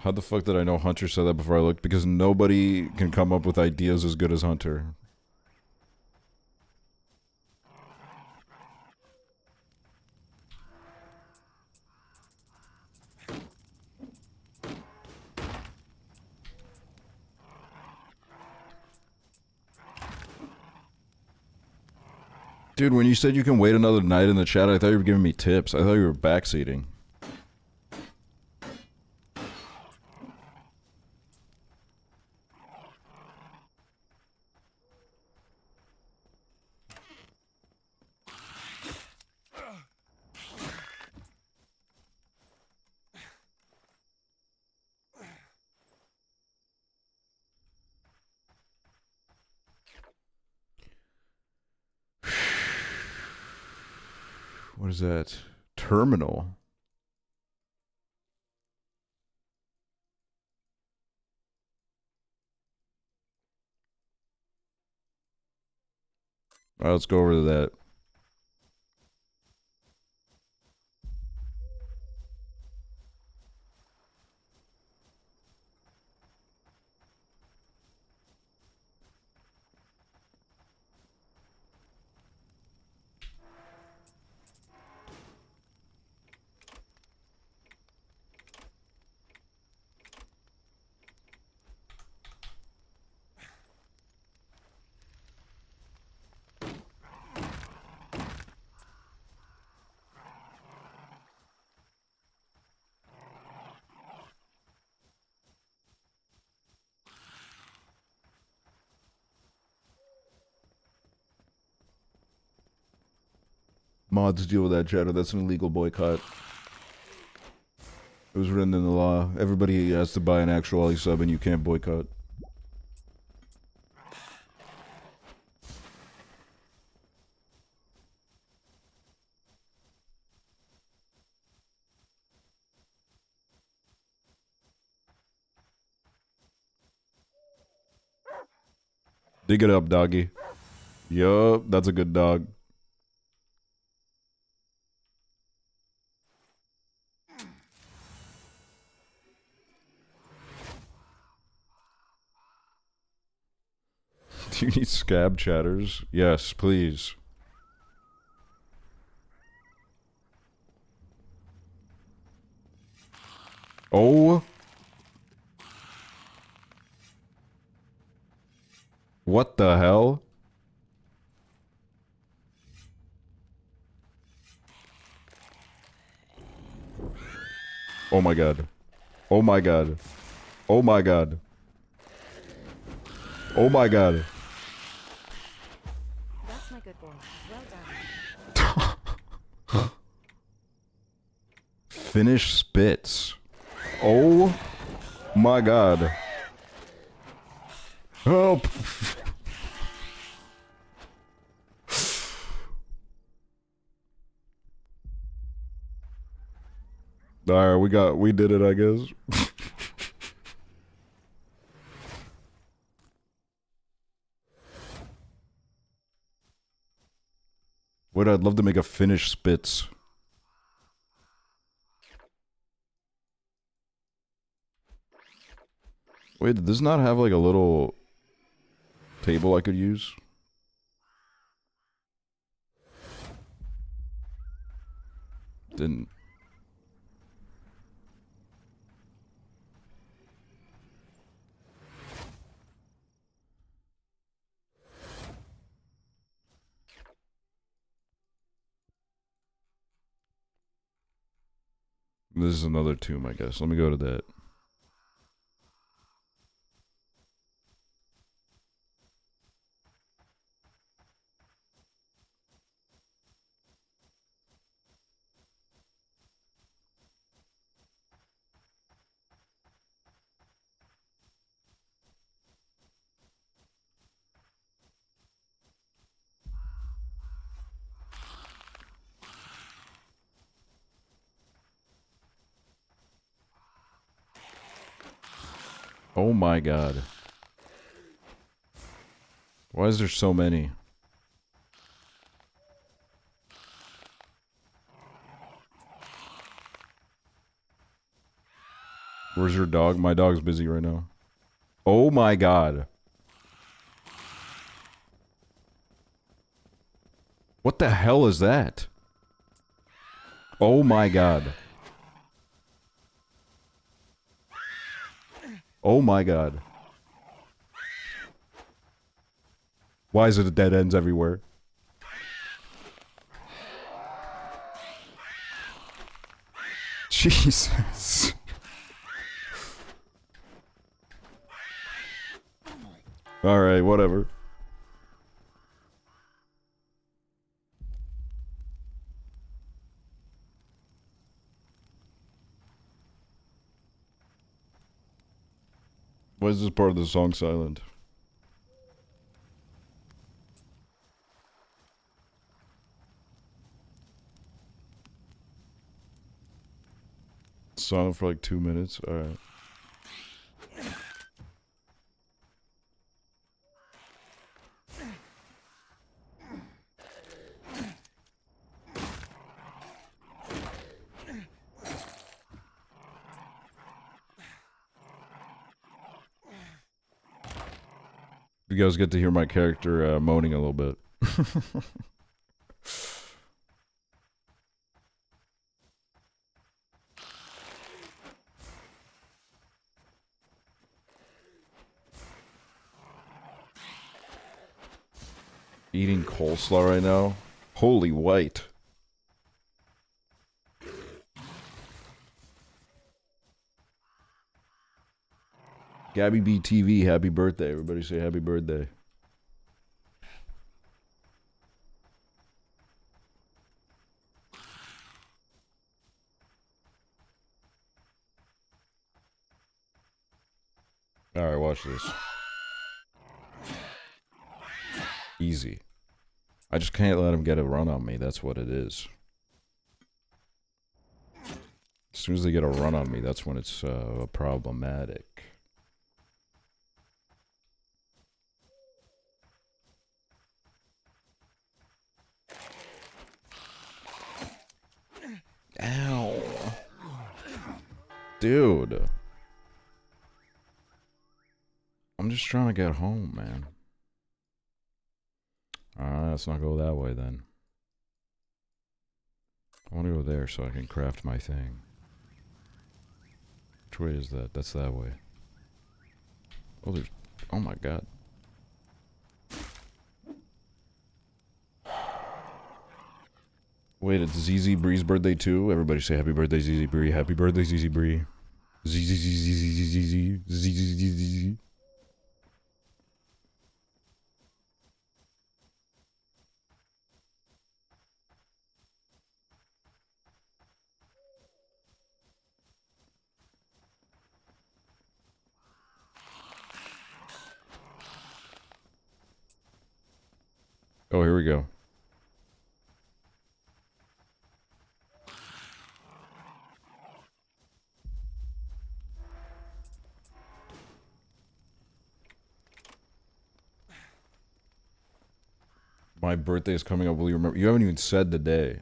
How the fuck did I know Hunter said that before I looked? Because nobody can come up with ideas as good as Hunter. Dude, when you said you can wait another night in the chat, I thought you were giving me tips. I thought you were backseating. What is that? Terminal. All right, let's go over to that. Mods deal with that, Shadow. That's an illegal boycott. It was written in the law. Everybody has to buy an Aksually sub and you can't boycott. Dig it up, doggy. Yup, that's a good dog. Do you need scab chatters? Yes, please. Oh. What the hell? Oh my god. Oh my god. Oh my god. Oh my god. That's my good boy. Well done. Finish spits. Oh my god. Help. Alright, we did it, I guess. Wait, I'd love to make a finish spits. Wait, did this not have like a little table I could use? Didn't. This is another tomb, I guess. Let me go to that. Oh my god. Why is there so many? Where's your dog? My dog's busy right now. Oh my god. What the hell is that? Oh my god. Oh my god. Why is it dead ends everywhere? Jesus. Alright, whatever. Why is this part of the song silent? Silent for like 2 minutes? Alright. You guys get to hear my character moaning a little bit. Eating coleslaw right now? Holy white. Gabby BTV, happy birthday. Everybody say happy birthday. Alright, watch this. Easy. I just can't let him get a run on me, that's what it is. As soon as they get a run on me, that's when it's problematic. Ow. Dude. I'm just trying to get home, man. Alright, let's not go that way then. I want to go there so I can craft my thing. Which way is that? That's that way. Oh, there's... Oh my god. Wait, it's ZZ Bree's birthday too? Everybody say happy birthday, ZZ Bree. Happy birthday, ZZ Bree. ZZ. Oh, here we go. My birthday is coming up. Will you remember? You haven't even said the day.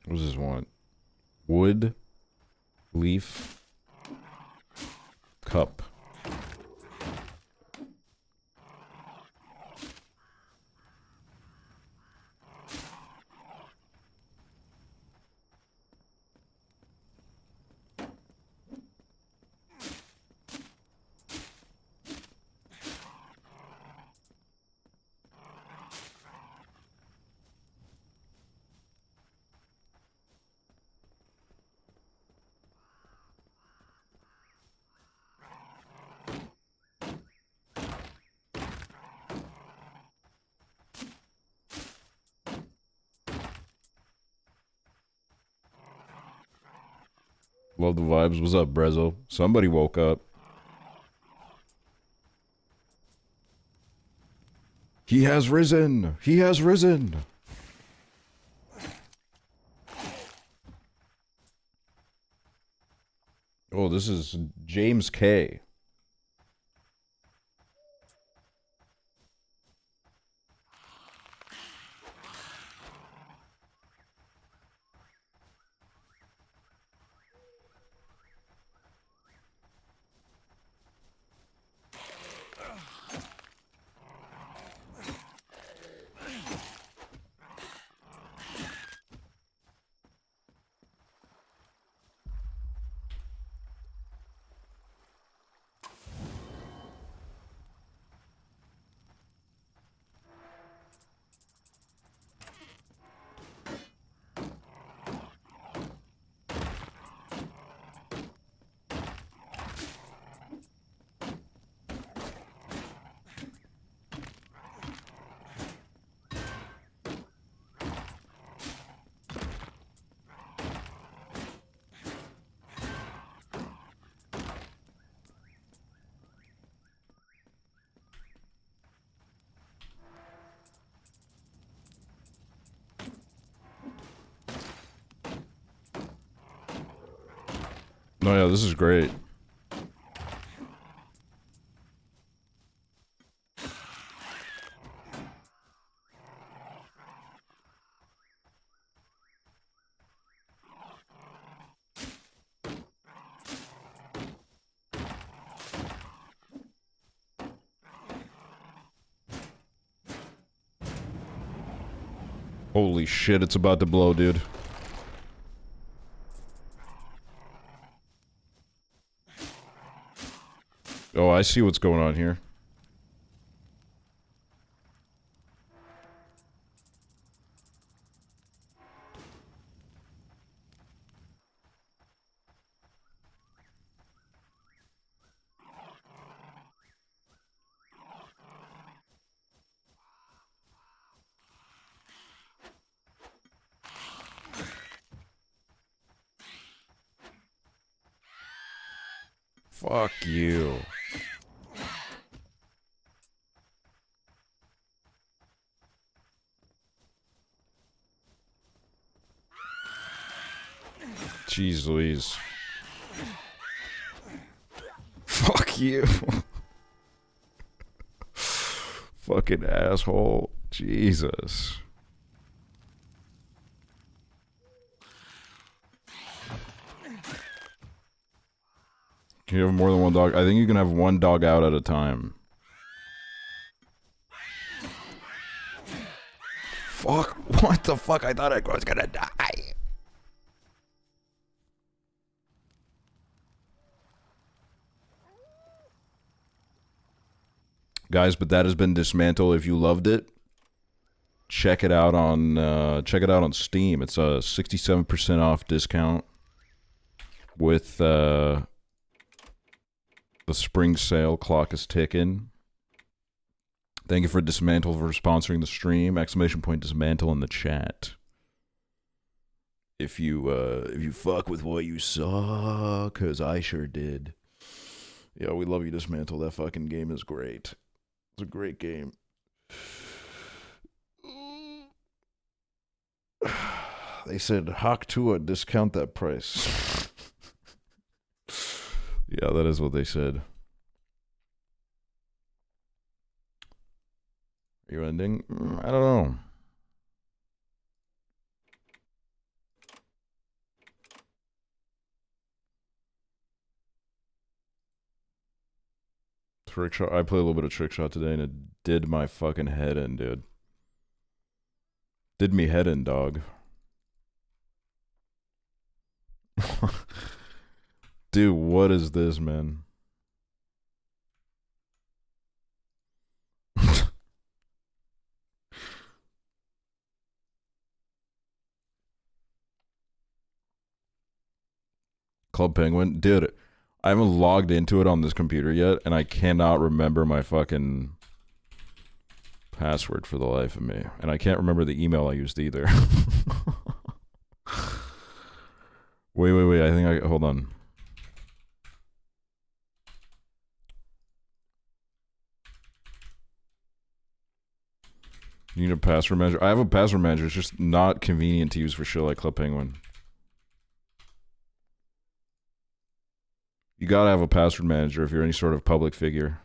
What does this want? Wood, leaf, cup. Love the vibes. What's up, Brezzo? Somebody woke up. He has risen! He has risen! Oh, this is James K. No, yeah, this is great. Holy shit, it's about to blow, dude. Oh, I see what's going on here. Fuck you. Jeez Louise. Fuck you. Fucking asshole. Jesus. Can you have more than one dog? I think you can have one dog out at a time. Fuck. What the fuck? I thought I was gonna die. Guys, but that has been Dismantle. If you loved it, check it out on Steam. It's a 67% off discount with the spring sale clock is ticking. Thank you for Dismantle for sponsoring the stream. Exclamation point Dismantle in the chat. If you fuck with what you saw, cause I sure did. Yeah, we love you, Dismantle. That fucking game is great. It's a great game. They said, Hawk Tua, discount that price. Yeah, that is what they said. Are you ending? I don't know. Trick shot. I played a little bit of trick shot today, and it did my fucking head in, dude. Did me head in, dog. Dude, what is this, man? Club Penguin? Dude, I haven't logged into it on this computer yet, and I cannot remember my fucking password for the life of me. And I can't remember the email I used either. Wait. I think I hold on. You need a password manager. I have a password manager. It's just not convenient to use for shit like Club Penguin. You gotta have a password manager if you're any sort of public figure.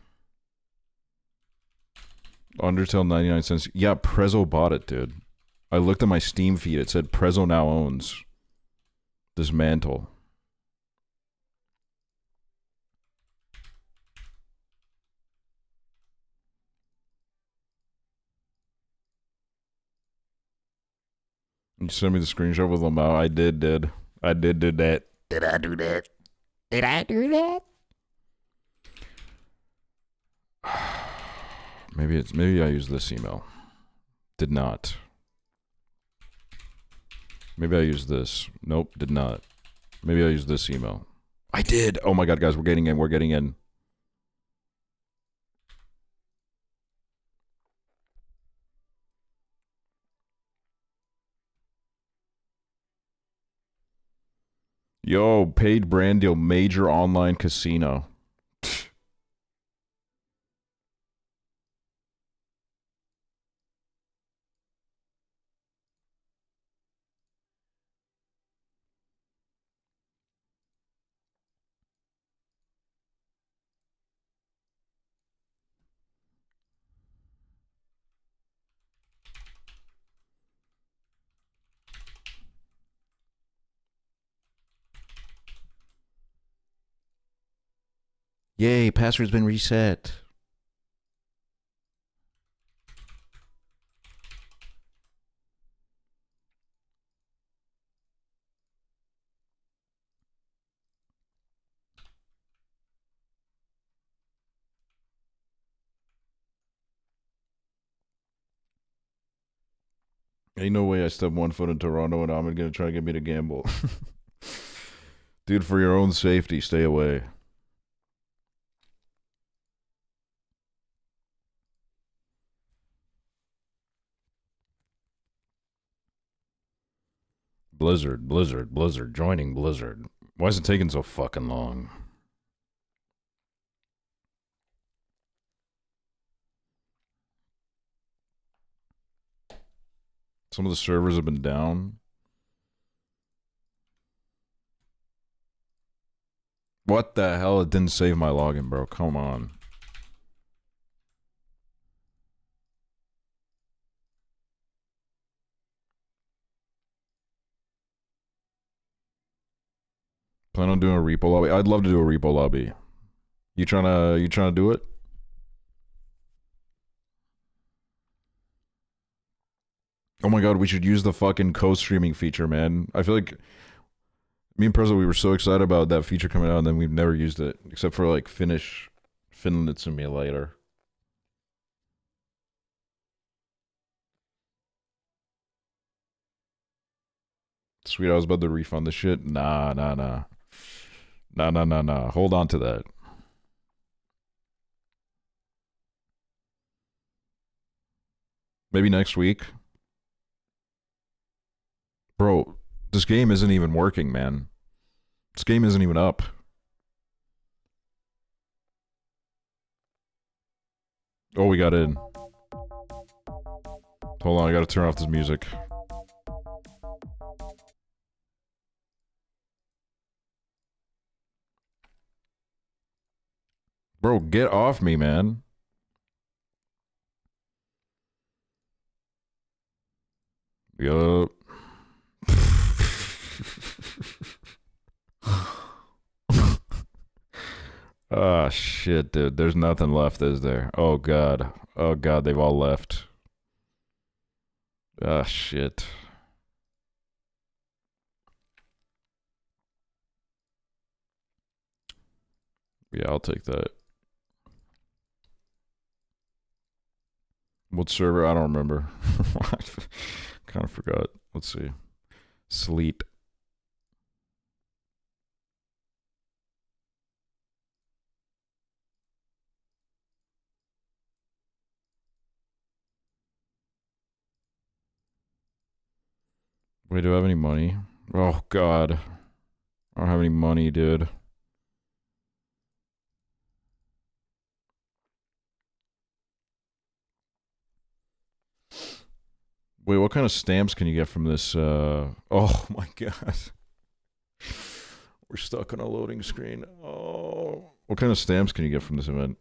Undertale 99 cents. Yeah, Prezzo bought it, dude. I looked at my Steam feed. It said Prezzo now owns Dismantle. You sent me the screenshot with Lamau. I did that. Did I do that? Did I do that? Maybe I used this email. Did not. Maybe I used this. Nope, did not. Maybe I used this email. I did. Oh my god, guys, we're getting in. We're getting in. Yo, paid brand deal, major online casino. Yay, password's been reset. Ain't no way I step one foot in Toronto and I'm gonna try to get me to gamble. Dude, for your own safety, stay away. Blizzard, joining Blizzard. Why is it taking so fucking long? Some of the servers have been down. What the hell? It didn't save my login, bro. Come on. Plan on doing a repo lobby? I'd love to do a repo lobby. You trying to do it? Oh my god, we should use the fucking co-streaming feature, man. I feel like me and Prezzo, we were so excited about that feature coming out, and then we've never used it except for like Finland Simulator. Sweet, I was about to refund the shit. Nah. Hold on to that. Maybe next week. Bro, this game isn't even working, man. This game isn't even up. Oh, we got in. Hold on, I gotta turn off this music. Bro, get off me, man. Yup. Ah, shit, dude. There's nothing left, is there? Oh, God. Oh, God, they've all left. Ah, shit. Yeah, I'll take that. What server? I don't remember. Kind of forgot. Let's see. Sleep. Wait, do I have any money? Oh, God. I don't have any money, dude. Wait, what kind of stamps can you get from this? Oh my god. We're stuck on a loading screen. Oh. What kind of stamps can you get from this event?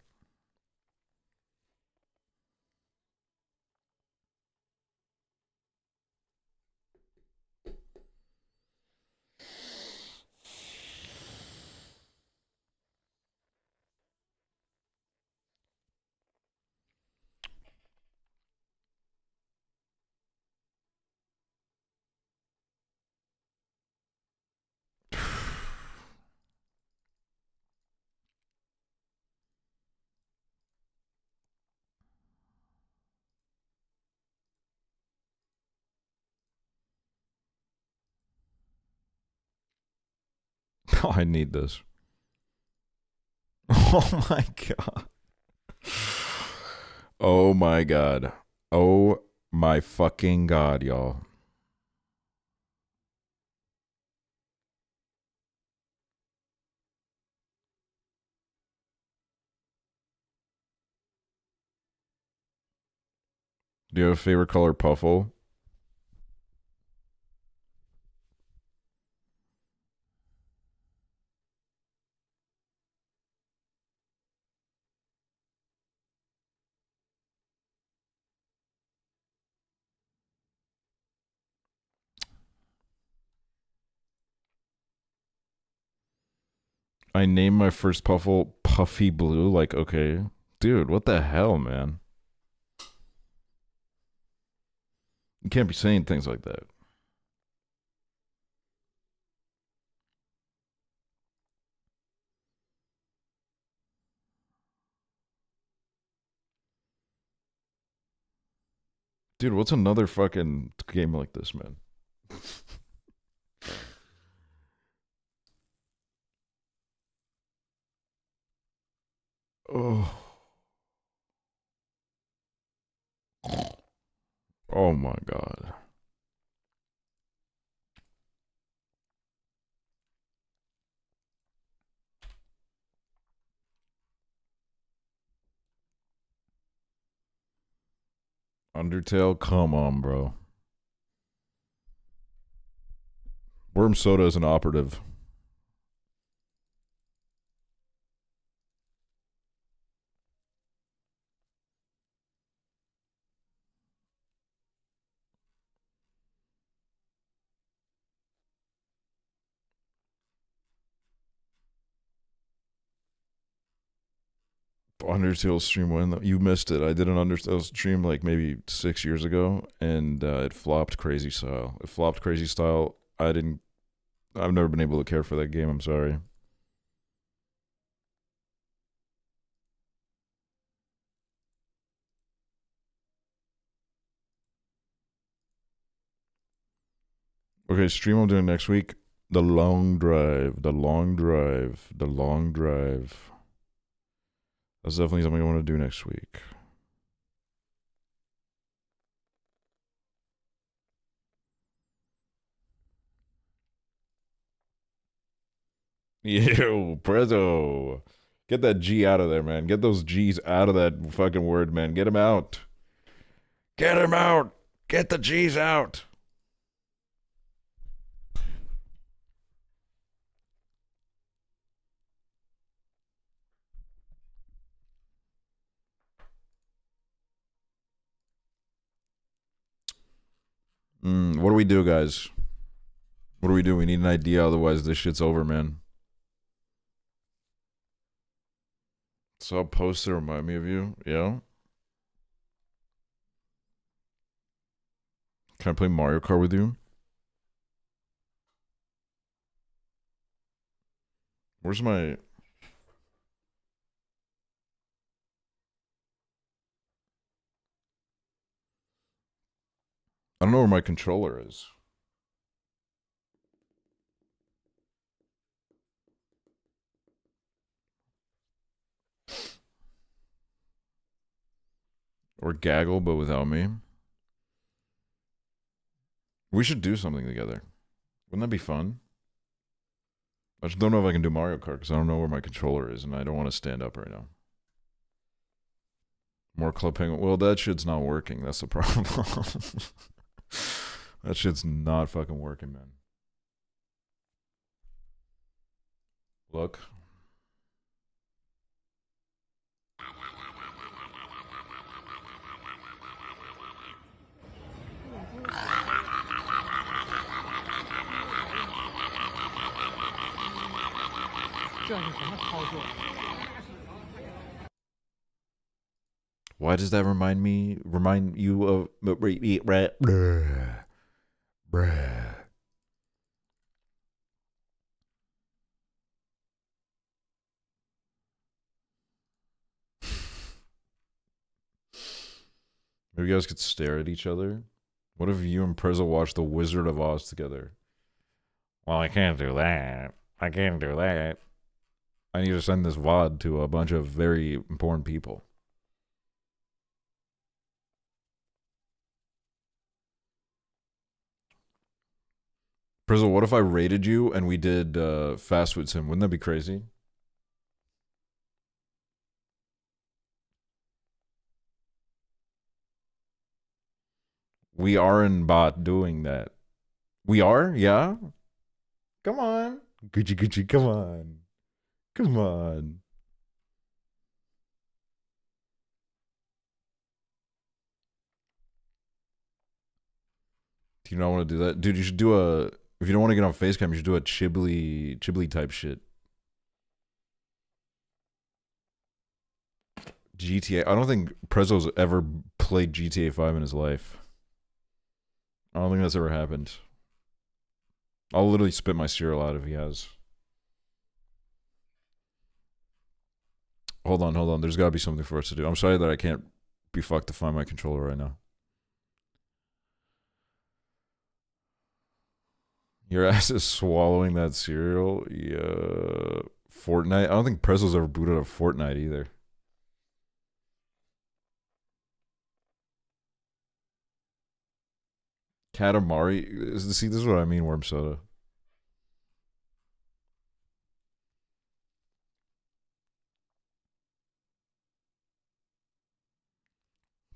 Oh, I need this. Oh my god. Oh my god. Oh my fucking god, y'all. Do you have a favorite color, Puffle? I named my first Puffle Puffy Blue. Like, okay. Dude, what the hell, man? You can't be saying things like that. Dude, what's another fucking game like this, man? Oh. Oh my god. Undertale? Come on, bro. Worm Soda is an operative. Undertale stream when you missed it. I did an Undertale stream like maybe 6 years ago, and it flopped crazy style. It flopped crazy style. I've never been able to care for that game. I'm sorry. Okay, stream I'm doing next week. The long drive. The long drive. The long drive. That's definitely something I want to do next week. Yo, Prezzo. Get that G out of there, man. Get those G's out of that fucking word, man. Get him out. Get him out. Get the G's out. What do we do, guys? What do we do? We need an idea, otherwise this shit's over, man. So I'll post to remind me of you. Yeah. Can I play Mario Kart with you? Where's my... I don't know where my controller is. Or Gaggle, but without me. We should do something together. Wouldn't that be fun? I just don't know if I can do Mario Kart because I don't know where my controller is and I don't want to stand up right now. More clipping. Well, that shit's not working. That's the problem. That shit's not fucking working, man. Look. Why does that remind you of bruh. Maybe you guys could stare at each other. What if you and Prezzo watch The Wizard of Oz together? Well, I can't do that. I can't do that. I need to send this VOD to a bunch of very important people. Prizzle, what if I rated you and we did fast food sim? Wouldn't that be crazy? We are in bot doing that. We are? Yeah? Come on. Gucci, come on. Come on. Do you not want to do that? Dude, you should do a... If you don't want to get on Facecam, you should do a Chibli type shit. GTA. I don't think Prezzo's ever played GTA 5 in his life. I don't think that's ever happened. I'll literally spit my cereal out if he has. Hold on. There's got to be something for us to do. I'm sorry that I can't be fucked to find my controller right now. Your ass is swallowing that cereal? Yeah. Fortnite? I don't think Prezzo's ever booted up Fortnite either. Katamari? See, this is what I mean, Worm Soda.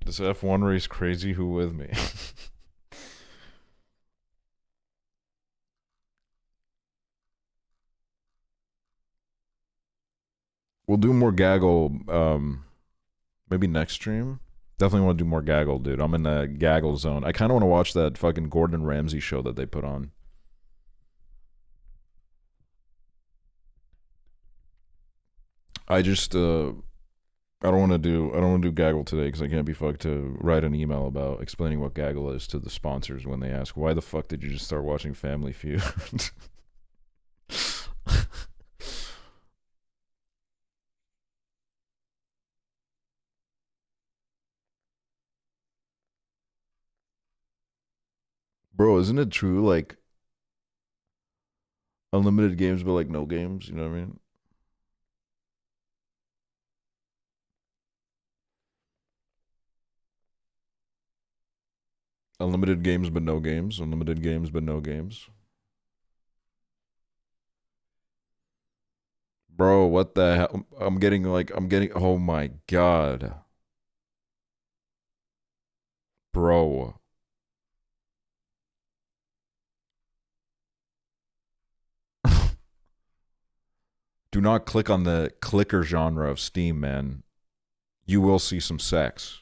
This F1 race crazy, who with me? We'll do more gaggle, maybe next stream. Definitely want to do more gaggle, dude. I'm in the gaggle zone. I kind of want to watch that fucking Gordon Ramsay show that they put on. I just, I don't want to do gaggle today because I can't be fucked to write an email about explaining what gaggle is to the sponsors when they ask, why the fuck did you just start watching Family Feud? Bro, isn't it true, like, unlimited games but like no games, you know what I mean? Unlimited games but no games, unlimited games but no games. Bro, what the hell? I'm getting, oh my god. Bro. Do not click on the clicker genre of Steam, man. You will see some sex.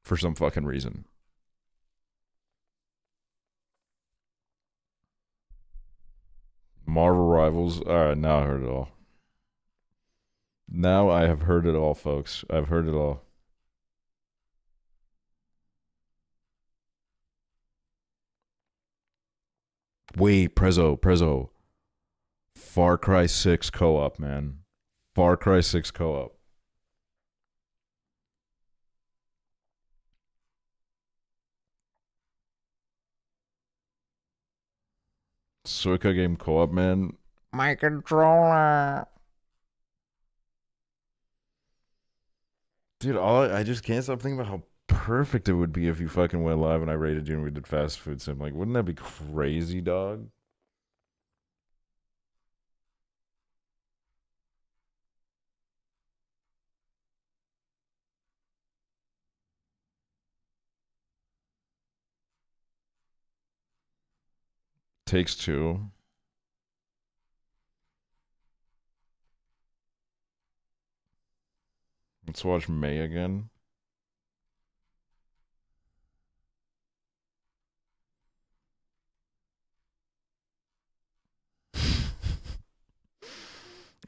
For some fucking reason. Marvel Rivals. Alright, now I heard it all. Now I have heard it all, folks. I've heard it all. Wait, Prezzo. Far Cry 6 co-op, man. Far Cry 6 co-op. Suica game co-op, man. My controller. Dude, I just can't stop thinking about how perfect it would be if you fucking went live and I rated you and we did fast food sim. Like, wouldn't that be crazy, dog? Takes Two. Let's watch May again.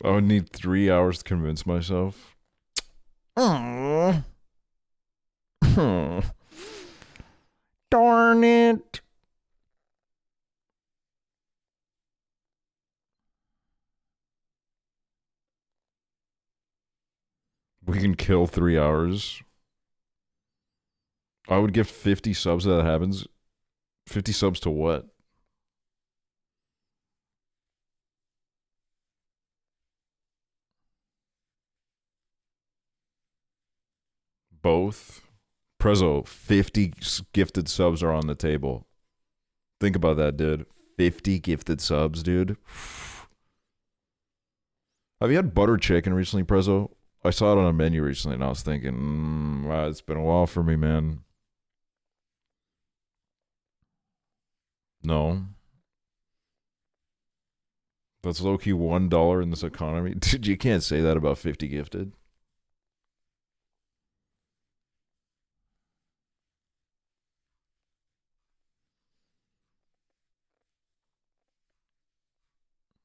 I would need 3 hours to convince myself. Oh. Darn it. We can kill 3 hours. I would give 50 subs if that happens. 50 subs to what? Both. Prezzo, 50 gifted subs are on the table. Think about that, dude. 50 gifted subs, dude. Have you had butter chicken recently, Prezzo? I saw it on a menu recently, and I was thinking, wow, it's been a while for me, man. No. That's low-key $1 in this economy. Dude, you can't say that about 50 gifted.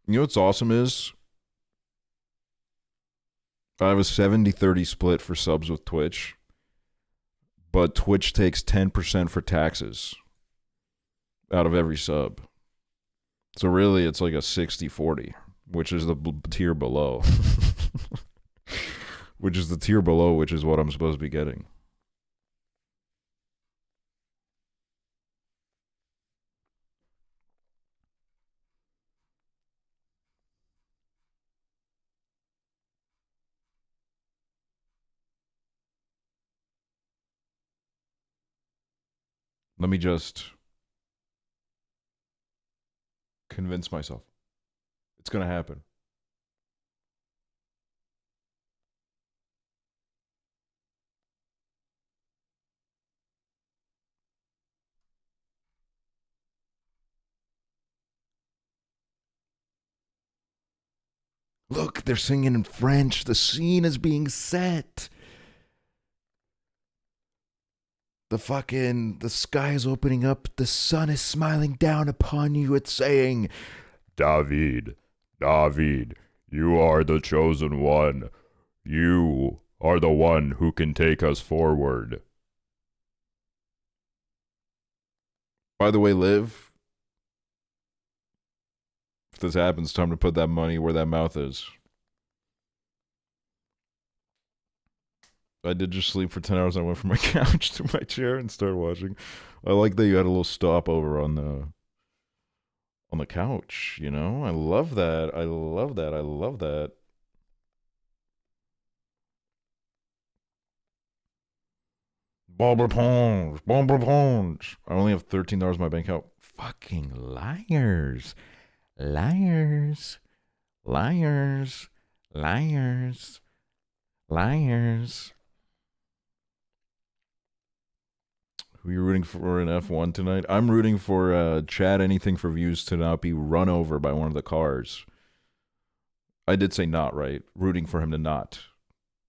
You know what's awesome is? I have a 70-30 split for subs with Twitch, but Twitch takes 10% for taxes out of every sub. So really, it's like a 60-40, which is the tier below. Which is the tier below, which is what I'm supposed to be getting. Let me just convince myself. It's going to happen. Look, they're singing in French. The scene is being set. The sky is opening up. The sun is smiling down upon you. It's saying, David, David, you are the chosen one. You are the one who can take us forward. By the way, Liv, if this happens, time to put that money where that mouth is. I did just sleep for 10 hours. I went from my couch to my chair and started watching. I like that you had a little stopover on the couch, you know? I love that. I love that. I love that. Bobble Ponge. Bobble Ponge. I only have $13 in my bank account. Fucking liars. Liars. Liars. Liars. Liars. Who are you rooting for in F1 tonight? I'm rooting for Chad Anything for Views to not be run over by one of the cars. I did say not, right? Rooting for him to not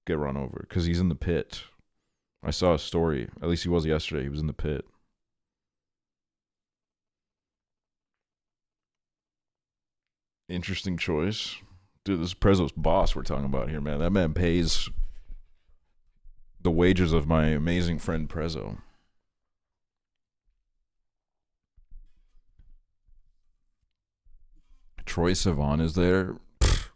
get run over because he's in the pit. I saw a story. At least he was yesterday. He was in the pit. Interesting choice. Dude, this is Prezzo's boss we're talking about here, man. That man pays the wages of my amazing friend Prezzo. Troye Sivan is there. Pfft.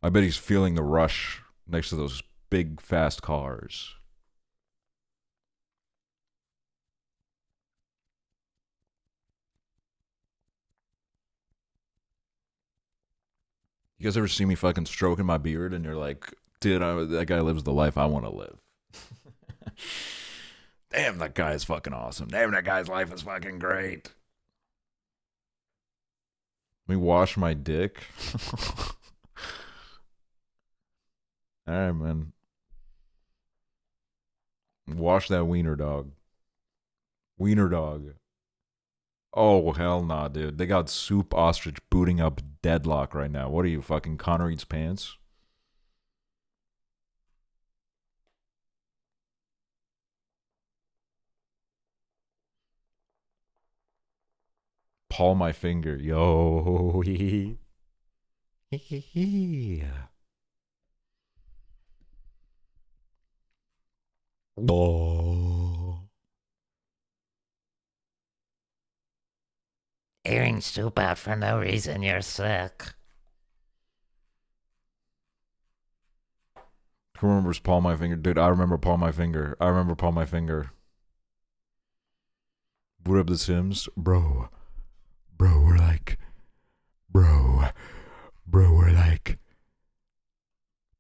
I bet he's feeling the rush next to those big, fast cars. You guys ever see me fucking stroking my beard and you're like, dude, that guy lives the life I want to live. Damn, that guy is fucking awesome. Damn, that guy's life is fucking great. Let me wash my dick. All right, man. Wash that wiener dog. Wiener dog. Oh, hell nah, dude. They got Soup Ostrich booting up Deadlock right now. What are you, fucking Connor Eats Pants? Paul My Finger. Yo. Oh. Airing soup out for no reason, you're sick. Who remembers Paul My Finger? Dude, I remember Paul My Finger. I remember Paul My Finger. Boot up the Sims? Bro, we're like... Bro, we're like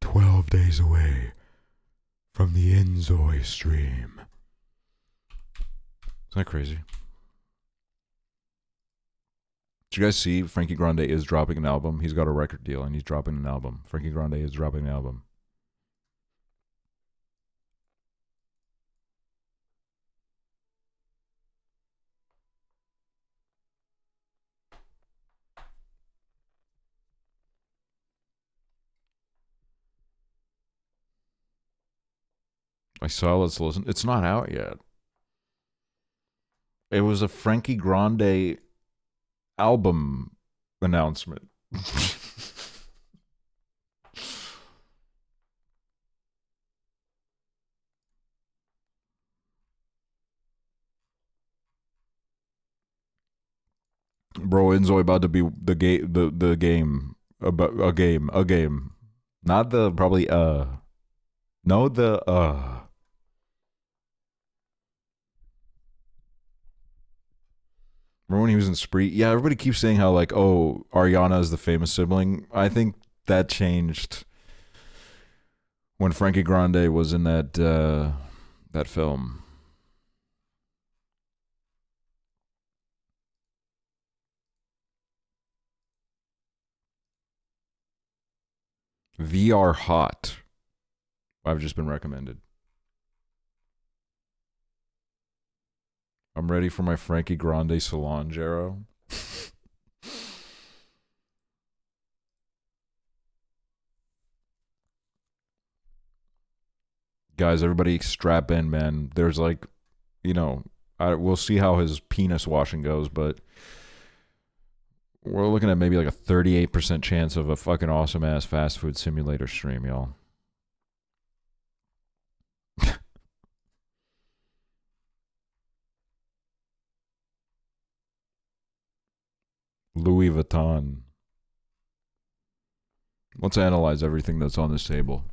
12 days away from the Enzoy stream. Isn't that crazy? Did you guys see Frankie Grande is dropping an album? He's got a record deal and he's dropping an album. Frankie Grande is dropping an album. I saw, let's listen. It's not out yet. It was a Frankie Grande album announcement. Bro, Enzoy about to be the game, the game, about a game, not the probably no the Remember when he was in Spree? Yeah, everybody keeps saying how like, oh, Ariana is the famous sibling. I think that changed when Frankie Grande was in that film. VR Hot. I've just been recommended. I'm ready for my Frankie Grande Solange arrow. Guys, everybody strap in, man. There's like, you know, we'll see how his penis washing goes, but we're looking at maybe like a 38% chance of a fucking awesome ass fast food simulator stream, y'all. Louis Vuitton. Let's analyze everything that's on this table.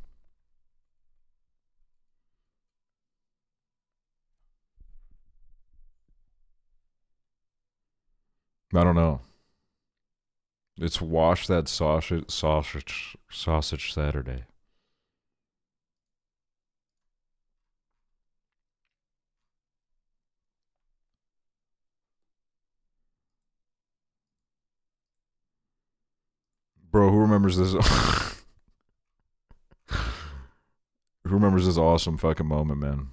I don't know. It's Wash That Sausage Saturday. Bro, who remembers this? Who remembers this awesome fucking moment, man?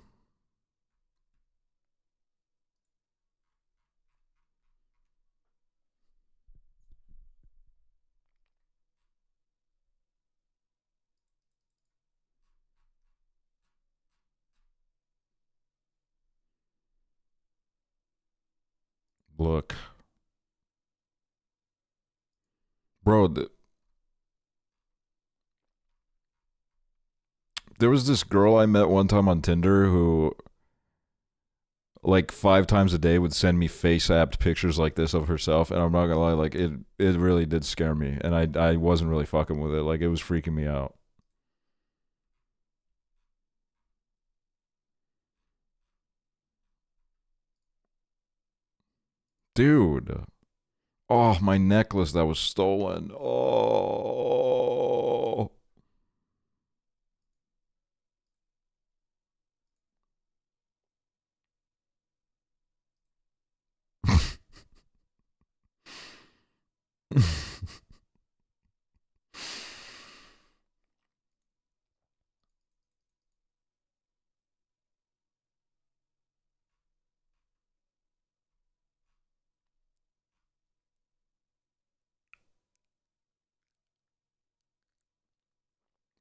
Look. Bro, there was this girl I met one time on Tinder who, like 5 times a day, would send me face-apped pictures like this of herself, and I'm not gonna lie, like it really did scare me, and I wasn't really fucking with it. Like it was freaking me out. Dude. Oh, my necklace that was stolen. Oh.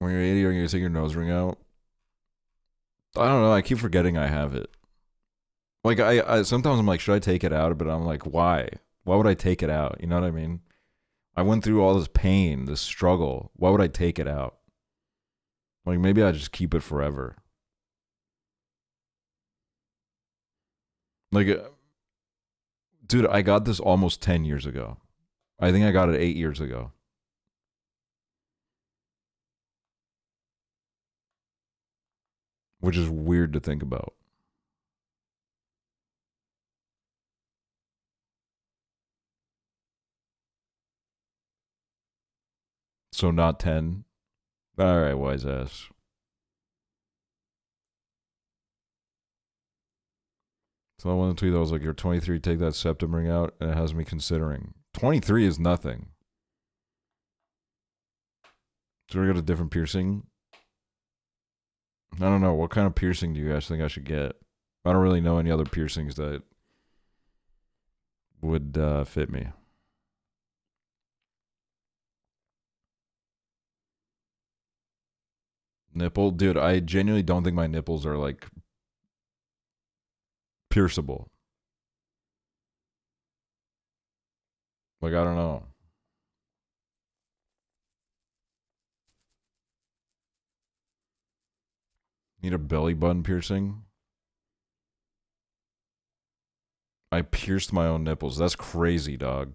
When you're 80, are you gonna take your nose ring out? I don't know. I keep forgetting I have it. Like I sometimes I'm like, should I take it out? But I'm like, why? Why would I take it out? You know what I mean? I went through all this pain, this struggle. Why would I take it out? Like maybe I just keep it forever. Like, dude, I got this almost 10 years ago. I think I got it 8 years ago. Which is weird to think about. So not 10. All right, wise ass. So I wanted to tweet. I was like, "You're 23. Take that septum ring out," and it has me considering. 23 is nothing. Should I get a different piercing? I don't know. What kind of piercing do you guys think I should get? I don't really know any other piercings that would fit me. Nipple? Dude, I genuinely don't think my nipples are, like, pierceable. Like, I don't know. Need a belly button piercing? I pierced my own nipples. That's crazy, dog.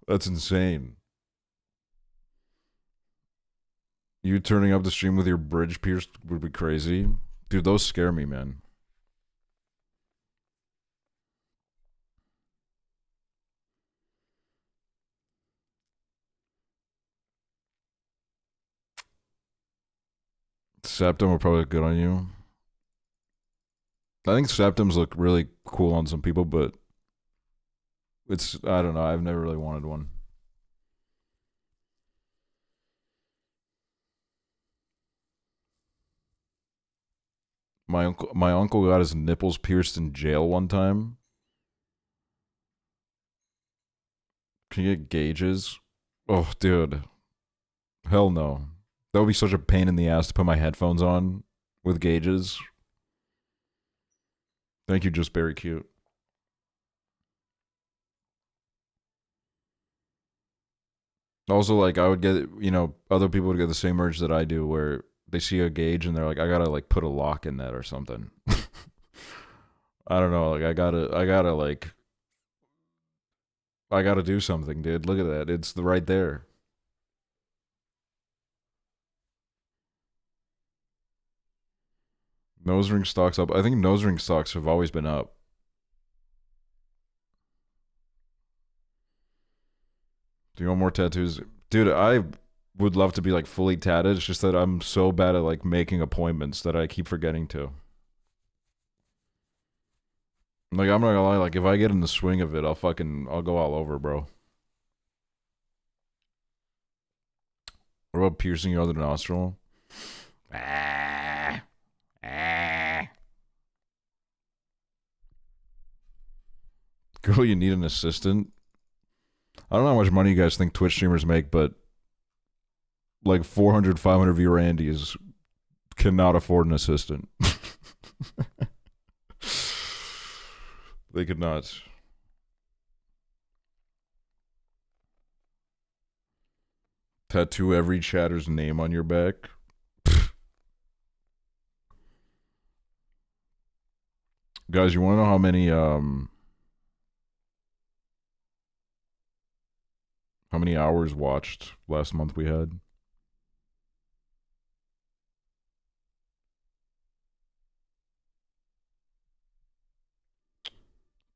That's insane. You turning up the stream with your bridge pierced would be crazy. Dude, those scare me, man. Septum would probably look good on you. I think septums look really cool on some people, but I don't know. I've never really wanted one. My uncle got his nipples pierced in jail one time. Can you get gauges? Oh, dude. Hell no. That would be such a pain in the ass to put my headphones on with gauges. Thank you, just very cute. Also, like, I would get, other people would get the same urge that I do where they see a gauge and they're like, I gotta, like, put a lock in that or something. I don't know. Like, I gotta do something, dude. Look at that. It's right there. Nose ring stocks up. I think nose ring stocks have always been up. Do you want more tattoos? Dude, I would love to be like fully tatted. It's just that I'm so bad at like making appointments that I keep forgetting to. Like, I'm not gonna lie, like if I get in the swing of it, I'll go all over, bro. What about piercing your other nostril? Girl, you need an assistant? I don't know how much money you guys think Twitch streamers make, but like 400, 500 viewer Andes cannot afford an assistant. They could not. Tattoo every chatter's name on your back. Guys, you want to know how many hours watched last month we had?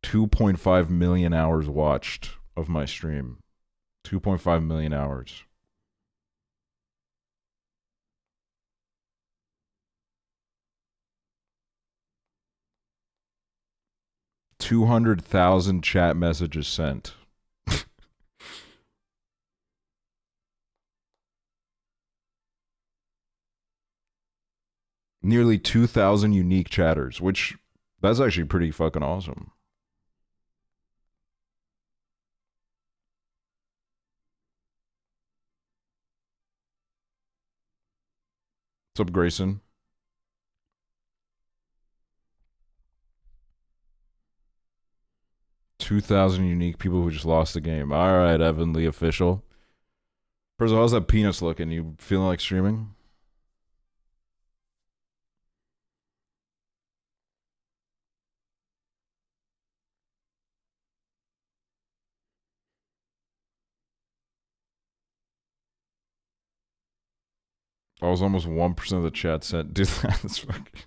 2.5 million hours watched of my stream. 2.5 million hours. $200,000 chat messages sent. Nearly 2,000 unique chatters, which that's actually pretty fucking awesome. What's up, Grayson? $2,000 unique people who just lost the game. All right, Evan Lee official. First of all, how's that penis looking? You feeling like streaming? I was almost 1% of the chat said, dude, that's fucking...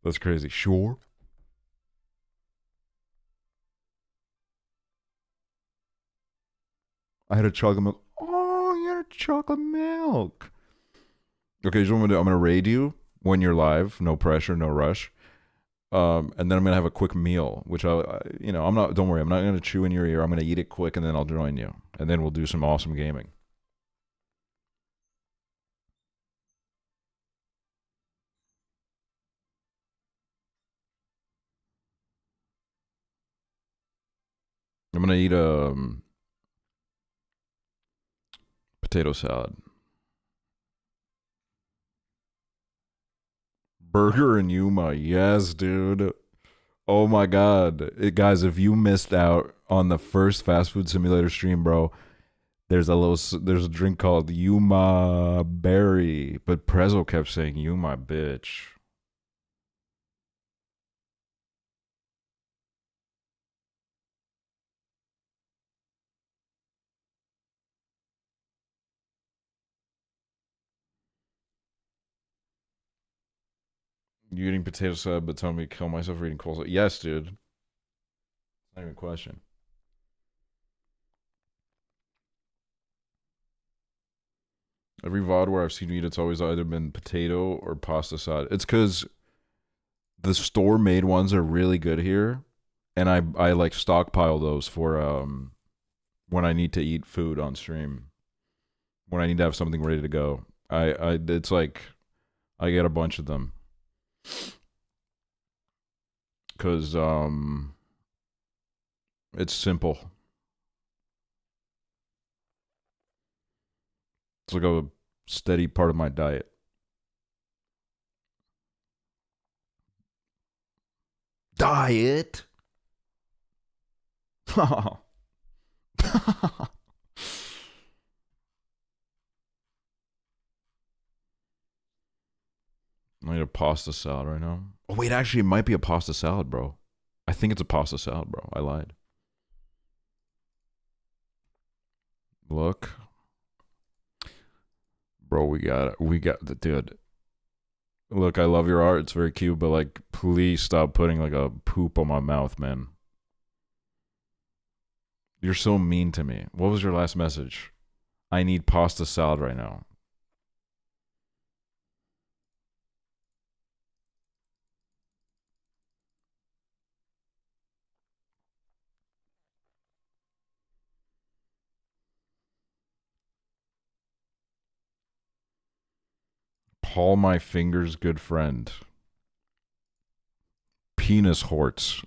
That's crazy. Sure. I had a chocolate milk. Oh, you had a chocolate milk. Okay, so I'm gonna raid you when you're live. No pressure, no rush. And then I'm gonna have a quick meal, which I'm not. Don't worry, I'm not gonna chew in your ear. I'm gonna eat it quick, and then I'll join you, and then we'll do some awesome gaming. I'm gonna eat potato salad. Burger and Yuma, yes, dude. Oh my god, guys! If you missed out on the first fast food simulator stream, bro, there's a drink called Yuma Berry, but Prezzo kept saying Yuma bitch. You eating potato salad, but telling me to kill myself for eating coleslaw? Yes, dude. It's not even a question. Every VOD where I've seen you eat, it's always either been potato or pasta salad. It's because the store-made ones are really good here, and I like stockpile those for when I need to eat food on stream. When I need to have something ready to go. It's like I get a bunch of them. Cause it's simple. It's like a steady part of my diet. Diet? I need a pasta salad right now. Oh, wait, actually, it might be a pasta salad, bro. I think it's a pasta salad, bro. I lied. Look. Bro, we got the dude. Look, I love your art. It's very cute, but like, please stop putting like a poop on my mouth, man. You're so mean to me. What was your last message? I need pasta salad right now. Paul, my finger's good friend. Penis horts.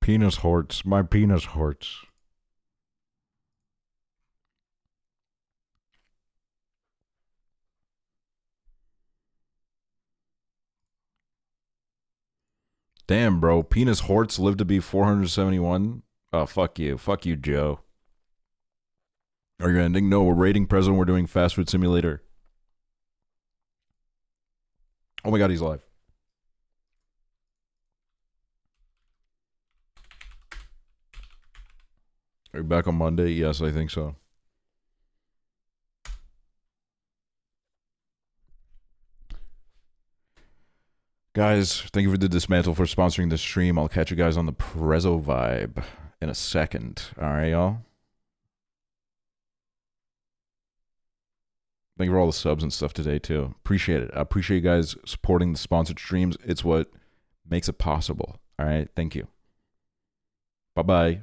Penis horts. My penis horts. Damn, bro. Penis horts live to be 471. Oh, fuck you. Fuck you, Joe. Are you ending? No, we're rating President. We're doing Fast Food Simulator. Oh my god, he's live. Are you back on Monday? Yes, I think so. Guys, thank you for the Dismantle for sponsoring the stream. I'll catch you guys on the Prezzo vibe in a second. All right, y'all? Thank you for all the subs and stuff today, too. Appreciate it. I appreciate you guys supporting the sponsored streams. It's what makes it possible. All right? Thank you. Bye-bye.